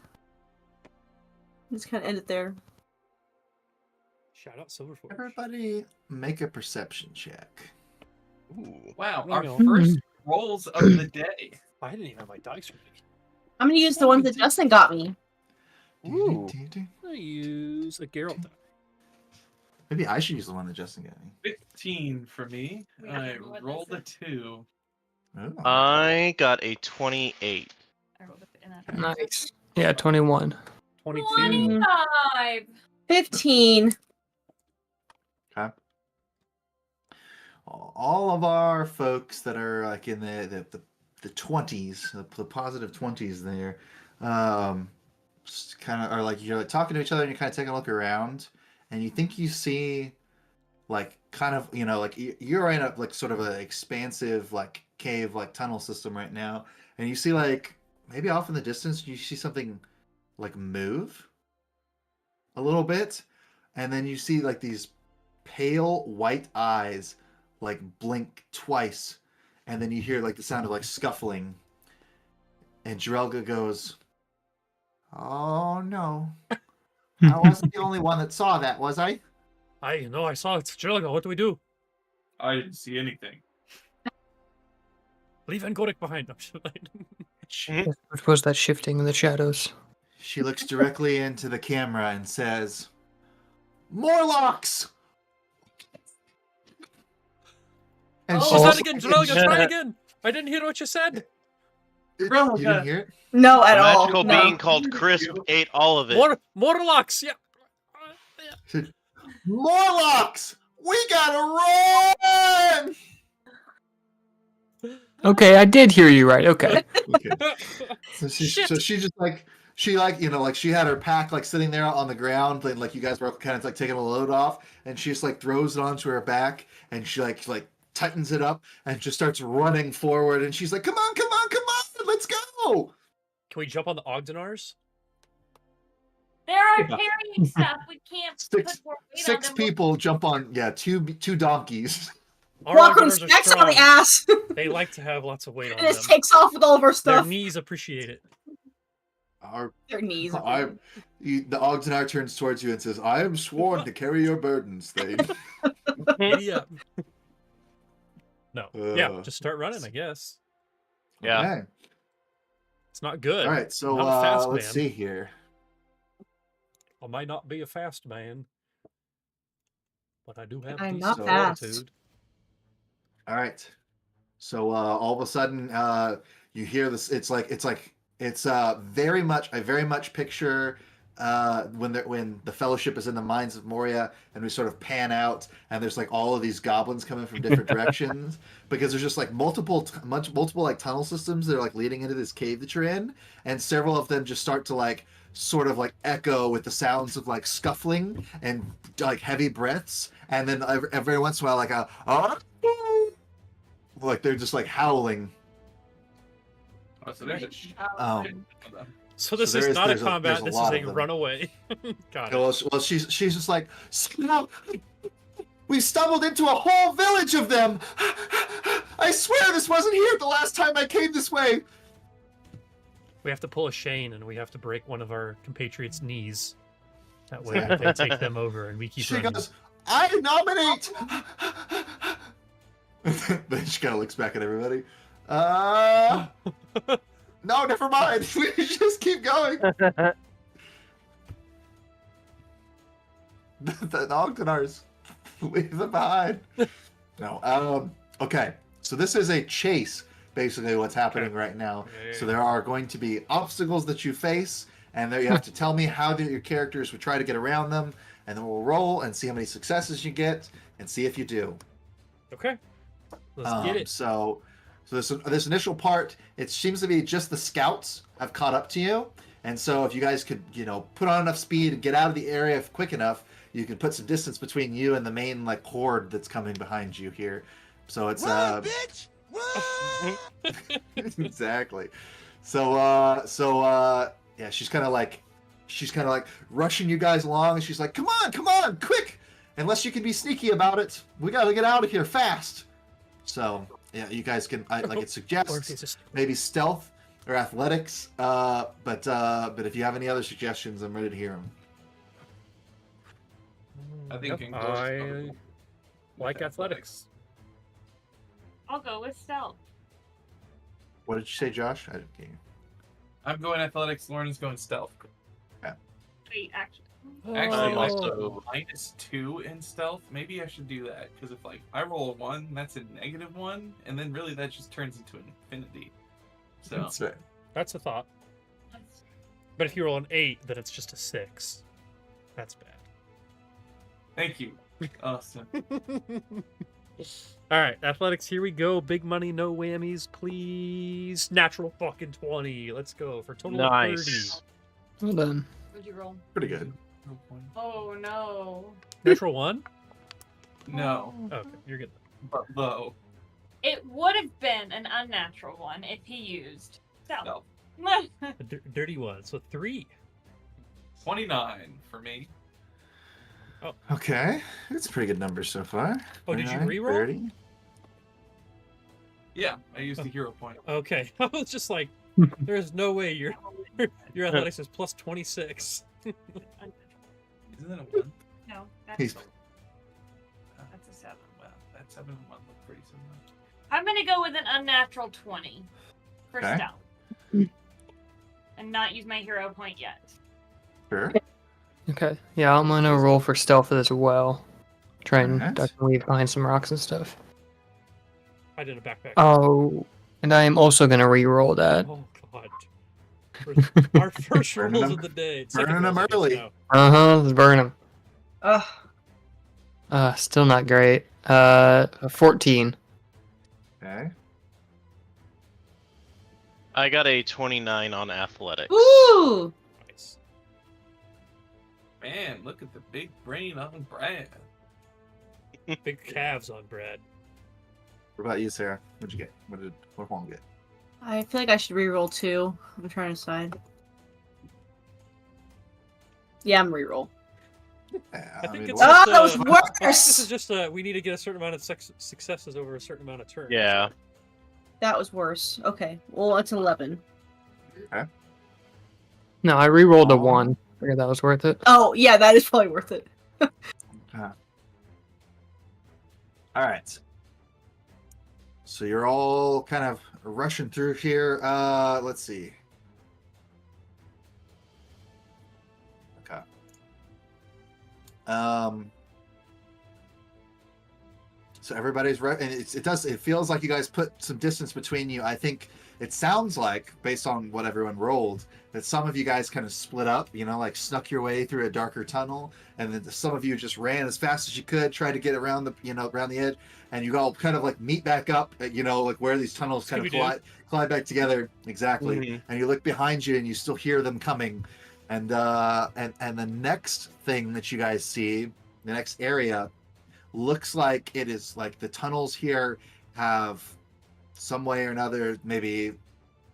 E: Just kind of end it there.
B: Shout out Silverforge.
A: Everybody make a perception check.
C: Ooh.
D: Wow,
B: Oh,
D: our
B: no.
D: first rolls of the day.
B: I didn't even have my dice ready.
E: I'm gonna use the ones that Justin got me.
C: Ooh.
B: I use a Geralt die.
A: Maybe I should use the one that Justin got me.
D: 15 for me.
G: We don't
D: I
G: know what
D: rolled a
G: this
D: 2.
A: Oh.
C: I got a 28.
G: I rolled it in that.
F: Nice. Yeah, 21.
B: 22.
G: 25.
E: 15.
A: Okay. All of our folks that are like in the 20s, the positive 20s there, kind of are like, you're like talking to each other and you're kind of taking a look around and you think you see like kind of, you know, like you're in a like sort of an expansive like cave like tunnel system right now, and you see like maybe off in the distance you see something like move a little bit, and then you see like these pale white eyes like blink twice, and then you hear like the sound of like scuffling, and Jirelga goes, "Oh no, I wasn't the only one that saw that, was I?"
B: I know, I saw it. Jirelga, what do we do?
D: I didn't see anything.
B: Leave Angoric behind.
F: What was that shifting in the shadows?
A: She looks directly into the camera and says, "Morlocks!" And
B: Oh, try it again, Jirelga, try again. I didn't hear what you said.
A: You didn't hear it?
E: No,
C: A
E: at all.
C: magical
E: No.
C: being called Crisp ate all of it.
B: Morlocks, yeah.
A: Morlocks! We gotta run!
F: Okay, I did hear you right. Okay.
A: Okay. So she just like she had her pack like sitting there on the ground, and like you guys were kind of like taking a load off, and she just like throws it onto her back, and she like tightens it up and just starts running forward, and she's like, "Come on, let's go!"
B: Can we jump on the Ogdenars?
G: There are carrying stuff. We can't put more weight on
A: Six
G: them.
A: people jump on two donkeys.
B: Our
E: Welcome
B: Ogdenars are
E: smacks on the
B: strong.
E: ass.
B: They like to have lots of weight on
E: And
B: them.
E: it takes off with all of our
B: Their
E: stuff.
B: knees appreciate it.
E: Their knees. are
A: I,
E: broken.
A: the Ogdenar turns towards you and says, "I am sworn to carry your burdens, Thane."
B: Giddy up. No. Yeah,
A: Uh,
B: just start running, I guess.
C: Yeah.
A: Okay.
B: It's not good.
A: All right. So
B: Not a fast
A: let's
B: man.
A: see here.
B: I might not be a fast man, but I do have
E: I'm
B: decent
E: not fast.
B: fortitude.
A: All right. So all of a sudden, you hear this. It's very much. I very much picture when the Fellowship is in the mines of Moria, and we sort of pan out, and there's like all of these goblins coming from different directions because there's just like multiple like tunnel systems that are like leading into this cave that you're in, and several of them just start to like sort of like echo with the sounds of like scuffling and like heavy breaths, and then every once in a while like a like they're just like howling.
D: Oh, so there's a
B: So this
A: So
B: is not a
A: there's
B: combat.
A: a
B: This is
A: lot
B: a
A: of them.
B: runaway. Got it.
A: Well, she's just like, we stumbled into a whole village of them. I swear this wasn't here the last time I came this way.
B: We have to pull a Shane, and we have to break one of our compatriots' knees. That way they take them over, and we keep
A: She
B: running.
A: goes, I nominate. Then she kind of looks back at everybody. No, never mind. We just keep going. The Ogdenars, leave them behind. No. Okay. So this is a chase, basically what's happening right now. So there are going to be obstacles that you face, and there you have to tell me how your characters would try to get around them, and then we'll roll and see how many successes you get, and see if you do.
B: Okay. Let's get it.
A: So this initial part, it seems to be just the scouts have caught up to you, and so if you guys could, put on enough speed and get out of the area quick enough, you can put some distance between you and the main like horde that's coming behind you here. So it's
I: Run, bitch! Run!
A: exactly. So yeah, she's kind of like rushing you guys along, and she's like, come on, quick! Unless you can be sneaky about it, we gotta get out of here fast. So yeah, you guys can it suggests maybe stealth or athletics, but if you have any other suggestions, I'm ready to hear them.
D: I think
B: Yep,
D: English
B: I
D: probably
B: like athletics.
G: I'll go with stealth.
A: What did you say, Josh? I didn't hear you.
D: I'm going athletics. Lauren's going stealth.
G: Wait, actually.
D: Actually,
B: Oh.
D: also -2 in stealth. Maybe I should do that because if I roll a 1, that's a -1, and then really that just turns into an infinity. So
A: That's right.
B: That's a thought. But if you roll an 8, then it's just a 6. That's bad.
D: thank you. Awesome.
B: All right, athletics. Here we go. Big money, no whammies, please. Natural fucking 20. Let's go for a total of 30.
C: Nice.
F: Well done.
G: What'd you roll?
A: Pretty good.
G: Oh no.
B: Natural 1.
D: No,
B: Okay, you're good.
D: but low.
G: It would have been an unnatural one if he used stealth.
B: A dirty 1. So 3.
D: 29 for me.
A: Okay, it's a pretty good number so far.
B: Oh, did you
A: 29,
B: reroll?
A: 30.
D: Yeah, I used the hero point.
B: Okay, I was just like, there's no way your athletics is plus 26.
D: Isn't that a 1?
G: No,
A: He's-
G: that's a 7.
D: Wow, that 7 and 1 look pretty similar.
G: I'm gonna go with an unnatural 20 for
A: Okay.
G: stealth. And not use my hero point yet.
A: Sure.
F: Okay. Yeah, I'm gonna roll for stealth as well. Try and
A: Alright.
F: duck and weave behind some rocks and stuff.
B: I did a backpack.
F: Oh, and I am also gonna re-roll that.
B: Oh god. Our first
A: Burning
B: rolls
A: them-
B: of the day.
A: burning them
B: rolls, I guess,
A: early.
B: now.
F: Let's burn them. Still not great. 14.
A: Okay.
C: I got a 29 on athletics.
E: Ooh!
B: Nice.
D: Man, look at the big brain on Brad.
B: Big calves on Brad.
A: What about you, Sarah? What'd you get? What Juan get?
E: I feel like I should reroll too. I'm trying to decide. Yeah, I'm reroll.
A: Yeah,
B: I think
A: mean,
B: it's
A: what-
E: Oh, that was
B: I think this is
E: worse!
B: just we need to get a certain amount of successes over a certain amount of turns.
C: Yeah.
E: That was worse. Okay, well, it's 11.
F: No, I re-rolled a 1. Figured that was worth it.
E: Oh, yeah, that is probably worth it.
A: All right. So you're all kind of rushing through here. Let's see. Okay. So everybody's right, and it feels like you guys put some distance between you. I think it sounds like, based on what everyone rolled, that some of you guys kind of split up, like snuck your way through a darker tunnel, and then some of you just ran as fast as you could, tried to get around around the edge, and you all kind of like meet back up, like where these tunnels kind of collide back together. Exactly.
C: Mhm.
A: And you look behind you, and you still hear them coming, and the next thing that you guys see, the next area, looks like it is like the tunnels here have some way or another, maybe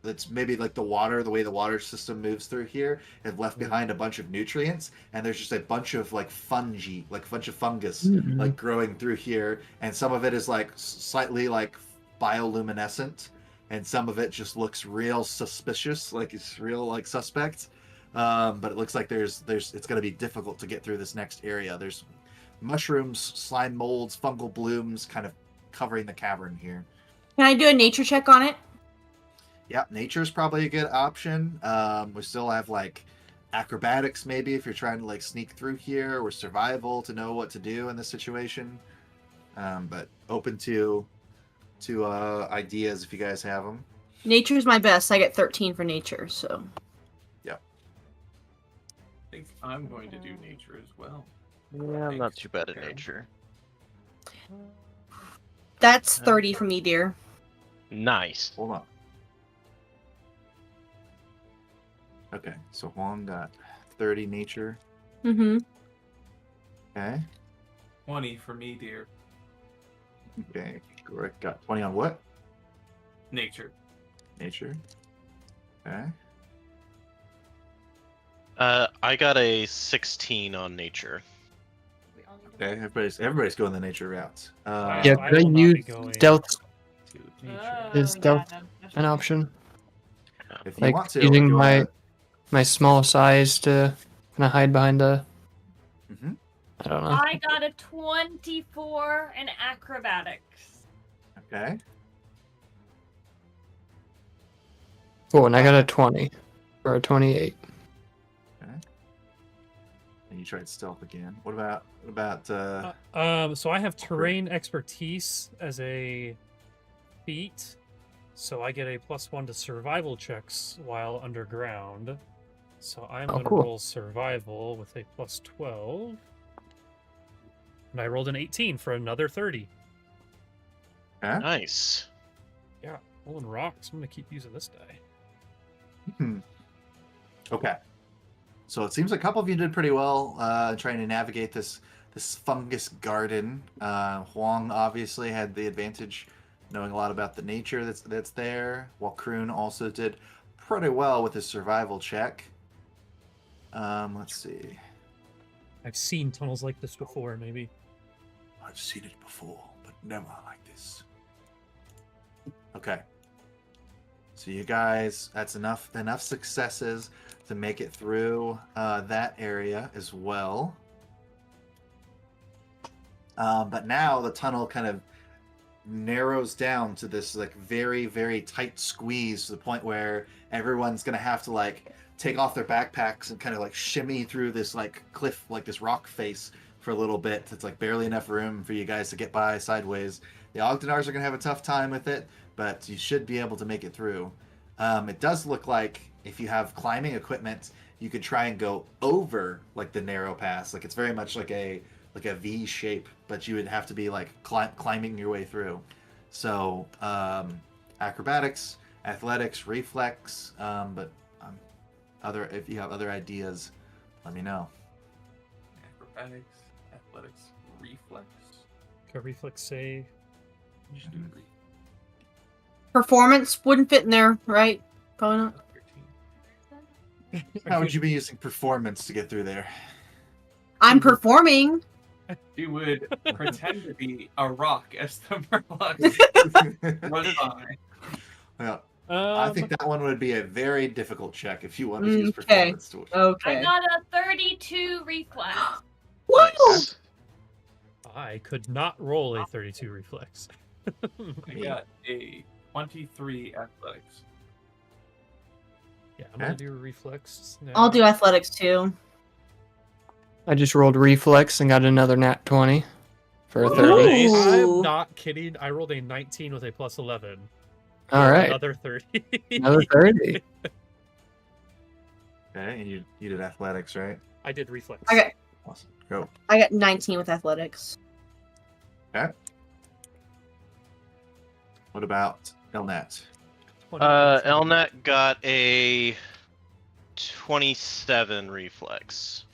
A: like the way the water system moves through here have left behind a bunch of nutrients, and there's just a bunch of like fungi, like a bunch of fungus like growing through here, and some of it is like slightly like bioluminescent, and some of it just looks real suspicious, like it's real like suspect. But it looks like it's going to be difficult to get through this next area. There's mushrooms, slime molds, fungal blooms kind of covering the cavern here.
E: Can I do a nature check on it?
A: Yeah, nature's probably a good option. We still have like acrobatics maybe if you're trying to like sneak through here, or survival to know what to do in this situation. But open to ideas if you guys have them.
E: Nature's my best. I get 13 for nature, so.
A: Yeah.
D: I think I'm going to do nature as well.
C: Yeah, I'm not too bad at nature.
E: That's 30 for me, dear.
C: Nice.
A: Hold on. Okay, so Huang got 30 nature.
E: Mm-hmm.
A: Okay.
D: 20 for me, dear.
A: Okay. Correct. Got 20 on what?
D: Nature.
A: Nature. Okay.
C: I got a 16 on nature.
A: Okay. Everybody's going the nature route.
F: Yeah,
B: I
F: could I
B: will not be
F: use
B: going
F: stealth
D: To nature.
F: Is stealth an option?
A: If you
F: Like
A: want to,
F: using
A: if you wanna-
F: my small size to kind of hide behind a.
A: Mhm.
F: I don't know.
G: I got a 24 in acrobatics.
A: Okay.
F: Oh, and I got a 20 or a 28.
A: And you tried stealth again. What about
B: So I have terrain expertise as a feat, so I get a +1 to survival checks while underground. So I'm
F: Oh,
B: gonna
F: cool.
B: roll survival with a +12, and I rolled an 18 for another 30.
A: Huh?
C: Nice.
B: Yeah, rolling rocks. I'm gonna keep using this die.
A: Okay. So it seems a couple of you did pretty well trying to navigate this fungus garden. Huang obviously had the advantage, knowing a lot about the nature that's there, while Kroon also did pretty well with his survival check. Let's see.
B: I've seen tunnels like this before, maybe.
A: I've seen it before, but never like this. Okay. So you guys, that's enough successes to make it through that area as well. But now the tunnel kind of narrows down to this like very, very tight squeeze, to the point where everyone's gonna have to like take off their backpacks and kind of like shimmy through this like cliff, like this rock face for a little bit. It's like barely enough room for you guys to get by sideways. The Ogdenars are gonna have a tough time with it, but you should be able to make it through. It does look like if you have climbing equipment, you could try and go over like the narrow pass. Like it's very much like a V shape, but you would have to be like climbing your way through. So acrobatics, athletics, reflex, but if you have other ideas, let me know.
D: Acrobatics, athletics, reflex.
B: Okay, reflex save.
D: Just do reflex.
E: Performance wouldn't fit in there, right? Probably not.
D: 13.
A: How would you be using performance to get through there?
E: I'm performing.
D: You would pretend to be a rock as the Murlocs run by.
A: Yeah. I think that one would be a very difficult check if you wanted to use
E: Okay.
A: performance to.
G: I
E: Okay.
G: got a 32 reflex.
E: Woo!
C: Nice.
H: I could not roll a 32 reflex.
D: I got a 23 athletics.
H: Yeah, I'm gonna do reflex now.
E: I'll do athletics too.
F: I just rolled reflex and got another nat 20 for a
E: Ooh.
F: 30.
H: I'm not kidding. I rolled a 19 with a plus 11.
F: All right.
H: Another 30.
F: Another 30.
A: Okay, and you did athletics, right?
H: I did reflex.
A: Awesome. Go.
E: I got 19 with athletics.
A: Okay. What about Elnat?
H: 20.
C: Elnat got a 27 reflex.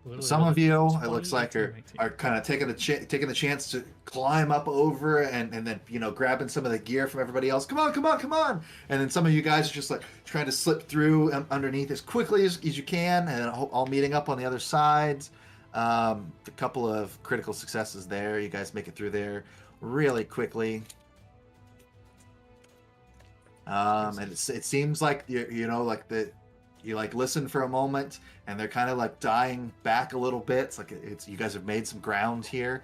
H: Literally
A: Some
H: rolled
A: of
H: a
A: you,
H: 20,
A: it looks like,
H: 18,
A: are
H: 19.
A: kind of taking the chance to climb up over and then grabbing some of the gear from everybody else. Come on, come on, come on! And then some of you guys are just like trying to slip through underneath as quickly as you can, and all meeting up on the other side. A couple of critical successes there. You guys make it through there really quickly. And it seems like you listen for a moment, and they're kind of like dying back a little bit. It's like you guys have made some ground here.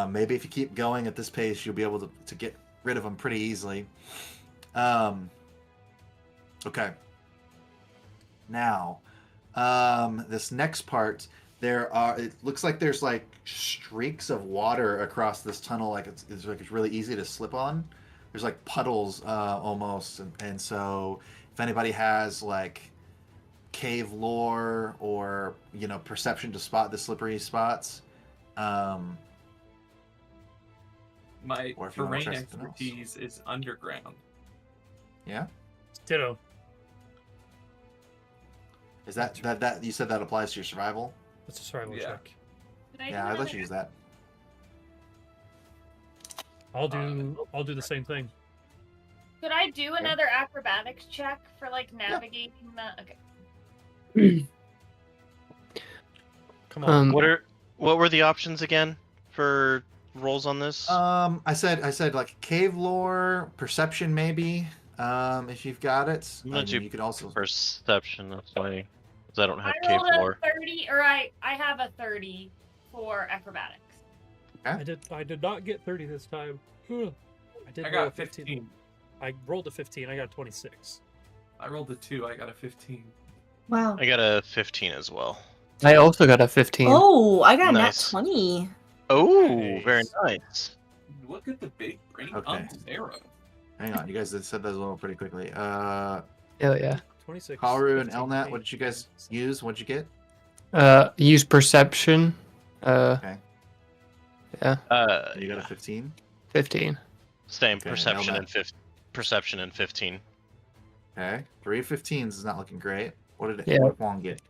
A: Maybe if you keep going at this pace, you'll be able to get rid of them pretty easily. Okay. Now, this next part, it looks like there's like streaks of water across this tunnel. Like it's really easy to slip on. There's like puddles almost, and so if anybody has like cave lore or perception to spot the slippery spots,
D: My
A: Or if you wanna
D: terrain
A: try something else.
D: expertise is underground.
A: yeah,
H: Ditto.
A: is that you said that applies to your survival?
H: That's a survival
D: Yeah.
H: check.
G: Could I do
A: Yeah, I'd let
G: another-
A: you use that.
H: I'll do the same thing.
G: Could I do another acrobatics check for like navigating the? Okay.
H: Come on.
C: What were the options again for rolls on this?
A: I said like cave lore, perception maybe. If you've got it,
C: I'm gonna do
A: you could also.
C: Perception. That's why, because I don't have
G: I
C: cave
G: rolled
C: lore.
G: a 30, or I have a 30 for acrobatics.
H: I did not get 30 this time. I did
D: I
H: roll a
D: got 15.
H: I rolled a 15. I got a 26.
D: I rolled a 2. I got a 15.
E: Wow.
C: I got a 15 as well.
F: I also got a 15.
E: Oh, I got a
C: Nice.
E: nat 20.
C: Oh, very
H: Nice.
C: nice.
D: Look at the big brain
A: Okay.
D: on Sarah.
A: Hang on, you guys said those a little pretty quickly.
F: Hell yeah.
H: 26.
A: Haru and
H: 15,
A: Elnat, what did you guys
H: 18.
A: use? What'd you get?
F: Use perception.
A: Okay,
F: Yeah,
A: you got a 15.
F: 15.
C: Same
A: Okay,
C: perception
A: now
C: and perception and 15.
A: Okay, 3 15s is not looking great. What did
F: Yeah.
A: Juan get?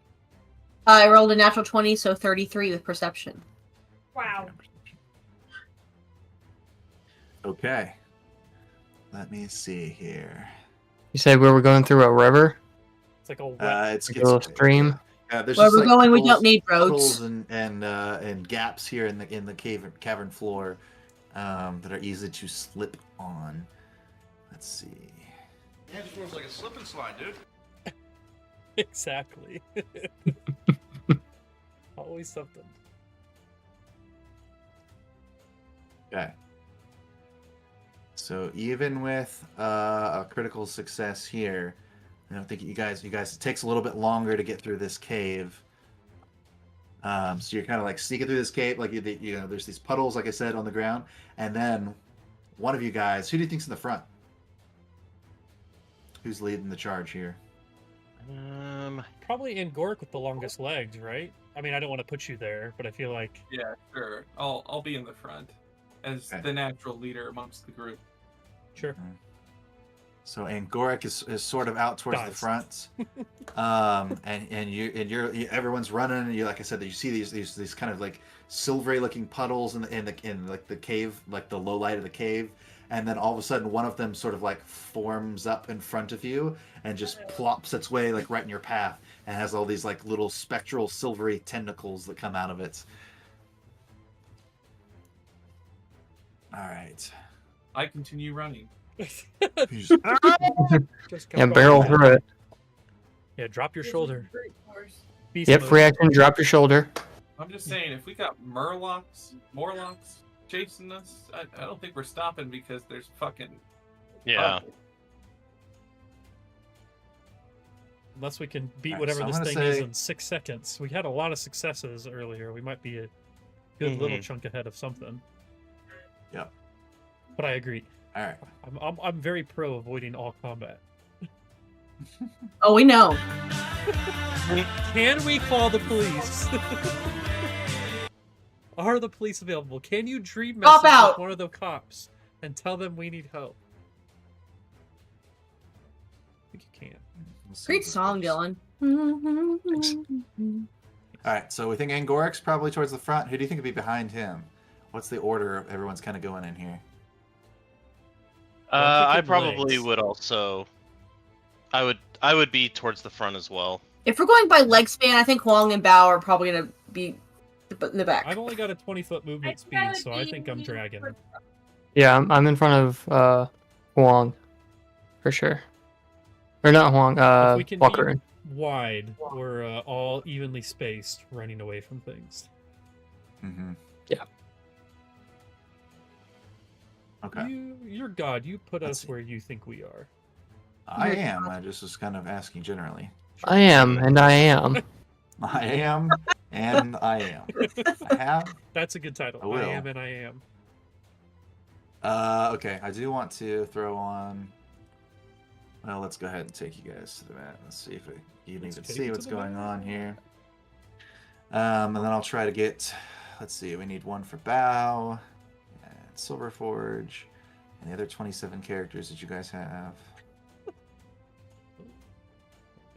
E: I rolled a natural 20, so 33 with perception.
G: Wow.
A: Okay, let me see here.
F: You said we were going through a river?
H: It's like a wet.
A: It's
F: Like a little stream?
A: there's
E: Where
A: just,
E: we're
A: like,
E: going, we
A: puddles-
E: don't need
A: puddles
E: roads.
A: and gaps here in the cavern floor that are easy to slip on. Let's see.
I: Yeah, it just feels like a slip and slide, dude.
H: Exactly. Always something.
A: Okay. So even with a critical success here, I don't think you guys. It takes a little bit longer to get through this cave. So you're kind of like sneaking through this cave, like there's these puddles, like I said, on the ground, and then one of you guys. Who do you think's in the front? Who's leading the charge here?
H: Probably Angoric with the longest legs, right? I mean, I don't want to put you there, but I feel like
D: Yeah, sure. I'll be in the front as
A: Okay.
D: the natural leader amongst the group.
H: sure.
A: So Angoric is sort of out towards the
H: Guys.
A: front, and you're everyone's running. And you, like I said, that you see these kind of like silvery looking puddles in like the cave, like the low light of the cave, and then all of a sudden one of them sort of like forms up in front of you and just plops its way like right in your path and has all these like little spectral silvery tentacles that come out of it. All right.
D: I continue running.
A: You just-
H: Just
F: Yeah,
H: go
F: barrel
H: on.
F: through it.
H: Yeah, drop your
G: This is
H: shoulder.
G: brute force.
H: Beast
F: Yep,
H: mode.
F: free action, drop your shoulder.
D: I'm just saying, if we got Morlocks chasing us, I don't think we're stopping because there's fucking.
C: Yeah.
H: Unless we can beat
A: Alright,
H: whatever
A: so I'm
H: this
A: gonna
H: thing is
A: say-
H: in 6 seconds. We had a lot of successes earlier. We might be a good little
C: Mhm.
H: chunk ahead of something.
A: Yep.
H: But I agree.
A: All right.
H: I'm very pro avoiding all combat.
E: Oh, we know.
H: Can we call the police? Are the police available? Can you dream
E: Cop
H: message
E: out.
H: with one of the cops and tell them we need help? I think you can.
A: We'll see
E: Great
A: if this
E: song,
A: works.
E: Dylan.
A: All right, so we think Angoric's probably towards the front. Who do you think would be behind him? What's the order of everyone's kind of going in here?
H: I'm
C: I
H: thinking
C: probably
H: legs.
C: would also. I would be towards the front as well.
E: If we're going by leg span, I think Huang and Bao are probably gonna be in the back.
H: I've only got a 20-foot movement
G: think I
H: speed, so
G: would
H: I think I'm
G: be
H: dragging.
G: towards-
F: Yeah, I'm in front of Huang, for sure. Or not Huang,
H: If we can be
F: Walker.
H: wide, we're all evenly spaced, running away from things.
A: Mm-hmm.
F: Yeah.
A: Okay.
H: You're God. You put
A: Let's
H: us
A: see.
H: where you think we are.
A: I am. I just was kind of asking generally.
F: I am, and I am.
A: I am, and I am. I have.
H: That's a good title.
A: I will.
H: I am and I am.
A: Okay, I do want to throw on. Well, let's go ahead and take you guys to the map. Let's see if you can
H: Let's
A: even
H: take
A: see
H: it to
A: what's
H: the
A: going
H: map.
A: on here. And then I'll try to get. Let's see. We need one for Bow and Silverforge, and the other 27 characters that you guys have.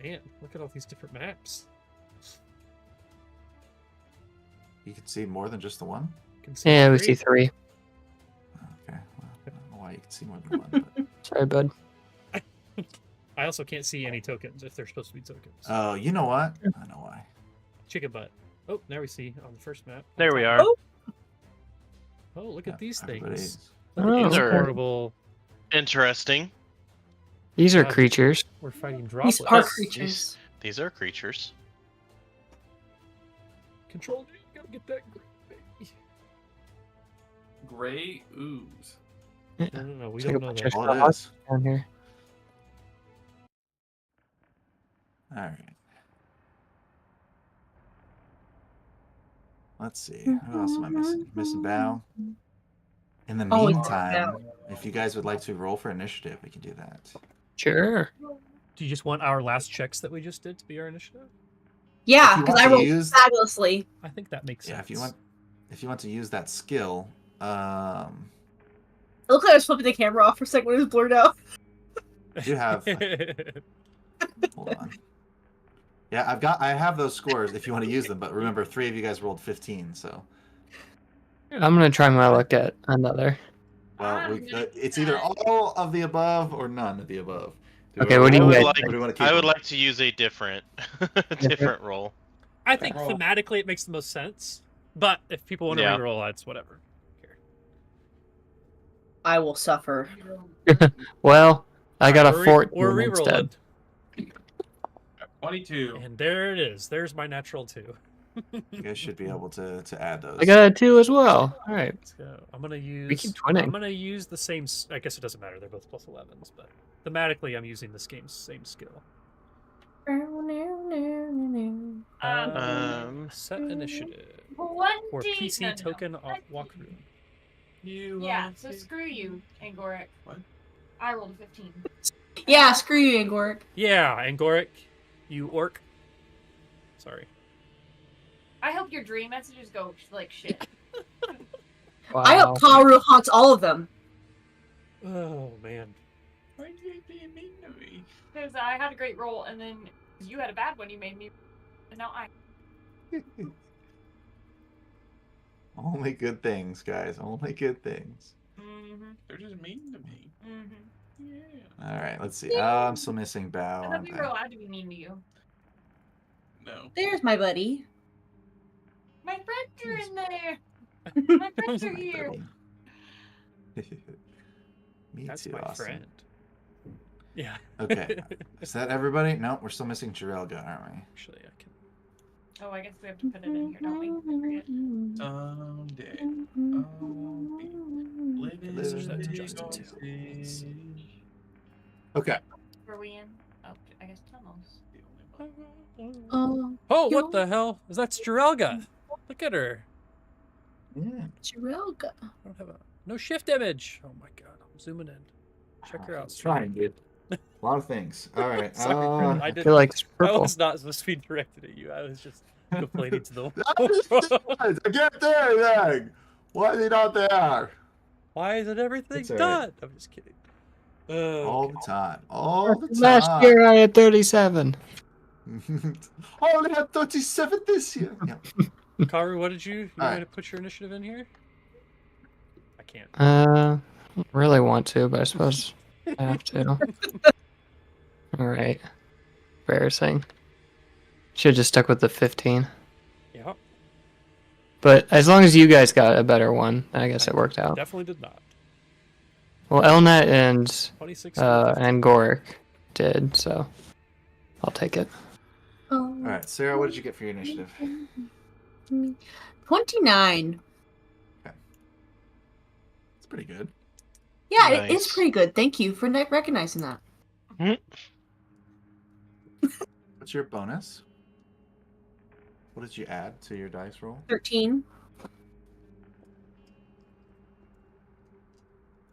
H: Man, look at all these different maps.
A: You can see more than just the one.
H: Can see
F: Yeah, we
H: three.
F: see 3.
A: Okay. Well, I don't know why you can see more than one. But...
F: Sorry, bud.
H: I also can't see any tokens if they're supposed to be tokens.
A: Oh, you know what? I know why.
H: Chicken butt. Oh, there we see on the first map.
C: There we are.
H: Oh, look
A: Yeah,
H: at these
A: everybody-
H: things.
F: Oh,
H: Look at these
C: okay.
H: portable.
C: Interesting.
F: These are
H: God.
F: creatures.
H: We're fighting
E: These
H: droplets.
E: are
C: These-
E: creatures.
C: These are creatures.
H: Control D, gotta get that green baby.
D: Gray ooze.
H: No, we
F: Take a
H: don't know
F: bunch
H: that.
F: of-
A: All it is.
F: Down here.
A: All right. Let's see. Who else am I missing? Missing Bow. In the
E: Oh, it's
A: meantime, if you guys would like to roll for initiative, we can do that.
F: Sure.
H: Do you just want our last checks that we just did to be our initiative?
E: Yeah,
A: If you
E: because
A: want
E: I
A: to
E: rolled
A: use-
E: fabulously.
H: I think that makes sense.
A: Yeah, if you want to use that skill,
E: It looked like I was flipping the camera off for a second when it was blurred out.
A: you have. Hold on. Yeah, I have those scores if you want to use them, but remember, 3 of you guys rolled 15, so
F: I'm gonna try my luck at another.
A: well, it's either all of the above or none of the above.
F: Okay, what do
C: I
F: you
C: would
F: guys
C: like.
A: Or do you want to keep
C: I would
A: them?
C: like to use a different, different roll.
H: I think
D: Roll.
H: thematically it makes the most sense, but if people want to
C: Yeah.
H: reroll, it's whatever.
E: I will suffer.
F: Well, I got a
H: Or
F: 14
H: reroll
F: instead.
H: it.
D: 22.
H: And there it is. There's my natural 2.
A: You guys should be able to add those.
F: I got a 2 as well. All right.
H: Let's go. I'm gonna use.
F: keep twinning.
H: I'm gonna use the same. I guess it doesn't matter. They're both plus 11s, but thematically, I'm using this game's same skill. Set initiative
G: One
H: for
G: D-
H: PC
G: no, no, no.
H: token
G: Let's
H: walkthrough.
G: Yeah, so screw you, Angoric.
D: What?
G: I rolled a 15.
E: Yeah, screw you, Angoric.
H: Yeah, Angoric, you orc. Sorry.
G: I hope your dream messages go like shit.
F: Wow.
E: I hope Karu haunts all of them.
H: Oh man.
D: Why are you being mean to me?
G: Because I had a great roll, and then you had a bad one. You made me. And now I.
A: Only good things, guys. Only good things.
G: Mm-hmm.
D: They're just mean to me.
G: Mm-hmm.
D: Yeah.
A: All right, let's see. Oh, I'm still missing Bow.
G: I
A: on
G: thought we were
A: that.
G: allowed to be mean to you.
D: No.
E: There's my buddy.
G: My friends are in there. My friends are here.
A: Me
H: That's
A: too,
H: my
A: Austin.
H: friend. Yeah.
A: Okay. Is that everybody? No, we're still missing Jirelga, aren't we?
H: Actually, I can.
G: Oh, I guess we have to put it in here, don't we? I forget.
D: Someday I'll be living
H: Message that to
D: in
H: Justin,
D: your
H: too.
D: city.
A: Okay.
G: Where are we in? Oh, I guess tunnels.
D: The only one.
E: Oh,
H: Oh,
E: you-
H: what the hell? That's Jirelga. Look at her.
A: Yeah.
E: Jirelga.
H: I don't have no shift image. Oh my god, I'm zooming in. Check her out.
A: It's trying, dude. A lot of things. All right.
H: Sorry, I
F: I
H: didn't.
F: feel like it's
H: I
F: purple.
H: was not supposed to be directed at you. I was just complaining to the.
A: I get there, anything. Why is he not there?
H: Why isn't everything
A: It's all
H: done?
A: right.
H: I'm just kidding.
A: All the time. All the time.
F: Last year I had 37.
A: I only had 37 this year. Yeah.
H: Karu, what did you
A: All
H: want
A: right.
H: to put your initiative in here? I can't.
F: Don't really want to, but I suppose I have to. All right. Embarrassing. Should have just stuck with the 15.
H: Yeah,
F: But as long as you guys got a better one, I guess it worked out.
H: definitely did not.
F: Well, Elnet and
H: 26.
F: and Goric did, so I'll take it.
E: Oh.
A: All right, Sarah, what did you get for your initiative?
E: 29.
A: It's pretty good.
E: Yeah, it is
C: Nice.
E: pretty good. Thank you for recognizing that.
A: What's your bonus? What did you add to your dice roll?
E: 13.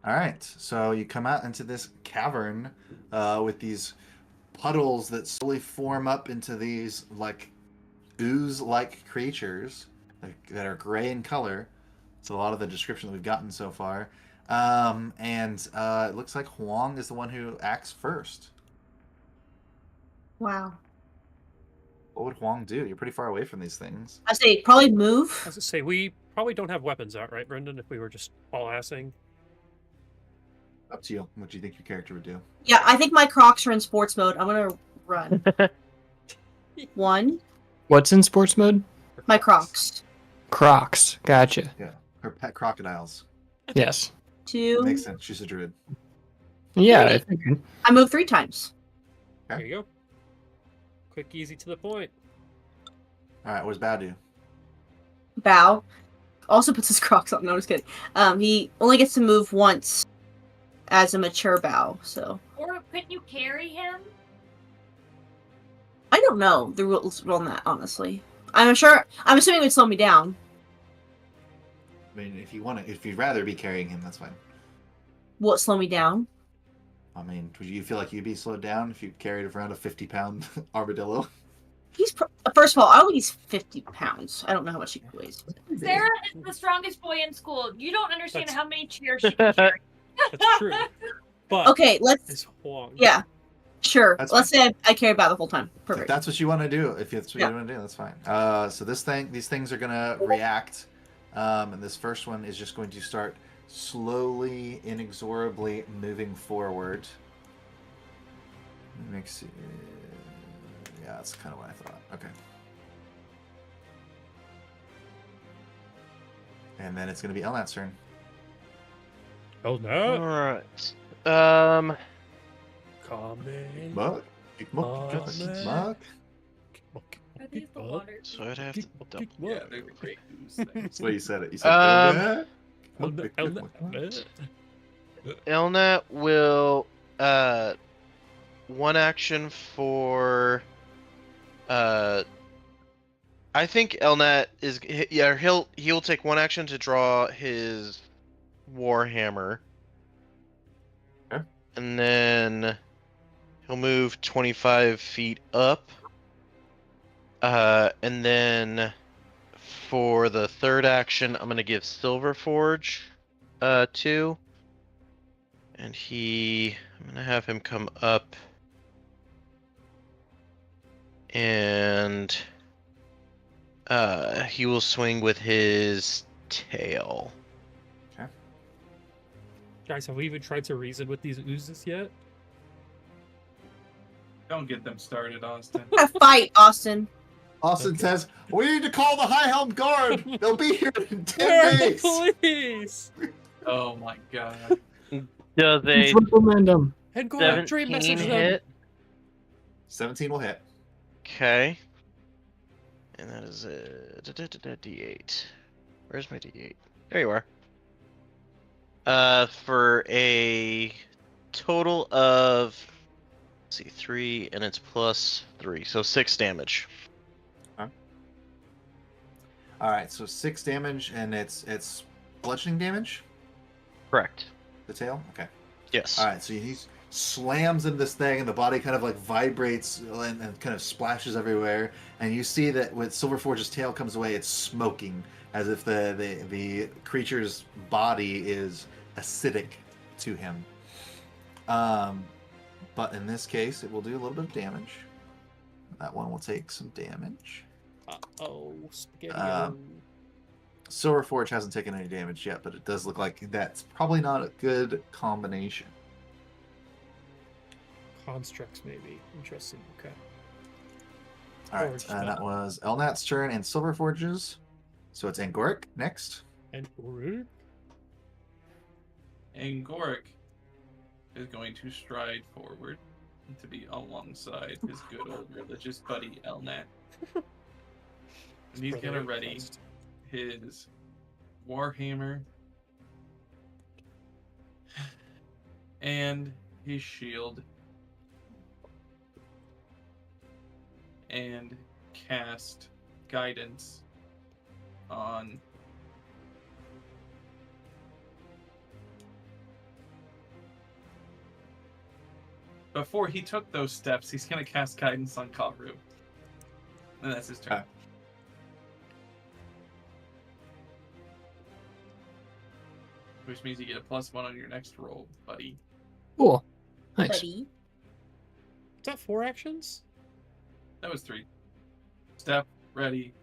A: All right, so you come out into this cavern with these puddles that slowly form up into these like ooze-like creatures that are gray in color. It's a lot of the description that we've gotten so far, and it looks like Huang is the one who acts first.
E: Wow.
A: What would Huang do? You're pretty far away from these things.
E: I say probably move.
H: I was gonna say we probably don't have weapons out, right, Brendan? If we were just all assing.
A: Up to you. What do you think your character would do?
E: Yeah, I think my Crocs are in sports mode. I'm gonna run. 1.
F: What's in sports mode?
E: My Crocs.
F: Crocs. Gotcha.
A: Yeah, her pet crocodiles.
F: Yes.
E: 2.
A: Makes sense. She's a druid.
F: Yeah, I figured.
E: I move 3 times.
H: There you go. Quick, easy, to the point.
A: All right, what does Bao do?
E: Bow. Also puts his Crocs on. No, I'm just kidding. He only gets to move once as a mature bow, so.
G: Or couldn't you carry him?
E: I don't know the rules on that, honestly. I'm assuming it would slow me down.
A: I mean, if you'd rather be carrying him, that's fine.
E: Will it slow me down?
A: I mean, would you feel like you'd be slowed down if you carried around a 50-pound armadillo?
E: First of all, I don't think he's 50 pounds. I don't know how much he weighs.
G: Sarah is the strongest boy in school. You don't understand
H: That's-
G: how many chairs she can carry.
H: That's true. But
E: Okay, let's.
H: it's Huang.
E: Yeah, sure.
A: That's
E: Let's say I carry about the whole time.
A: If
E: Perfect.
A: that's what you want to do, if that's what
E: Yeah.
A: you want to do, that's fine. So these things are gonna react, and this first one is just going to start slowly, inexorably moving forward. Let me see. Yeah, that's kind of what I thought. Okay. And then it's gonna be Elnat's turn.
H: Oh
C: All
H: no!
C: right.
H: Coming.
A: Muck.
H: Oh,
A: Muck.
H: man.
A: Muck.
G: Are these the water?
C: So I'd have to double.
D: Yeah, they're the great goose things.
A: That's the way you said it. You said
C: Um,
A: Elnat.
C: Elnat will one action for I think Elnat is he'll take one action to draw his warhammer.
A: Okay.
C: And then he'll move 25 feet up. And then for the third action, I'm gonna give Silverforge 2. And I'm gonna have him come up and he will swing with his tail.
H: Guys, have we even tried to reason with these oozes yet?
D: Don't get them started, Austin.
E: We're gonna fight, Austin.
A: Austin
H: Okay.
A: says, "We need to call the High Helm Guard. They'll be here in 10
H: Where are
A: days."
H: the police?
D: Oh my god.
C: Does a
F: Let's recommend them.
B: And go on, dream
C: 17
B: message them.
C: hit?
A: 17 will hit.
C: Okay. And that is a D8. Where's my D8? There you are. For a total of, let's see, 3, and it's plus 3, so 6 damage.
A: All right, so 6 damage, and it's bludgeoning damage.
C: Correct.
A: The tail. Okay.
C: Yes.
A: All right, so he slams into this thing, and the body kind of like vibrates and kind of splashes everywhere. And you see that when Silverforge's tail comes away, it's smoking, as if the creature's body is acidic to him. But in this case, it will do a little bit of damage. That one will take some damage.
B: Uh-oh, spaghetti.
A: Silverforge hasn't taken any damage yet, but it does look like that's probably not a good combination.
B: Constructs, maybe. Interesting. Okay.
A: All right,
B: Forge
A: that
B: done.
A: was Elnat's turn and Silverforge's. So it's Angoric next.
B: And Uruk?
D: Angoric is going to stride forward to be alongside his good old religious buddy Elnat. And he's
B: Brother
D: gonna
B: in
D: ready
B: Christ.
D: his warhammer and his shield and cast guidance on before he took those steps. He's gonna cast guidance on Karu, and that's his turn.
A: Okay.
D: Which means you get a +1 on your next roll, buddy.
F: Cool. Nice.
E: Buddy.
B: Is that 4 actions?
D: That was 3. Step, ready.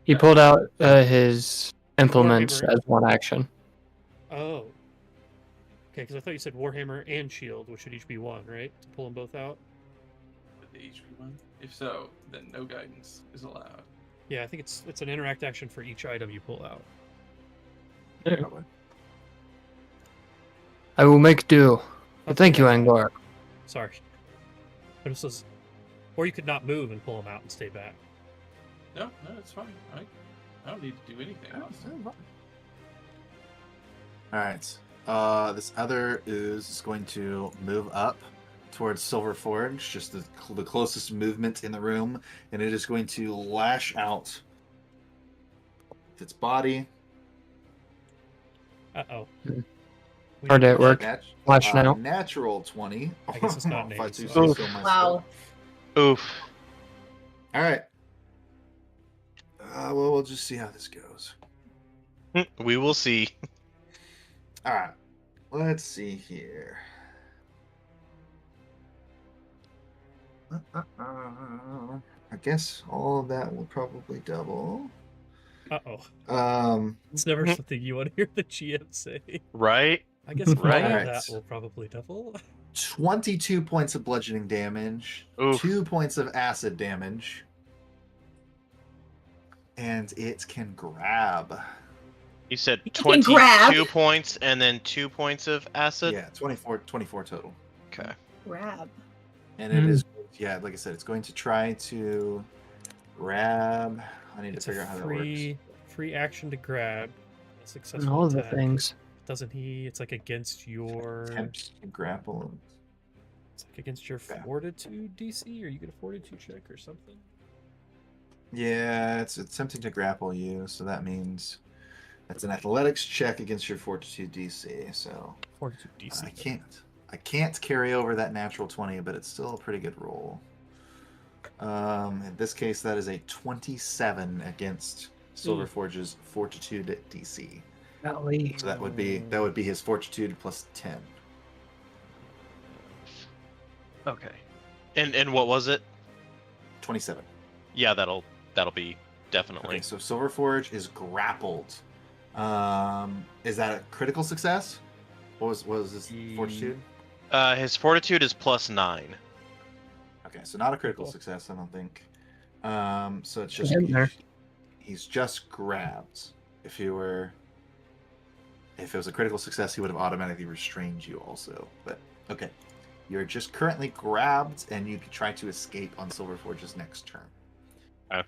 F: He pulled out his implements
B: Warhammer.
F: as one action.
B: Oh. Okay, because I thought you said Warhammer and Shield, which should each be 1, right? To pull them both out?
D: Would they each be 1? If so, then no guidance is allowed.
B: Yeah, I think it's an interact action for each item you pull out.
A: Probably.
F: I will make do. But thank you, Angor.
B: Sorry. I just was... Or you could not move and pull them out and stay back.
D: No, it's fine. I don't need to do anything else.
A: All right. This other is going to move up towards Silverforge, just the closest movement in the room, and it is going to lash out with its body.
B: Uh-oh.
F: Hmm. Hard at work. Watch now.
A: Natural 20.
B: I guess it's not
A: If I
B: named,
A: do
B: so-
A: say so myself.
E: Wow.
C: Oof.
A: All right. Well, we'll just see how this goes.
C: We will see.
A: All right. Let's see here. I guess all of that will probably double.
B: Uh-oh. It's never something you want to hear the GM say.
C: Right?
B: I guess all
C: Right.
B: of
A: Right.
B: that will probably double.
A: 22 points of bludgeoning damage,
C: Oof.
A: 2 points of acid damage, and it can grab.
C: You said
E: You can grab.
C: 22 points and then 2 points of acid?
A: Yeah, 24 total.
C: Okay.
E: Grab.
A: And it is, yeah, like I said, it's going to try to grab. I need
B: It's
A: to figure out how
B: a
A: that works.
B: free action to grab. A
F: And
B: successful
F: all of the
B: attack.
F: things.
B: Doesn't he? It's like against your.
A: Attempt to grapple.
B: It's like against your
A: Okay.
B: fortitude DC, or you get a fortitude check or something.
A: Yeah, it's attempting to grapple you, so that means that's an athletics check against your fortitude DC. So
B: Fortitude DC.
A: I can't carry over that natural 20, but it's still a pretty good roll. In this case, that is a 27 against Silverforge's fortitude DC.
F: Golly.
A: So that would be his fortitude plus 10.
C: Okay. And what was it?
A: 27.
C: Yeah, that'll be definitely.
A: Okay, so Silverforge is grappled. Is that a critical success? What was his fortitude?
C: His fortitude is +9.
A: Okay, so not a critical
B: Cool.
A: success, I don't think. So it's just
F: Getting there.
A: he's just grabbed. If If it was a critical success, he would have automatically restrained you also. But okay, you're just currently grabbed, and you can try to escape on Silverforge's next turn.
C: Okay.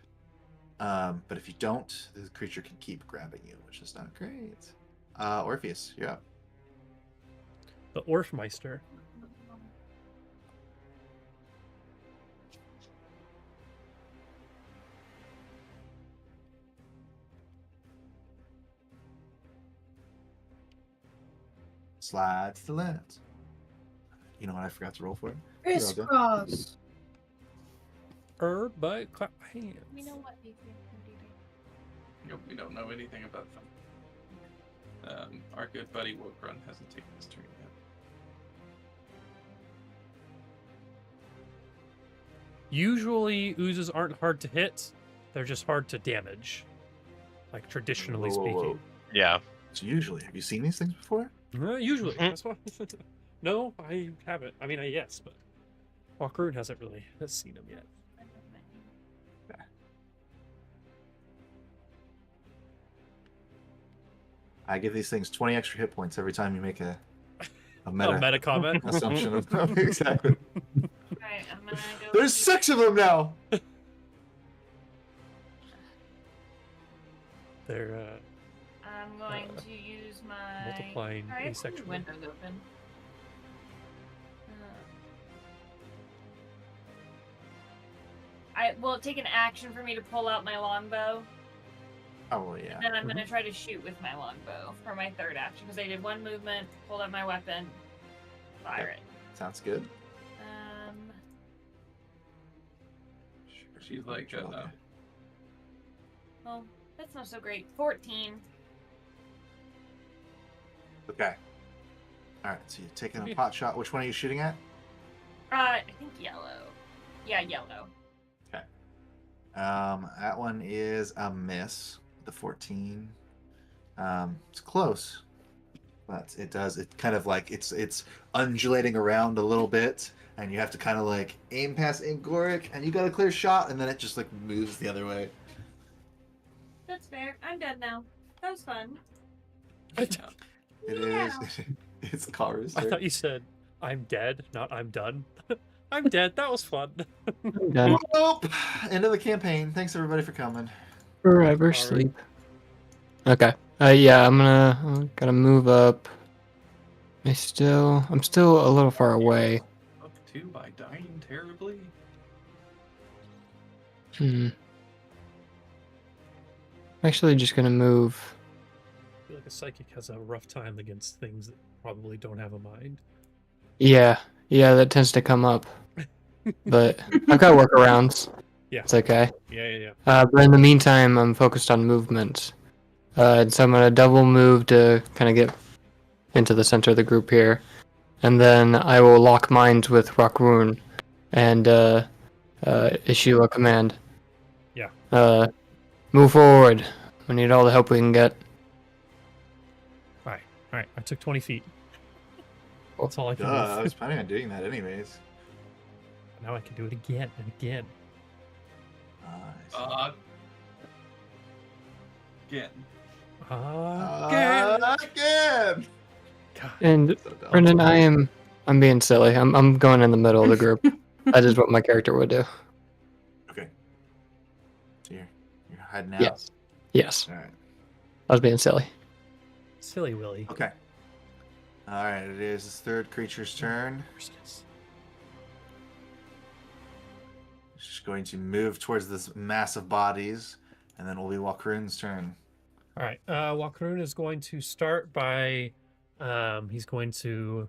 A: But if you don't, the creature can keep grabbing you, which is not great. Orpheus, you're up.
B: The Orfmeister.
A: Slide to the left. You know what I forgot to roll for?
E: Crisscross.
B: But clap hands.
G: We know what these things can do.
D: We don't know anything about them. Our good buddy Wokrun hasn't taken his turn yet.
B: Usually, oozes aren't hard to hit; they're just hard to damage. Like traditionally
A: Whoa, whoa, whoa.
B: speaking.
C: Yeah.
A: So usually, have you seen these things before?
B: Usually,
C: Mhm.
B: that's why. No, I haven't. I mean, yes, but Walkeroon hasn't really seen them yet.
A: I give these things 20 extra hit points every time you make a
B: A
A: meta,
B: meta comment.
A: assumption of them. Exactly.
G: Alright, I'm gonna go.
A: There's 6 of them now.
B: They're
G: I'm going to use my.
B: multiplying
G: Sorry, I have two
B: asexually.
G: windows open. Will it take an action for me to pull out my longbow?
A: Oh yeah.
G: Then I'm gonna try to shoot with my longbow for my third action because I did one movement, pulled out my weapon, fire it.
A: Sounds good.
D: She's like,
A: Okay.
G: Well, that's not so great. 14.
A: Okay. All right. So you're taking a
B: Okay.
A: pot shot. Which one are you shooting at?
G: I think yellow. Yeah, yellow.
A: That one is a miss. The 14. It's close, but it does. It kind of like it's undulating around a little bit, and you have to kind of like aim past Ingoric, and you got a clear shot, and then it just like moves the other way.
G: That's fair. I'm dead now. That was fun.
A: It
G: Yeah.
A: is. It's Kara's
B: I
A: turn.
B: thought you said, "I'm dead," not "I'm done." I'm dead. That was fun.
F: I'm done.
A: Nope. End of the campaign. Thanks everybody for coming.
F: Forever sleep. Okay. Yeah, I'm gonna move up. I'm still a little far away.
D: up to by dying terribly.
F: I'm actually just gonna move.
B: I feel like a psychic has a rough time against things that probably don't have a mind.
F: Yeah, that tends to come up. But I've got workarounds.
B: Yeah.
F: It's okay.
B: Yeah.
F: But in the meantime, I'm focused on movement. And so I'm gonna double move to kind of get into the center of the group here, and then I will lock minds with Rockroon and issue a command.
B: Yeah.
F: Move forward. We need all the help we can get.
B: All right. I took 20 feet. That's all I can
A: I
B: do.
A: was planning on doing that anyways.
B: Now I can do it again and again.
A: Nice.
D: Again.
B: Again.
A: Again.
B: God.
F: And
A: So dumb.
F: Brendan, I'm being silly. I'm going in the middle of the group. That is what my character would do.
A: Okay. So you're hiding out.
F: Yes.
A: All right.
F: I was being silly.
B: Silly Willy.
A: Okay. All right. It is this third creature's turn. It's just going to move towards this mass of bodies, and then it will be Walkeroon's turn.
B: All right. Walkeroon is going to start by he's going to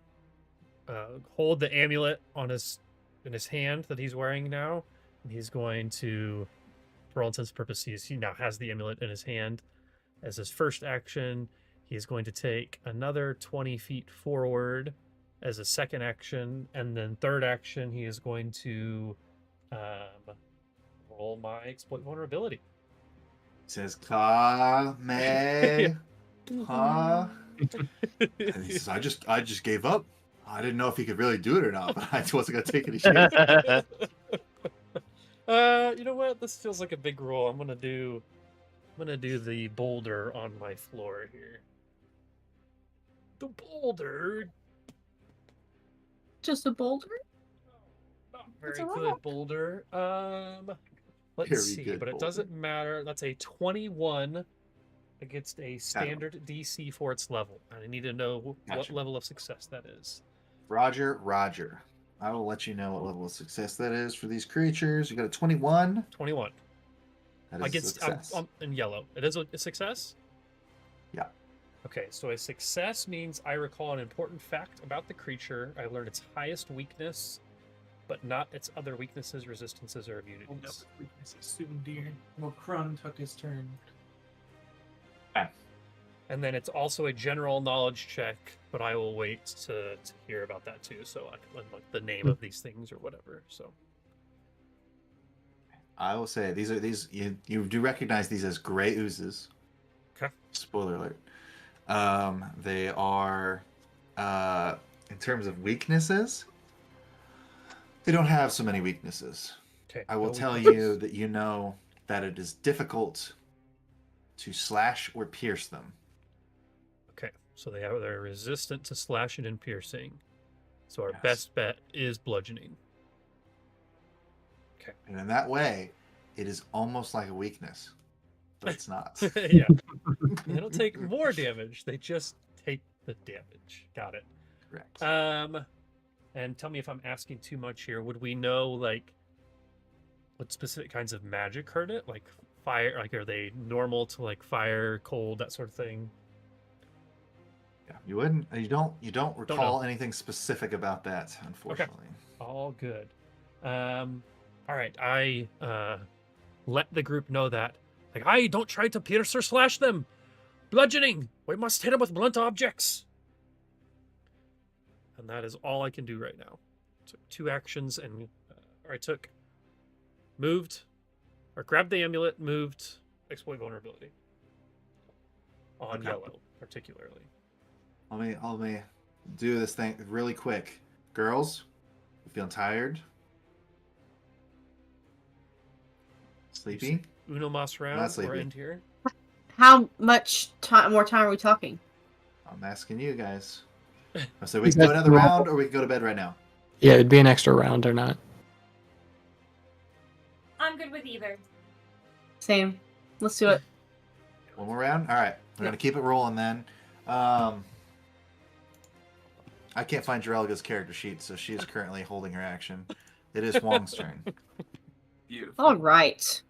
B: hold the amulet in his hand that he's wearing now, and he's going to, for all intents and purposes, he now has the amulet in his hand. As his first action, he is going to take another 20 feet forward as a second action, and then third action, he is going to roll my exploit vulnerability.
A: It says Ka me ha. And he says, I just gave up. I didn't know if he could really do it or not, but I wasn't gonna take any chances.
B: You know what? This feels like a big roll. I'm gonna do the boulder on my floor here.
H: The boulder.
E: Just a boulder?
H: Not
E: What's
H: very
E: wrong?
H: good boulder. Let's
A: Very
H: see,
A: good
H: but it
A: boulder.
H: doesn't matter. That's a 21 against a standard DC for its level. And I need to know what
A: Gotcha.
H: level of success that is.
A: Roger. I will let you know what level of success that is for these creatures. You got a 21.
H: 21.
A: That is a success.
H: I'm in yellow. It is a success?
A: Yeah.
H: Okay, so a success means I recall an important fact about the creature. I learned its highest weakness, but not its other weaknesses, resistances, or immunities.
D: Weaknesses soon, dear. Well, Krun took his turn.
H: And then it's also a general knowledge check, but I will wait to hear about that too, so I can like the name of these things or whatever. So
A: I will say these you do recognize these as gray oozes.
H: Okay.
A: Spoiler alert. They are in terms of weaknesses, they don't have so many weaknesses.
H: okay.
A: I will
H: no
A: tell
H: weaknesses.
A: you that you know that it is difficult to slash or pierce them.
H: Okay, so they're resistant to slashing and piercing. So our
A: Yes.
H: best bet is bludgeoning. Okay.
A: And in that way, it is almost like a weakness. But it's not.
H: Yeah. They don't take more damage, they just take the damage. Got it.
A: Correct.
H: And tell me if I'm asking too much here. Would we know like what specific kinds of magic hurt it? Like fire, like are they normal to like fire, cold, that sort of thing?
A: Yeah, you don't recall
H: know.
A: anything specific about that, unfortunately.
H: All good. All right, I let the group know that. Like, I don't try to pierce or slash them. Bludgeoning. We must hit them with blunt objects. And that is all I can do right now. So 2 actions, and or I took moved, or grabbed the amulet, moved, exploit vulnerability on
A: Okay.
H: yellow, particularly.
A: Let me do this thing really quick. Girls, you feeling tired? Sleepy?
H: Uno mas round or
A: sleepy.
H: end here.
E: How much more time are we talking?
A: I'm asking you guys. So we can do another round, or we can go to bed right now.
F: Yeah, it'd be an extra round or not.
G: I'm good with either.
E: Same. Let's do it.
A: One more round. All right, we're gonna keep it rolling then. I can't find Jarelga's character sheet, so she is currently holding her action. It is Wong's turn.
D: Beautiful.
E: All right.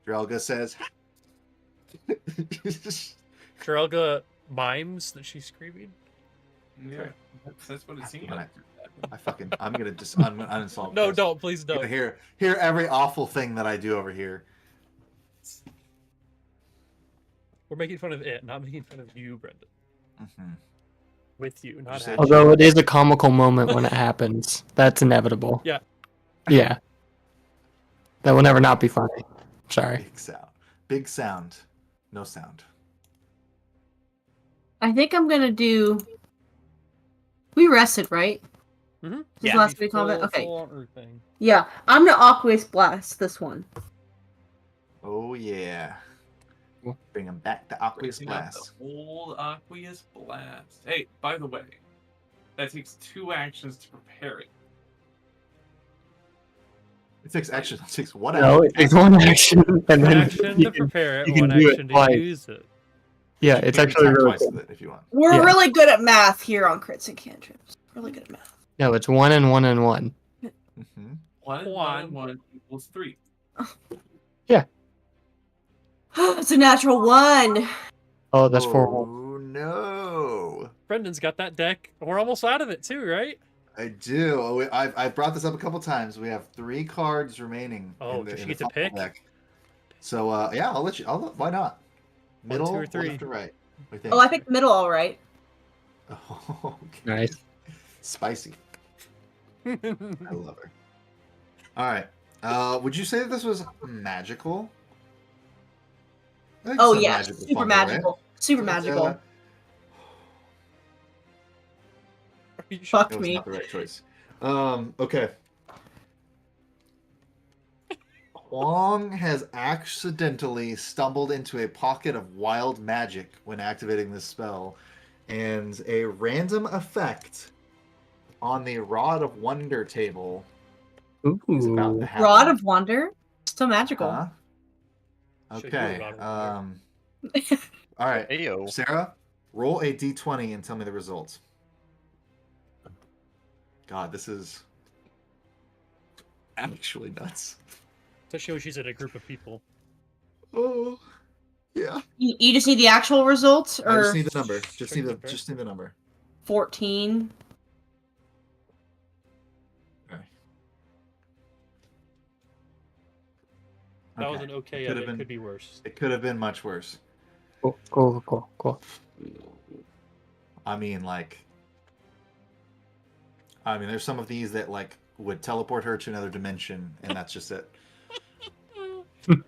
A: Jarelga says,
H: Jarelga mimes that she's screaming.
D: Yeah, that's what it seemed like.
A: I'm gonna just uninstall.
H: No,
A: this.
H: don't. Please
A: You're
H: don't.
A: gonna hear every awful thing that I do over here.
H: We're making fun of it, not making fun of you, Brendan.
A: Mm-hmm.
H: With you, not
A: said
H: at you.
F: Although it is a comical moment when it happens. That's inevitable.
H: Yeah.
F: Yeah. That will never not be funny. Sorry.
A: Big sound, no sound.
E: I think I'm gonna do. We rested, right?
H: Mm-hmm.
E: This last big combat? Okay.
H: Full on Earth thing.
E: Yeah, I'm gonna Aqueous Blast this one.
A: Oh yeah. Bring him back to Aqueous
D: Breaking out
A: Blast.
D: The old Aqueous Blast. Hey, by the way, that takes 2 actions to prepare it.
A: It takes action. It takes one
F: No, it takes one action and
H: One
F: then
H: action
F: you
H: to
F: can,
H: prepare it,
F: you can
H: one
F: do it
H: action to
F: twice.
H: use it.
F: Yeah,
A: You
F: it's
A: can
F: actually
A: attack
F: really
A: twice
F: cool.
A: with it if you want.
E: We're
F: Yeah.
E: really good at math here on crits and cantrips. Really good at math.
F: No, it's 1 and 1 and 1.
A: Mm-hmm.
D: 1 and 1 and 1 equals 3.
E: It's a natural 1.
F: Oh, that's 4.
A: Oh no!
H: Brendan's got that deck. We're almost out of it too, right?
A: I do. I've brought this up a couple times. We have 3 cards remaining.
H: Oh,
A: in the,
H: does she
A: in
H: get
A: the
H: to
A: final
H: pick?
A: deck. So yeah, I'll let you. Why not?
H: 1,
A: Middle,
H: 2, or 3.
A: left, or right? What do you think?
E: Oh, I picked middle, all right.
A: Oh, okay.
F: Nice.
A: Spicy. I love her. All right. Would you say that this was magical? I think
E: Oh
A: it's a
E: yeah,
A: magical
E: super
A: fumble, right?
E: magical. Super
A: So it's,
E: magical.
H: Are you sure?
E: Fuck
A: That was
E: me.
A: not the right choice. Okay. Huang has accidentally stumbled into a pocket of wild magic when activating this spell, and a random effect on the Rod of Wonder table is about to
F: Ooh.
A: happen.
E: Rod of Wonder? So magical.
A: Huh?
H: Show you a
A: Okay.
H: Rod of Wonder.
A: All right.
C: Ayo.
A: Sarah, roll a d20 and tell me the results. God, this is actually nuts.
H: To show she's in a group of people.
A: Oh, yeah.
E: You just need the actual results,
A: I just
E: or
A: need the number. Just
H: Sure,
A: need the
H: okay.
A: just need the number.
E: 14?
A: Okay.
H: That was an okay
A: Could
H: edit.
A: have been.
H: Could be worse.
A: It could have been much worse.
F: Cool.
A: I mean, there's some of these that would teleport her to another dimension, and that's just it. It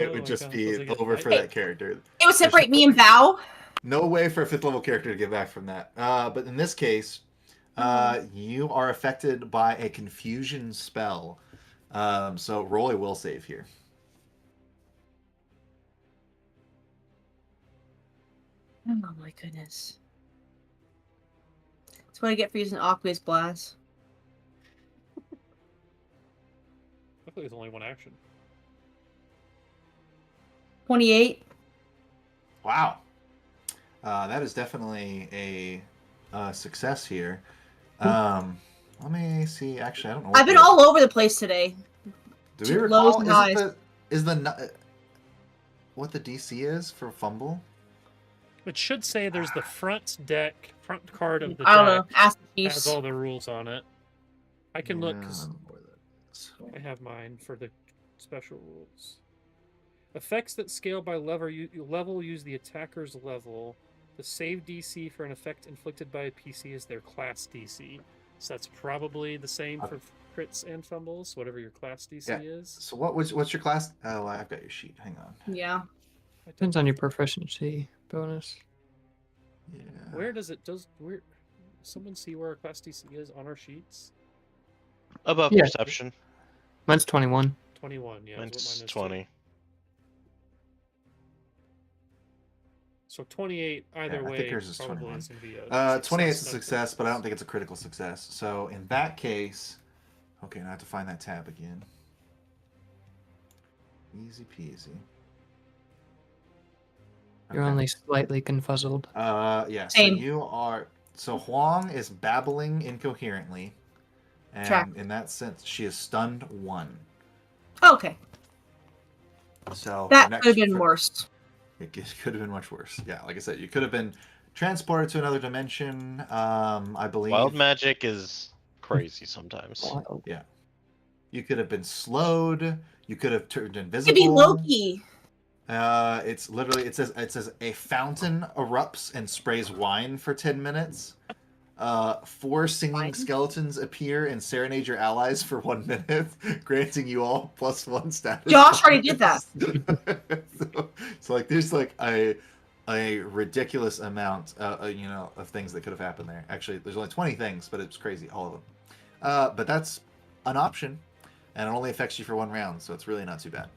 H: Oh
A: would
H: my
A: just
H: God,
A: be
H: sounds like a
A: over for
H: fight.
A: that character.
E: It would separate me and Val.
A: No way for a 5th level character to get back from that. But in this case, you are affected by a confusion spell. So roll a will save here.
E: Oh my goodness. That's what I get for using Aqua's Blast.
H: Luckily, there's only one action.
E: 28.
A: Wow. That is definitely a success here. Let me see. Actually, I don't know.
E: I've been all over the place today.
A: Do we
E: lows
A: recall?
E: and
A: Is
E: highs.
A: it what the DC is for fumble?
H: It should say there's the front card of the
E: I don't know.
H: deck
E: Ask the
H: has
E: Chiefs.
H: all the rules on it. I can look
A: Yeah, I
H: because
A: don't know where that is.
H: I have mine for the special rules. Effects that scale by level use the attacker's level. The save DC for an effect inflicted by a PC is their class DC. So that's probably the same for crits and fumbles, whatever your class DC
A: Yeah.
H: is.
A: So what's your class? Oh, I've got your sheet. Hang on.
E: Yeah.
F: Depends on your proficiency bonus.
A: Yeah.
H: Where someone see where our class DC is on our sheets?
C: Above
F: Yeah.
C: perception.
F: Mine's 21.
H: 21, yeah. is what
C: Mine's
H: mine is too.
C: 20.
H: So 28 either
A: Yeah, I
H: way
A: think yours is
H: probably
A: 21.
H: is going to be a
A: 28 is a
H: success,
A: success, but I don't think it's a critical success. So in that case, okay, now I have to find that tab again. Easy peasy.
F: You're
A: Okay.
F: only slightly confuzzled.
A: Yeah.
E: Same.
A: So Huang is babbling incoherently, and
E: Track.
A: in that sense, she is stunned 1.
E: Okay.
A: So
E: That
A: for
E: could have been
A: for-
E: worse.
A: It could have been much worse. Yeah, like I said, you could have been transported to another dimension. I believe.
C: Wild magic is crazy sometimes.
F: Wild.
A: Yeah. You could have been slowed. You could have turned
E: It
A: invisible.
E: could be Loki.
A: It's literally it says a fountain erupts and sprays wine for 10 minutes. 4 singing
E: Wine?
A: skeletons appear and serenade your allies for 1 minute, granting you all +1 status.
E: Josh already did that.
A: so there's a ridiculous amount, of things that could have happened there. Actually, there's only 20 things, but it's crazy, all of them. But that's an option, and it only affects you for 1 round, so it's really not too bad.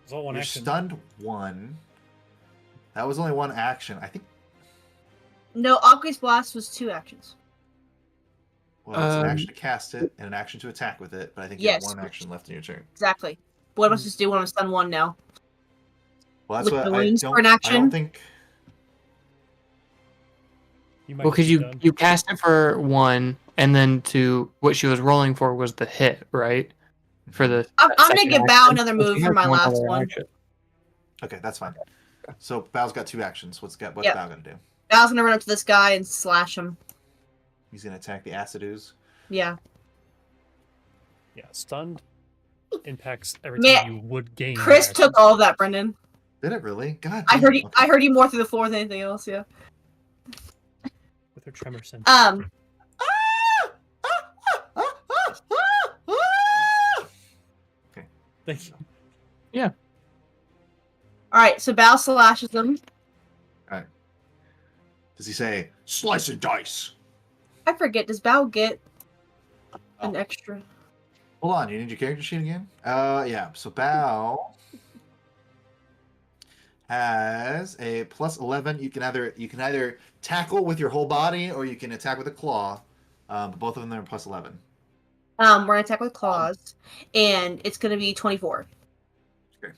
H: It's all one
A: You're
H: action.
A: stunned 1. That was only 1 action. I think.
E: No, Aqua's Blast was 2 actions.
A: Well, it's an
F: Um,
A: action to cast it and an action to attack with it, but I think you
E: Yes.
A: have 1 action left in your turn.
E: Exactly. What am I supposed to do when I'm stun 1 now?
A: Well, that's
E: Lick
A: what
E: the
A: I
E: wounds
A: don't.
E: for an
A: I
E: action?
A: don't think.
H: You might
F: Well, because
H: be
F: you
H: done.
F: you cast it for 1, and then to what she was rolling for was the hit, right? For the
E: I'm gonna
F: second
E: give Bao
F: action.
E: another
F: So
E: move
F: she
E: for
F: has
E: my
F: one
E: last
F: other
E: one.
F: action.
A: Okay, that's fine. So Bao's got 2 actions. What's
E: Yep.
A: Bao gonna do?
E: Bao's gonna run up to this guy and slash him.
A: He's gonna attack the acid ooze.
E: Yeah.
H: Yeah, stunned impacts every
E: Man,
H: time you would gain.
E: Chris
H: your
E: took all of that, Brendan.
A: Did it really? God.
E: I
A: damn,
E: heard you.
A: okay.
E: I heard you more through the floor than anything else. Yeah.
H: with her tremor sense. Thank you.
E: All right. So Bao slashes him.
A: Does he say slice and dice?
E: I forget. Does Bao get an
A: Oh.
E: extra?
A: Hold on, you need your character sheet again? Yeah. So Bao has a plus 11. You can either tackle with your whole body or you can attack with a claw. But both of them are plus 11.
E: We're gonna attack with claws, and it's gonna be 24.
A: Okay.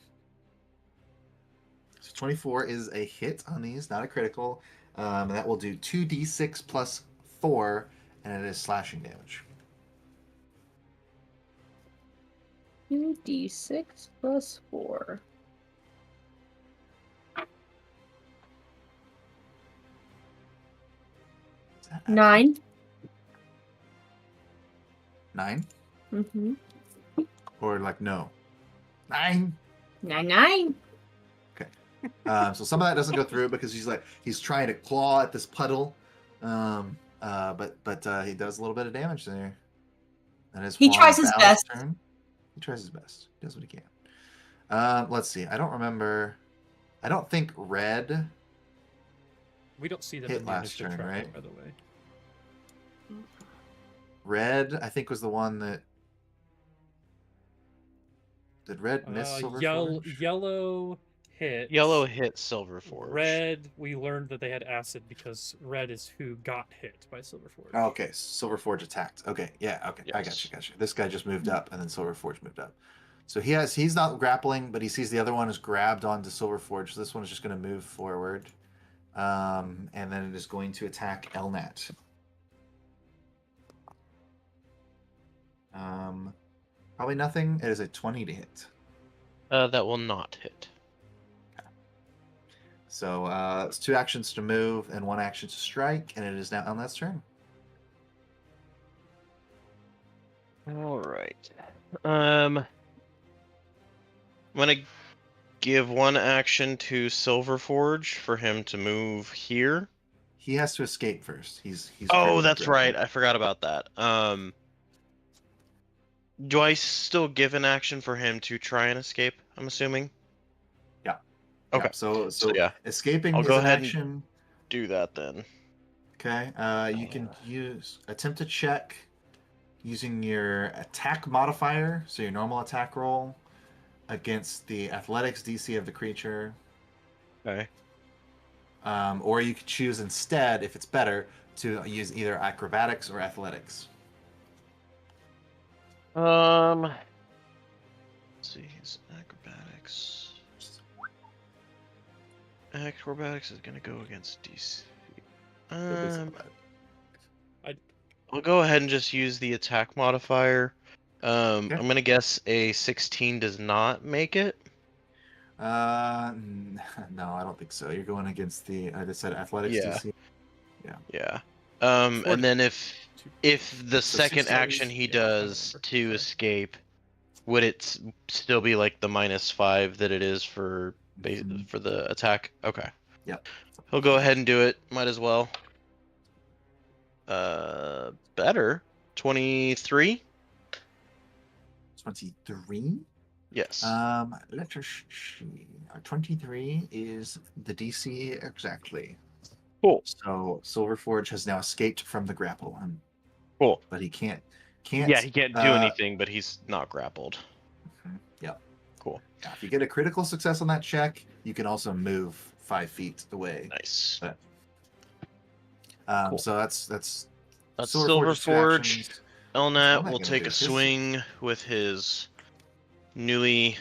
A: So 24 is a hit on these, not a critical. And that will do 2d6 plus 4, and it is slashing damage.
E: 2d6 plus 4.
A: Is that
E: 9.
A: 9?
E: Mm-hmm.
A: Or like no? 9?
E: 9.
A: So some of that doesn't go through because he's trying to claw at this puddle, but he does a little bit of damage there. That is
E: He
A: Juan
E: tries his
A: Val's
E: best.
A: turn. He tries his best. He does what he can. Let's see. I don't remember. I don't think red.
H: We don't see them
A: Hit
H: in the
A: last
H: initiative
A: turn,
H: tracker,
A: right?
H: by the way.
A: Red, I think, was the one that. Did red miss Silver Forge?
H: Yellow hit.
C: Yellow hit Silver Forge.
H: Red, we learned that they had acid because red is who got hit by Silver Forge.
A: Oh, okay, Silver Forge attacked. Okay, yeah, okay, I
C: Yes.
A: got you. This guy just moved up, and then Silver Forge moved up. So he's not grappling, but he sees the other one is grabbed onto Silver Forge. So this one is just going to move forward, and then it is going to attack Elnat. Probably nothing. It is a 20 to hit.
C: That will not hit.
A: So it's 2 actions to move and 1 action to strike, and it is now Elnat's turn.
C: All right. I'm gonna give 1 action to Silver Forge for him to move here.
A: He has to escape first. He's
C: Oh,
A: currently
C: that's
A: grappled.
C: right. I forgot about that. Do I still give an action for him to try and escape? I'm assuming.
A: Yeah.
C: Okay.
A: Yeah, so
C: yeah,
A: escaping
C: I'll
A: is
C: go
A: an
C: ahead and
A: action.
C: do that then.
A: Okay. You can attempt to check using your attack modifier, so your normal attack roll, against the athletics DC of the creature.
C: Okay.
A: Or you could choose instead, if it's better, to use either acrobatics or athletics.
C: Let's see, his acrobatics. Acrobatics is gonna go against DC. I'll go ahead and just use the attack modifier. I'm gonna guess a 16 does not make it.
A: No, I don't think so. You're going against the, I just said athletics
C: Yeah.
A: DC.
C: Yeah. And then if the
A: So
C: second
A: 16
C: action he
H: yeah, I don't
C: does
H: remember.
C: to
H: Sorry.
C: escape, would it still be like the -5 that it is for
A: Mhm.
C: for the attack? Okay.
A: Yep.
C: He'll go ahead and do it. Might as well. Better. 23.
A: 23.
C: Yes.
A: Let us see. 23 is the DC exactly.
C: Cool.
A: So Silver Forge has now escaped from the grapple,
C: Cool.
A: but he can't.
C: Yeah, he can't do anything, but he's not grappled.
A: Yep.
C: Cool.
A: Yeah, if you get a critical success on that check, you can also move 5 feet away.
C: Nice.
A: But,
C: Cool.
A: So that's
C: Silver
A: Forge's two
C: Forge.
A: actions.
C: Elnat
A: Elnat
C: will
A: gonna
C: take
A: do
C: a
A: his-
C: swing with his newly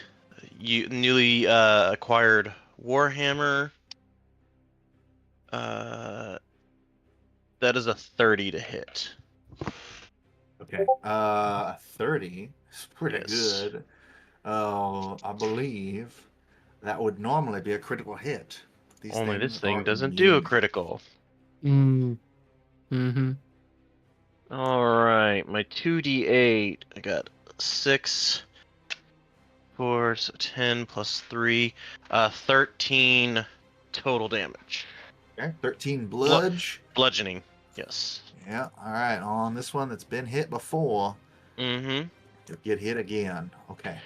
C: acquired Warhammer. That is a 30 to hit.
A: Okay. 30 is pretty
C: Yes.
A: good. I believe that would normally be a critical hit. These
C: Only this
A: things
C: thing
A: are
C: doesn't do a
A: immune.
C: critical.
F: Mm-hmm.
C: All right, my 2d8. I got 6, 4, so 10 plus 3, 13 total damage.
A: Okay. 13 bludge.
C: Bludgeoning. Yes.
A: Yeah. All right. On this one that's been hit before,
C: Mm-hmm.
A: you'll get hit again. Okay.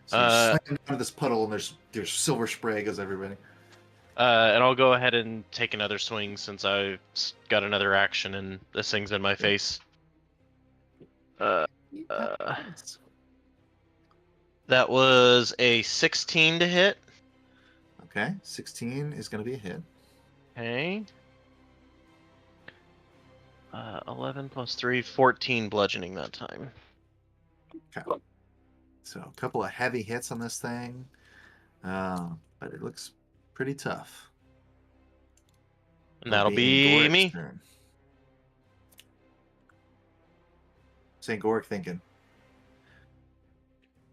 A: So you slam into this puddle, and there's silver spray goes everybody.
C: And I'll go ahead and take another swing since I've got another action and this thing's in my face. That was a 16 to hit.
A: Okay, 16 is going to be a hit.
C: Okay. 11 plus 3, 14 bludgeoning that time.
A: Okay. So a couple of heavy hits on this thing, but it looks pretty tough.
C: And that'll be
A: Angoric's
C: me.
A: turn. What's Angoric thinking?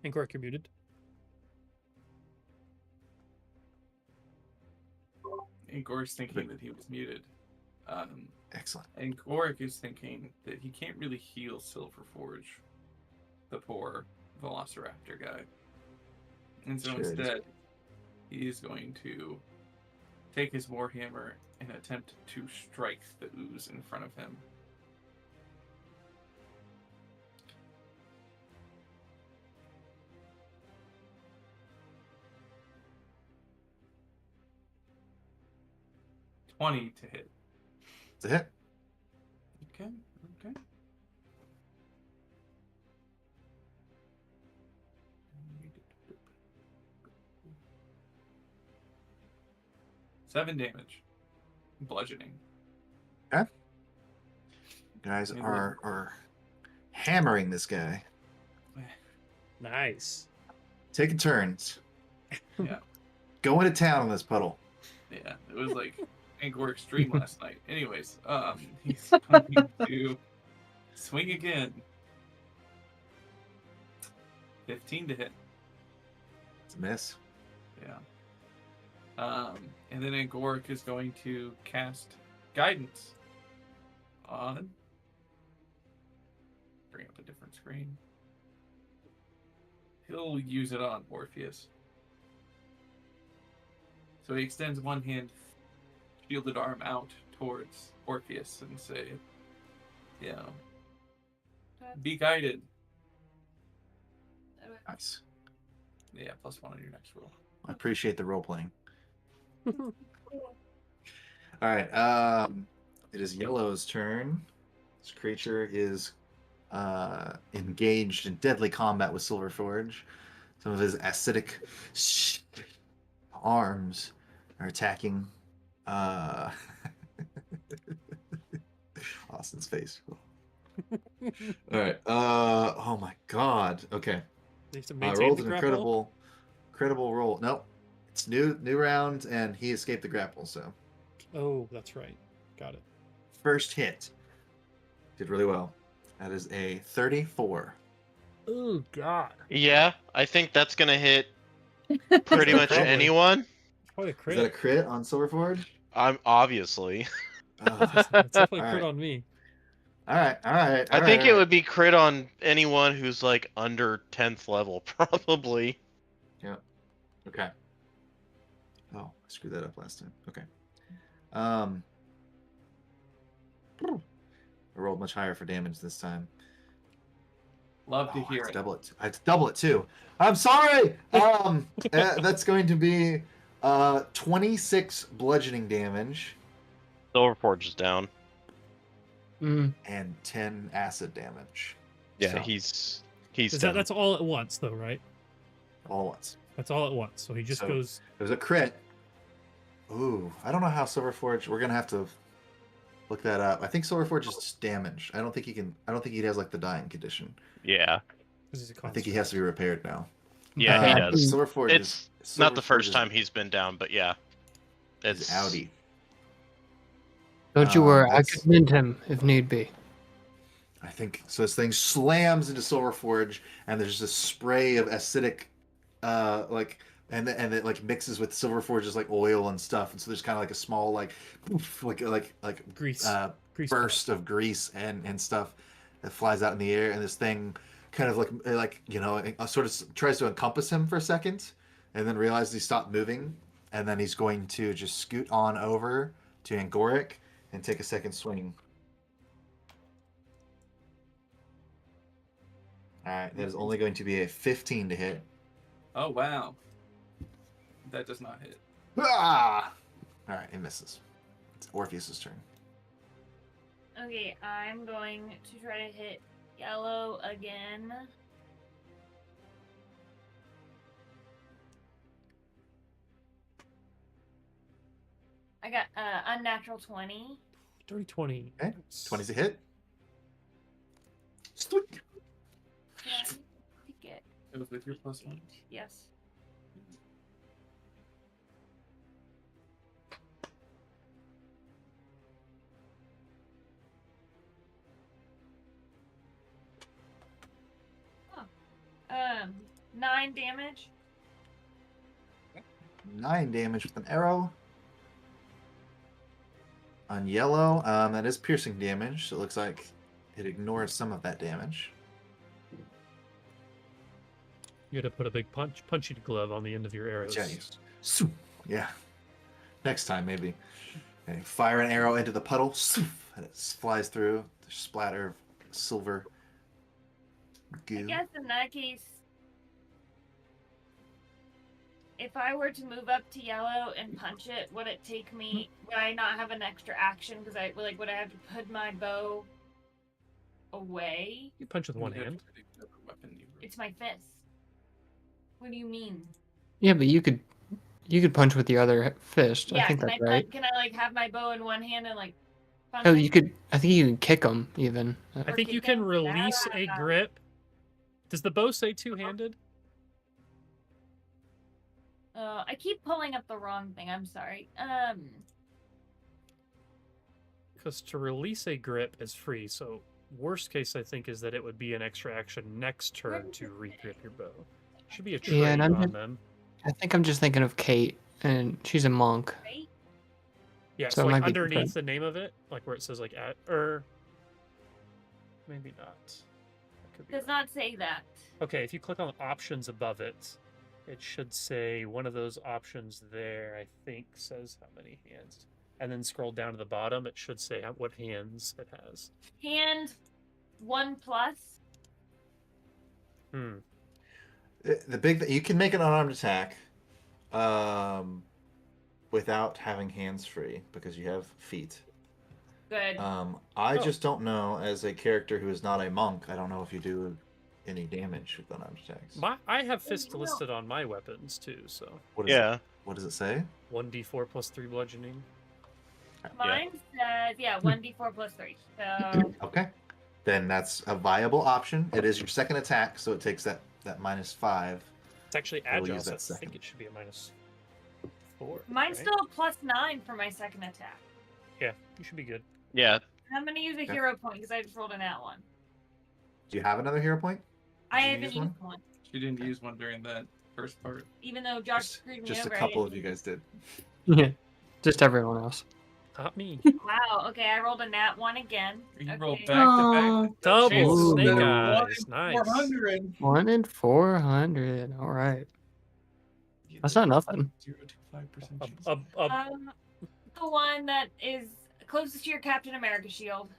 B: Angoric, you're muted.
D: And Gorik's thinking that he was muted.
A: Excellent.
D: And Gorik is thinking that he can't really heal Silverforge, the poor Velociraptor guy. And so
A: Sure it is.
D: instead, he is going to take his Warhammer and attempt to strike the ooze in front of him. $20 to hit.
A: It's a hit.
D: Okay. 7 damage. Bludgeoning.
A: Okay. You guys are hammering this guy.
B: Nice.
A: Taking turns.
D: Yeah.
A: Going to town on this puddle.
D: Yeah, it was like Angoric's dream last night. Anyways, he's going to swing again. 15 to hit.
A: It's a miss.
D: Yeah. And then Angoric is going to cast Guidance on. Bring up a different screen. He'll use it on Orpheus. So he extends one hand, shielded arm out towards Orpheus and say, be guided.
A: Nice.
D: Yeah, +1 on your next roll.
A: I appreciate the role playing. All right. It is Yellow's turn. This creature is engaged in deadly combat with Silverforge. Some of his acidic arms are attacking Austin's face. All right. Oh my God. Okay. I rolled an incredible roll. Nope. It's new round, and he escaped the grapple. So.
B: Oh, that's right. Got it.
A: First hit. Did really well. That is a 34.
B: Oh God.
C: Yeah, I think that's gonna hit pretty much
B: Probably.
C: anyone.
B: Probably a
A: Is
B: crit.
A: that a crit on Silverforge?
C: I'm obviously.
B: That's definitely a
A: All
B: crit
A: right.
B: on me.
A: All right.
C: I think it would be crit on anyone who's like under 10th level, probably.
A: Yeah. Okay. Oh, I screwed that up last time. Okay. I rolled much higher for damage this time.
D: Love to
A: I
D: hear
A: have to
D: it.
A: double it. I have to double it too. I'm sorry. That's going to be 26 bludgeoning damage
C: Silverforge is down.
A: and 10 acid damage.
C: Yeah,
A: So,
C: he's down.
B: That's all at once, though, right?
A: all at once.
B: That's all at once. So he just
A: So-
B: goes.
A: It was a crit. Ooh, I don't know how Silverforge. We're gonna have to look that up. I think Silverforge is just damaged. I don't think he has like the dying condition.
C: Yeah.
B: 'Cause he's a
A: I think he has to be repaired now.
C: Yeah, he
F: Okay.
C: does.
A: Silverforge
C: It's not the
A: Silverforge
C: first
A: is-
C: time he's been down, but yeah.
A: is
C: It's
A: outie.
F: Don't you worry, I
A: that's-
F: could mend him if need be.
A: I think so. This thing slams into Silverforge, and there's this spray of acidic, and it like mixes with Silverforge's like oil and stuff, and so there's kind of like a small like, poof, like
B: Grease. Grease
A: burst of grease and stuff that flies out in the air, and this thing kind of like sort of tries to encompass him for a second, and then realizes he stopped moving, and then he's going to just scoot on over to Angoric and take a second swing. All right, that is only going to be a 15 to hit.
D: Oh, wow. That does not hit.
A: Ah! All right, it misses. It's Orpheus's turn.
G: Okay, I'm going to try to hit Yellow again. I got unnatural 20.
B: Dirty 20.
A: Okay. 20's a hit. Sweet.
G: Did I get?
D: It was with your +1.
G: Yes. Oh. 9 damage.
A: 9 damage with an arrow. On yellow, that is piercing damage, so it looks like it ignores some of that damage.
B: You gotta put a big punchy glove on the end of your arrows.
A: Yeah. Next time, maybe. Okay, fire an arrow into the puddle, and it flies through. The splatter of silver goo.
G: I guess in that case, if I were to move up to yellow and punch it, would it take me? Would I not have an extra action? Because would I have to put my bow away?
B: You punch with one
D: You have
B: hand.
D: to pick whatever weapon you
G: It's my fist. What do you mean?
F: Yeah, but you could punch with the other fist. I think
G: can
F: that's
G: I
F: right.
G: can I have my bow in one hand and punch
F: Oh,
G: him?
F: you could. I think you can kick them even.
B: I think you
G: kick
B: can
G: him.
B: release a
G: Ah.
B: grip. Does the bow say two-handed?
G: I keep pulling up the wrong thing. I'm sorry.
B: Because to release a grip is free, so worst case I think is that it would be an extra action next turn to re-grip your bow. Should be a trade
F: Yeah, and I'm
B: on
F: just-
B: them.
F: I think I'm just thinking of Kate, and she's a monk.
G: Right?
B: Yeah,
F: So
B: so
F: it
B: like
F: might be
B: underneath
F: different.
B: the name of it, like where it says like at or maybe not. That could be
G: Does
B: right.
G: not say that.
B: Okay, if you click on options above it, it should say one of those options there, I think, says how many hands. And then scroll down to the bottom, it should say what hands it has.
G: Hand 1+.
B: Hmm.
A: The big you can make an unarmed attack without having hands free because you have feet.
G: Good.
A: I
B: Oh.
A: just don't know, as a character who is not a monk, I don't know if you do any damage with unarmed attacks.
B: I have fist listed on my weapons too, so
A: What is
C: Yeah.
A: it? What does it say?
B: 1d4 plus 3 bludgeoning.
G: Mine says 1d4 plus 3. So
A: Okay. Then that's a viable option. It is your second attack, so it takes that -5.
B: It's actually
A: I will
B: agile,
A: use
B: so I
A: that second.
B: think it should be a -4.
G: mine's
B: right?
G: still a +9 for my second attack.
B: Yeah, you should be good.
C: Yeah.
G: I'm gonna use a
A: Okay.
G: hero point because I just rolled an at one.
A: Do you have another hero point?
G: I
A: Did you
G: haven't
A: use
G: used one,
D: She didn't use one during that first part.
G: even though Josh
A: Just,
G: screwed me
A: just a
G: over. I
A: couple
G: didn't
A: of you guys did.
F: Yeah, just everyone else.
B: Not me.
G: Wow. Okay, I rolled a nat 1 again.
D: You rolled
G: Okay.
D: back to back.
B: Double
D: Chances
B: snake
D: are
B: eyes.
D: 1 in
B: Nice.
D: 400.
F: 1 in 400. All right, that's not nothing.
D: 0.25%
B: A,
D: chance.
G: The one that is closest to your Captain America shield.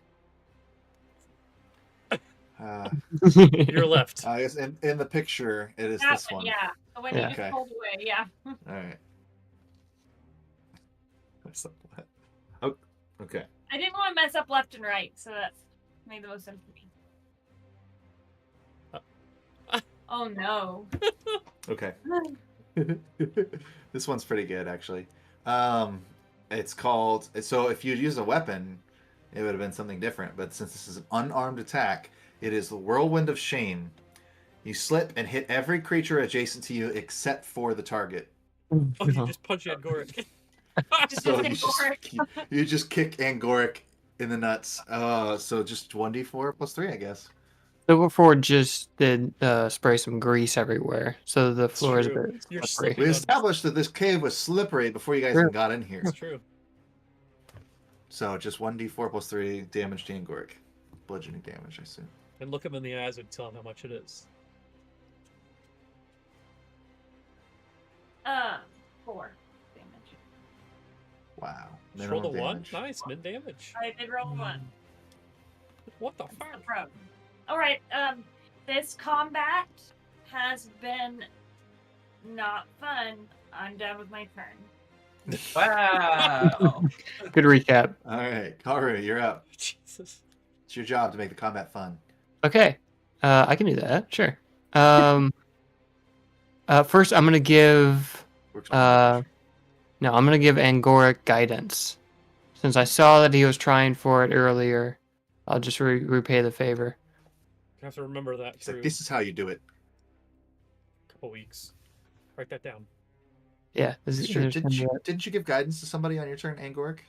B: Your left.
A: I guess in the picture it is
G: That
A: this one.
G: Yeah. The one
F: Yeah.
G: you just
A: Okay.
G: pulled away. Yeah.
A: All right. That's not that. Oh, okay.
G: I didn't want to mess up left and right, so that's made the most sense to me. Oh no.
A: Okay. This one's pretty good, actually. It's called. So if you'd used a weapon, it would have been something different. But since this is an unarmed attack, it is the Whirlwind of Shame. You slip and hit every creature adjacent to you except for the target.
B: Oh, you just punch Angoric.
A: So
G: Just
A: you just kick Angoric in the nuts. So just 1d4 plus 3, I guess.
F: Silver Ford just did spray some grease everywhere, so the floor is a
B: true.
F: bit
B: You're
F: slippery.
B: slipping.
A: We established that this cave was slippery before you guys
F: Sure.
A: even got in here.
B: It's true.
A: So just 1d4 plus 3 damage to Angoric. Bludgeoning damage, I assume.
B: And look him in the eyes and tell him how much it is.
G: 4 damage.
A: Wow.
B: Just rolled a
A: Minimum
B: 1?
A: damage.
B: Nice, mid damage.
G: I did roll 1.
B: What the
G: That's the
B: fuck?
G: problem. All right. This combat has been not fun. I'm done with my turn.
D: Wow.
F: Good recap.
A: All right, Karu, you're up.
B: Jesus.
A: It's your job to make the combat fun.
F: Okay, I can do that. Sure. First, I'm gonna give
A: Works
F: Uh, No, I'm gonna give Angoric guidance. Since I saw that he was trying for it earlier, I'll just repay the favor.
H: You have to remember that
A: He's
H: through
A: like, this is how you do it.
H: a couple weeks. Write that down.
F: Yeah,
A: It's true.
F: there's gonna be that.
A: Didn't you give guidance to somebody on your turn, Angoric?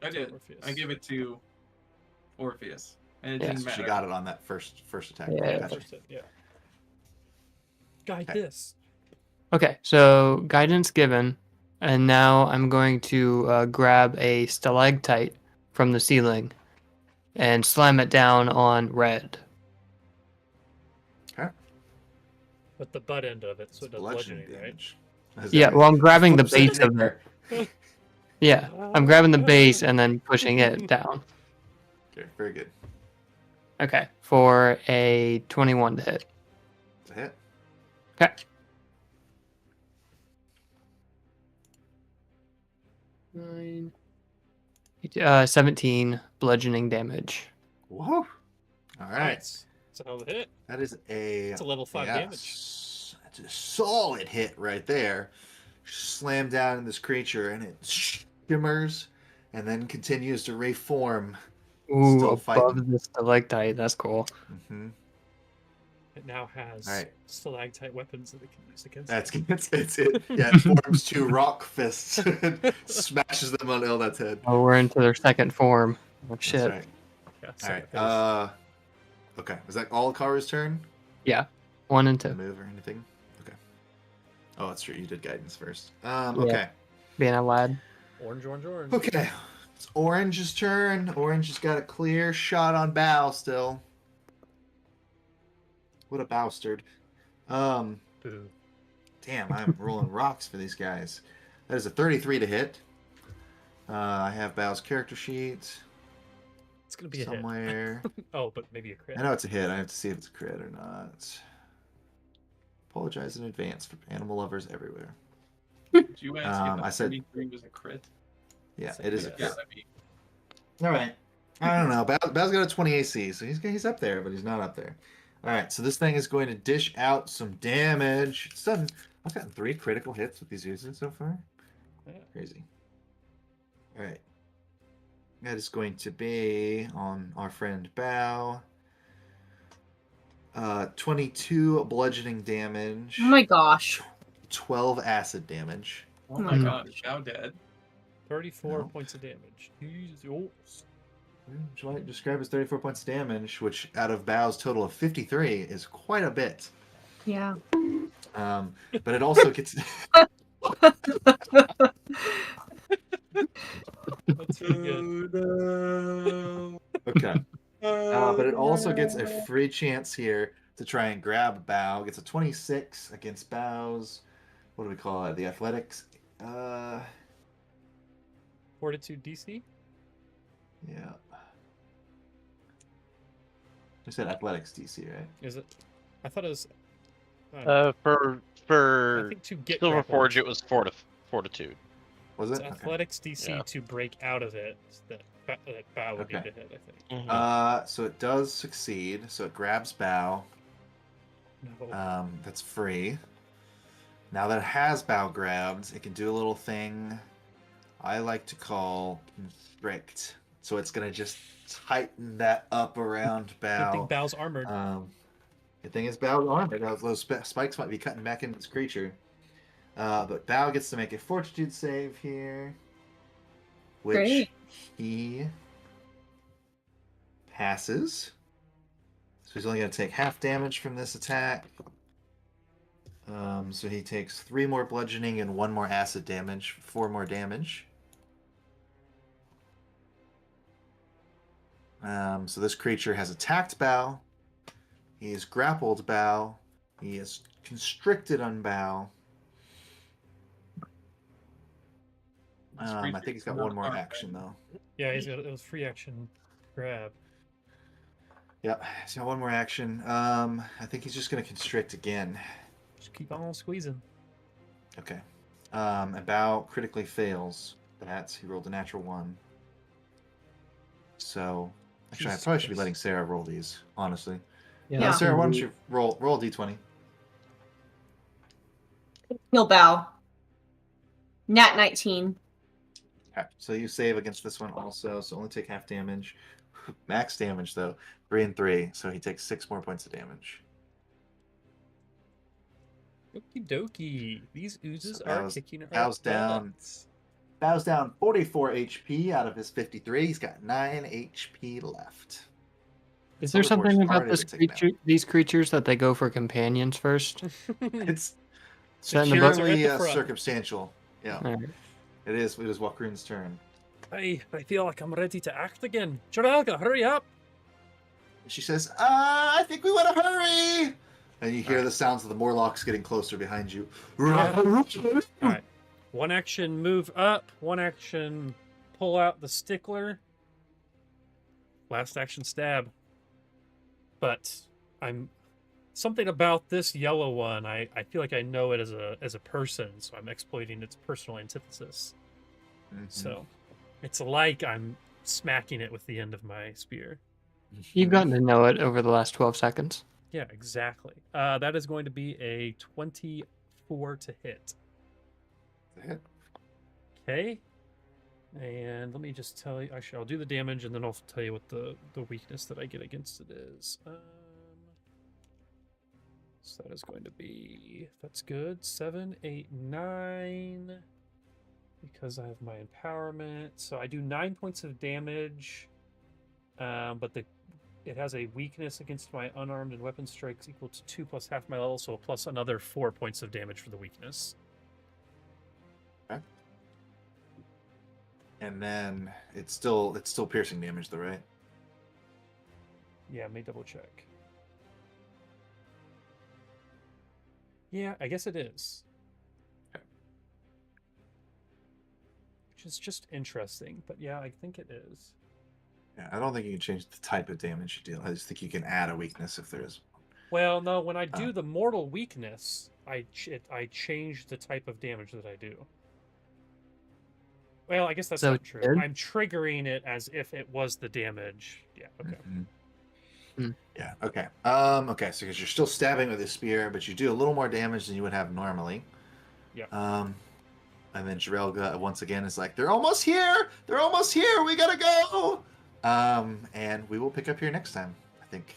D: I did.
H: Orpheus.
D: I gave it to Orpheus, and it
F: Yeah,
D: didn't
A: So she
D: matter.
A: got it on that first attack.
F: Yeah.
A: Gotcha.
H: First hit, yeah. Guide
A: Okay.
H: this.
F: Okay, so guidance given, and now I'm going to grab a stalactite from the ceiling and slam it down on red.
H: With the butt end of it, so it does bludgeoning, right?
A: damage. Is
F: Yeah,
A: that-
F: well, I'm grabbing the
A: Flips it
F: base of
A: there.
F: it. Yeah, I'm grabbing the base and then pushing it down.
A: Okay, very good.
F: Okay, for a 21 to hit.
A: It's a hit.
F: Okay. Nine. 17 bludgeoning damage.
A: Whoa. All right.
H: Nice. It's a hell of a hit.
A: That is a.
H: It's a level 5 damage.
A: That's a solid hit right there. Slam down in this creature, and it shimmers, and then continues to reform.
F: Ooh,
A: Still
F: above
A: fighting.
F: the stalactite. That's cool.
A: Mm-hmm.
H: It now has
A: Alright.
H: stalactite weapons that it can use against
A: That's
H: it.
A: it's it. Yeah, it forms two rock fists, and smashes them on Eldad's head.
F: Oh, we're into their second form. Oh,
A: That's
F: shit.
A: right.
H: Yeah,
A: All
H: second
A: right.
H: phase.
A: Okay. Is that all Karu's turn?
F: 1 and
A: To
F: 2.
A: move or anything? Okay. Oh, that's true. You did guidance first.
F: Yeah.
A: Okay.
F: Being a lad.
H: Orange, orange, orange.
A: Okay. It's Orange's turn. Orange has got a clear shot on Bow still. What a bastard.
H: Boo.
A: Damn, I'm rolling rocks for these guys. That is a 33 to hit. I have Bow's character sheet
H: It's gonna be a
A: somewhere.
H: hit. Oh, but maybe a crit.
A: I know it's a hit. I have to see if it's a crit or not. Apologize in advance for animal lovers everywhere.
D: Did you ask if
A: I
D: the
A: said-
D: 33 was a crit?
A: Yeah,
H: So
A: it is a
H: yeah.
A: crit.
D: I mean,
A: All right. I don't know. Bow's got a 20 AC, so he's up there, but he's not up there. All right, so this thing is going to dish out some damage. It's done. I've gotten 3 critical hits with these uses so far.
H: Yeah.
A: Crazy. All right. That is going to be on our friend Bow. 22 bludgeoning damage.
E: Oh my gosh.
A: 12 acid damage.
D: oh my
F: Mm.
D: god, is now dead.
H: 34
A: No.
H: points of damage. Jesus.
A: Which might describe as 34 points of damage, which out of Bow's total of 53 is quite a bit.
E: Yeah.
A: But it also gets
H: That's pretty good.
A: okay. But it also gets a free chance here to try and grab Bow. Gets a 26 against Bow's. What do we call it? The athletics.
H: Fortitude DC?
A: Yeah. We said athletics DC, right?
H: Is it? I thought it was. I don't know. I
C: For
H: think to get
C: Silver
H: grappled,
C: Forge, it was fortitude.
A: Was
H: it's
A: it? Okay.
H: athletics DC
C: Yeah.
H: to break out of it. That Bow would
A: Okay.
H: need to hit, I think.
C: Mhm.
A: So it does succeed. So it grabs Bow.
H: No.
A: That's free. Now that it has Bow grabbed, it can do a little thing I like to call constrict. So it's gonna just tighten that up around
H: Good thing
A: Bow.
H: Bow's armored.
A: Good thing is Bow's armored. Those spikes might be cutting back into this creature. But Bow gets to make a Fortitude save here, which
E: Great.
A: he passes. So he's only going to take half damage from this attack. So he takes 3 more bludgeoning and 1 more acid damage, 4 more damage. So this creature has attacked Bow. He has grappled Bow. He is constricted on Bow.
D: This
A: I
D: creature
A: think he's
D: is
A: got
D: not
A: one more
D: armed.
A: action though.
H: Yeah, he's got it was free action grab.
A: Yep, he's got one more action. I think he's just gonna constrict again.
H: Just keep on squeezing.
A: Okay. And Bow critically fails. That he rolled a natural 1. So actually,
H: Jesus
A: I probably should be
H: Christ.
A: letting Sarah roll these. Honestly.
E: Yeah.
A: Sarah, why don't you roll a d20?
E: He'll bow. Nat 19.
A: Okay, so you save against this one also, so only take half damage. Max damage though, 3 and 3, so he takes 6 more points of damage.
H: Okie dokie. These oozes
A: So
H: are kicking our
A: bows down.
H: butts.
A: Bows down 44 HP out of his 53. He's got 9 HP left.
F: Is there
A: Silverbore's
F: something about
A: already
F: this
A: been taken out.
F: these creatures that they go for companions first?
A: It's
F: that in the book?
A: purely
H: Are at the front.
A: circumstantial. Yeah,
F: Alright.
A: it is. It is Walkroon's turn.
H: I feel like I'm ready to act again. Jorelga, hurry up!
A: She says, I think we want to hurry. And you hear
H: Alright.
A: the sounds of the Morlocks getting closer behind you.
H: Alright. One action move up, one action pull out the stickler. Last action stab. But I'm something about this yellow one, I feel like I know it as a person, so I'm exploiting its personal antithesis.
A: Mhm.
H: So it's like I'm smacking it with the end of my spear.
F: You've gotten to know it over the last 12 seconds.
H: Yeah, exactly. That is going to be a 24 to hit.
A: Hit.
H: Okay. And let me just tell you, actually, I'll do the damage and then I'll tell you what the weakness that I get against it is. So that is going to be, that's good, 7, 8, 9, because I have my empowerment. So I do 9 points of damage, but it has a weakness against my unarmed and weapon strikes equal to 2 plus half my level, so plus another 4 points of damage for the weakness.
A: Okay. And then it's still piercing damage though, right?
H: Yeah, let me double check. Yeah, I guess it is.
A: Okay.
H: Which is just interesting, but yeah, I think it is.
A: Yeah, I don't think you can change the type of damage you deal. I just think you can add a weakness if there is.
H: Well, no, when I do the mortal weakness, I change the type of damage that I do. Well, I guess that's
F: So
H: not true.
F: good?
H: I'm triggering it as if it was the damage. Yeah, okay.
A: Yeah. Okay. Okay. So because you're still stabbing with a spear, but you do a little more damage than you would have normally.
H: Yeah.
A: And then Jarelga once again is like, "They're almost here. They're almost here. We gotta go." And we will pick up here next time. I think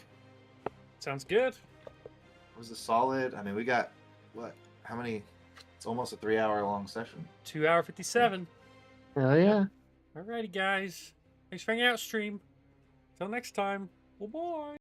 H: Sounds good.
A: it was a solid. I mean, we got what? How many? It's almost a 3-hour long session.
H: 2 hour 57.
F: Oh yeah.
H: Alrighty, guys. Thanks for hanging out, stream. Till next time. Well, bye.